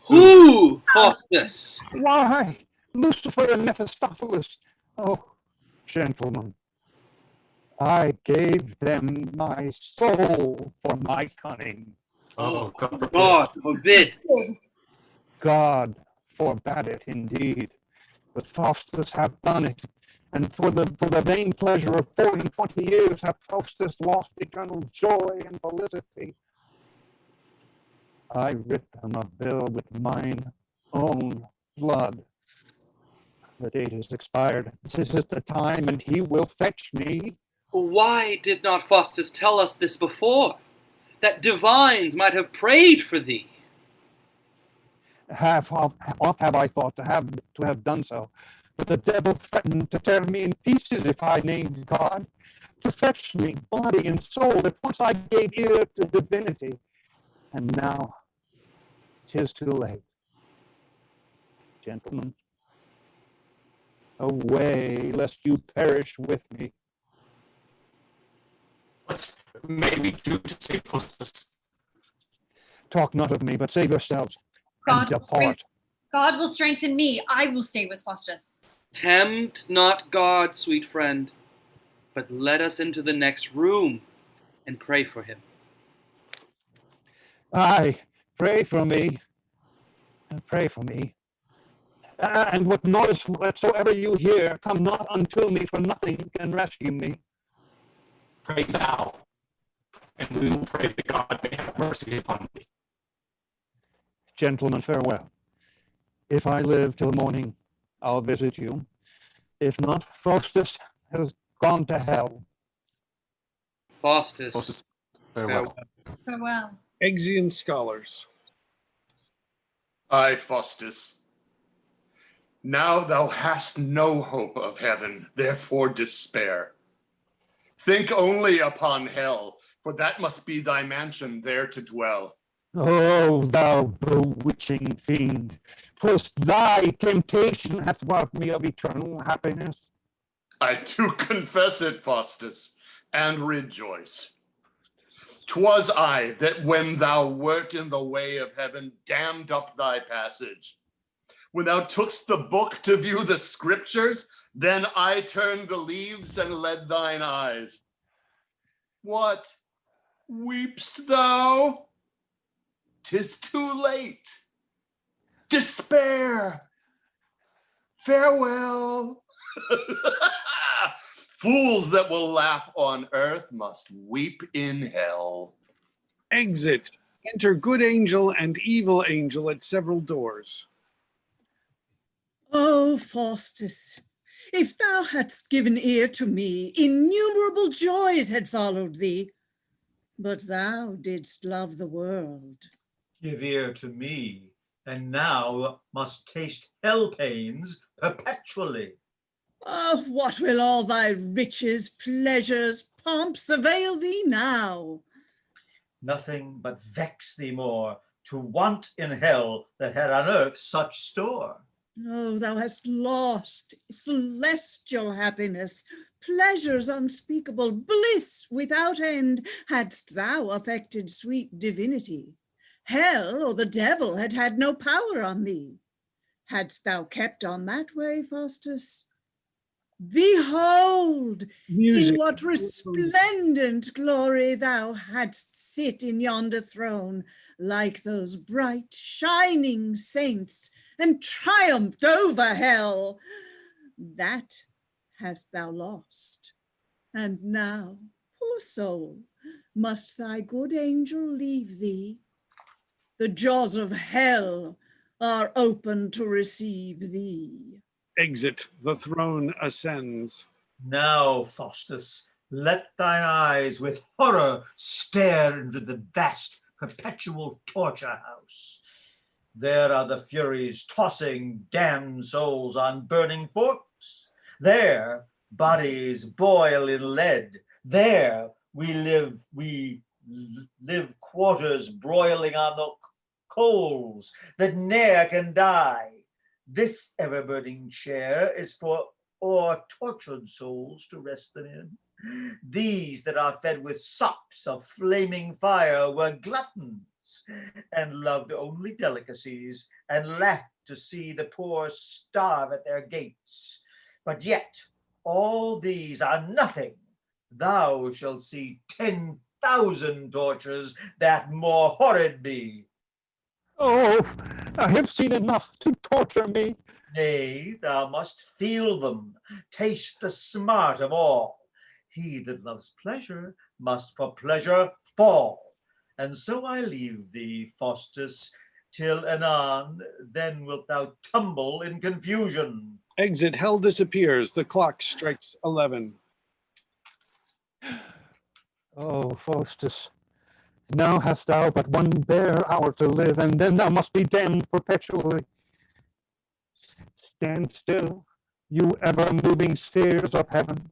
Who, Faustus? Why, Lucifer and Mephistopheles. Oh, gentlemen, I gave them my soul for my cunning. Oh, God forbid. God forbade it indeed. But Faustus hath done it, and for the vain pleasure of 40 years hath Faustus lost eternal joy and felicity. I writ them a bill with mine own blood. The date is expired. This is the time, and he will fetch me. Why did not Faustus tell us this before? That divines might have prayed for thee. Oft have I thought to have done so, but the devil threatened to tear me in pieces if I named God, to fetch me body and soul if once I gave ear to divinity. And now 'tis too late. Gentlemen, away lest you perish with me. What may we do to save Faustus? Talk not of me, but save yourselves and depart. God will strengthen me. I will stay with Faustus. Tempt not God, sweet friend, but let us into the next room and pray for him. Aye, pray for me. Pray for me. And what noise whatsoever you hear, come not unto me, for nothing can rescue me. Pray thou, and we will pray that God may have mercy upon thee. Gentlemen, farewell. If I live till morning, I'll visit you. If not, Faustus has gone to hell. Faustus, farewell. Farewell. Exeunt scholars. Aye, Faustus. Now thou hast no hope of heaven, therefore despair. Think only upon hell, for that must be thy mansion there to dwell. Oh, thou bewitching fiend, 'twas thy temptation hath robbed me of eternal happiness. I do confess it, Faustus, and rejoice. 'Twas I that, when thou wert in the way of heaven, dammed up thy passage. When thou tookst the book to view the scriptures, then I turned the leaves and led thine eyes. What, weep'st thou? 'Tis too late. Despair. Farewell. Fools that will laugh on earth must weep in hell. Exit. Enter good angel and evil angel at several doors. O Faustus, if thou hadst given ear to me, innumerable joys had followed thee. But thou didst love the world. Give ear to me, and now must taste hell pains perpetually. Oh, what will all thy riches, pleasures, pomps avail thee now? Nothing but vex thee more, to want in hell that had on earth such store. Oh, thou hast lost celestial happiness, pleasures unspeakable, bliss without end, hadst thou affected sweet divinity. Hell or the devil had had no power on thee. Hadst thou kept on that way, Faustus? Behold, Music. in what resplendent glory thou hadst sit in yonder throne, like those bright shining saints, and triumphed over hell. That hast thou lost. And now, poor soul, must thy good angel leave thee? The jaws of hell are open to receive thee. Exit. The throne ascends. Now, Faustus, let thine eyes with horror stare into the vast perpetual torture house. There are the Furies tossing damned souls on burning forks. There, bodies boil in lead. There, we live quarters broiling on the coals that ne'er can die. This ever-burning chair is for o'er-tortured souls to rest therein. These that are fed with sops of flaming fire were gluttons, and loved only delicacies, and laughed to see the poor starve at their gates. But yet all these are nothing. Thou shalt see 10,000 tortures that more horrid be. Oh, I have seen enough to torture me. Nay, thou must feel them, taste the smart of all. He that loves pleasure must for pleasure fall. And so I leave thee, Faustus, till anon, then wilt thou tumble in confusion. Exit. Hell disappears. The clock strikes 11. Oh, Faustus, now hast thou but one bare hour to live, and then thou must be damned perpetually. Stand still, you ever-moving spheres of heaven,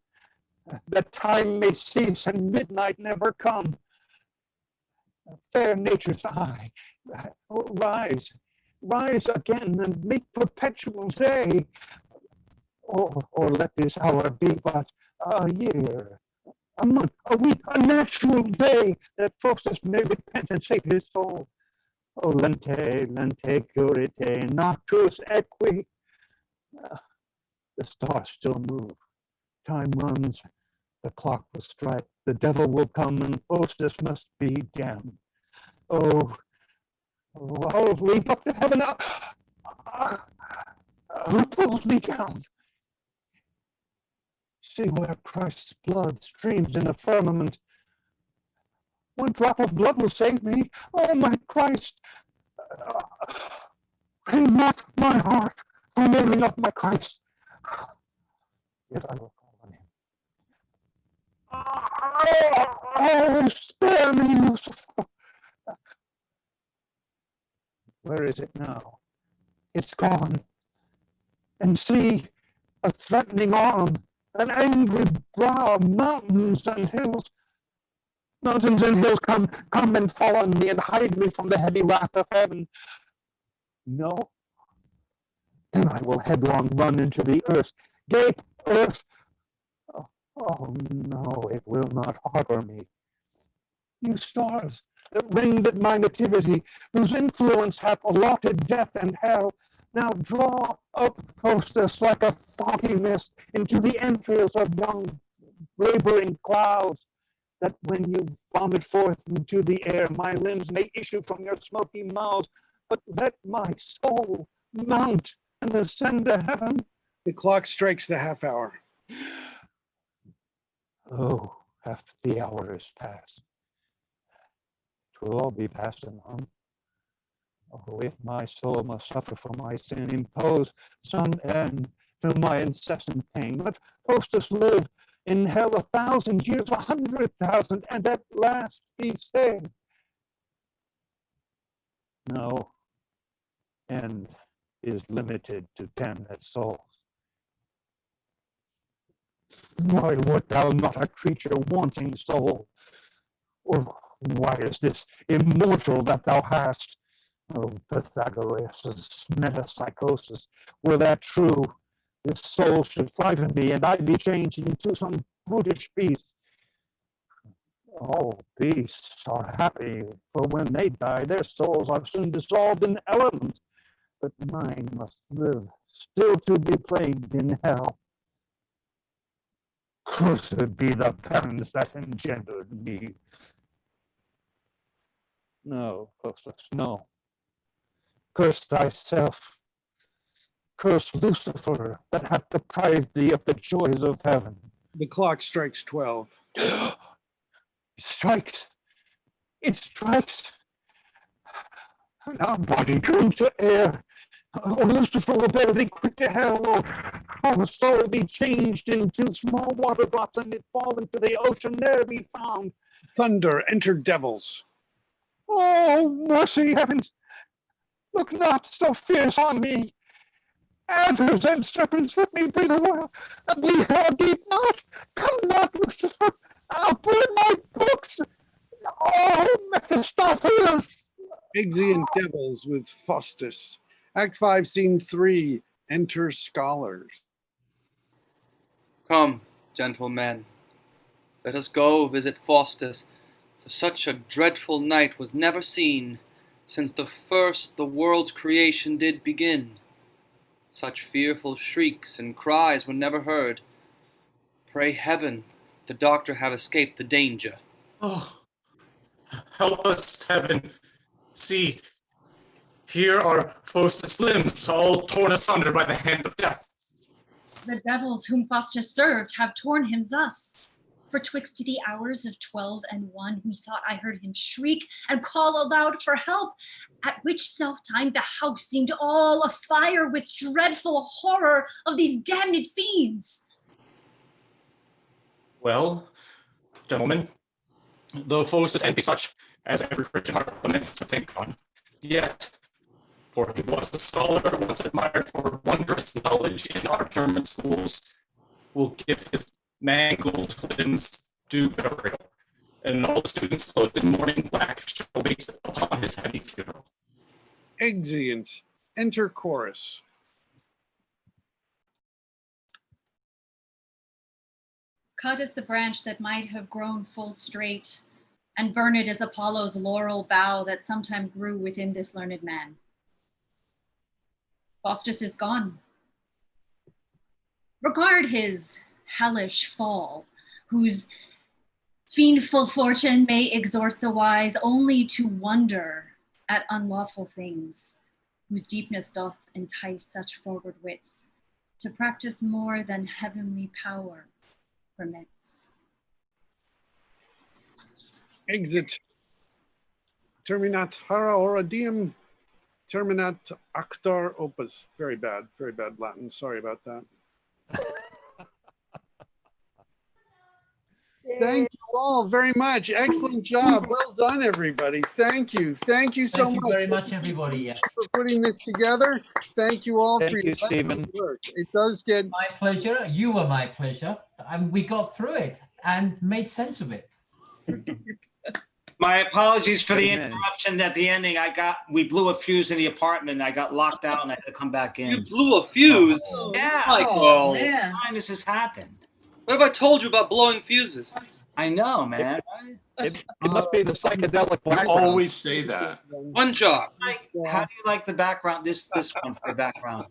that time may cease and midnight never come. Fair nature's eye, rise, rise again and make perpetual day. Or let this hour be but a year, a month, a week, a natural day, that Faustus may repent and save his soul. Oh, lente curite, noctus equi. The stars still move. Time runs. The clock will strike. The devil will come, and Faustus must be damned. Oh, I'll leap up to heaven. Who pulls me down? See where Christ's blood streams in the firmament. One drop of blood will save me. Oh, my Christ! And not my heart for naming of my Christ. Yet I will call on him. Oh, spare me, Lucifer! Where is it now? It's gone. And see, a threatening arm, an angry brow, mountains and hills. Mountains and hills, come and fall on me and hide me from the heavy wrath of heaven. No, then I will headlong run into the earth. Gape, earth! Oh no, it will not harbor me. You stars that reigned at my nativity, whose influence hath allotted death and hell, now draw up Faustus like a foggy mist into the entrails of young laboring clouds, that when you vomit forth into the air, my limbs may issue from your smoky mouths, but let my soul mount and ascend to heaven. The clock strikes the half hour. Oh, half the hour is past. 'Twill all be past anon. Oh, if my soul must suffer for my sin, impose some end to my incessant pain. Let Faustus live in hell 1,000 years, 100,000, and at last be saved. No, end is limited to damned souls. Why wert thou not a creature wanting soul? Or why is this immortal that thou hast? Oh, Pythagoras' metempsychosis, were that true, this soul should fly from me, and I be changed into some brutish beast. All beasts are happy, for when they die, their souls are soon dissolved in elements, but mine must live, still to be plagued in hell. Cursed be the parents that engendered me. No, Faustus, no. Curse thyself. Curse Lucifer that hath deprived thee of the joys of heaven. The clock strikes 12. It strikes. It strikes. And our body turns to air. Oh, Lucifer will bear thee quick to hell. Oh, our soul be changed into small water drops, and it fall into the ocean, there be found. Thunder, enter devils. Oh, mercy, heavens! Look not so fierce on me. Adders and serpents, let me breathe a while. Ugly hell, deep not. Come not, Lucifer. I'll burn my books. Oh, Mephistopheles! Exeunt devils with Faustus. Act 5, Scene 3. Enter scholars. Come, gentlemen, let us go visit Faustus, for such a dreadful night was never seen, since the first the world's creation did begin. Such fearful shrieks and cries were never heard. Pray heaven the doctor have escaped the danger. Oh, help us, heaven. See, here are Faustus' limbs, all torn asunder by the hand of death. The devils whom Faustus served have torn him thus. For twixt the hours of 12 and 1, methought I heard him shriek and call aloud for help, at which self-time the house seemed all afire with dreadful horror of these damned fiends. Well, gentlemen, though Faustus and be such as every Christian heart laments to think on, yet, for he was a scholar, was admired for wondrous knowledge in our German schools, will give his mangled limbs due burial, and all the students clothed in mourning black shall wait upon his heavy funeral. Exeunt. Enter chorus. Cut is the branch that might have grown full straight, and burn it as Apollo's laurel bough that sometime grew within this learned man. Faustus is gone. Regard his hellish fall, whose fiendful fortune may exhort the wise only to wonder at unlawful things, whose deepness doth entice such forward wits to practice more than heavenly power permits. Exit. Terminat hara ora diem. Terminat actor opus. Very bad Latin. Sorry about that. Thank you all very much. Excellent job. Well done, everybody. Thank you. Thank you so much. Thank you very much, everybody. Yes. For putting this together. Thank you all for Thank your you, Stephen. work. It does get My pleasure. You were my pleasure. And we got through it and made sense of it. My apologies for the Amen. interruption at the ending. We blew a fuse in the apartment. I got locked out and I had to come back in. You blew a fuse? Yeah. Michael. Yeah. Time this has happened. What have I told you about blowing fuses? I know, man. It must be the psychedelic We background. always say that. One job. How do you like the background? This one for the background.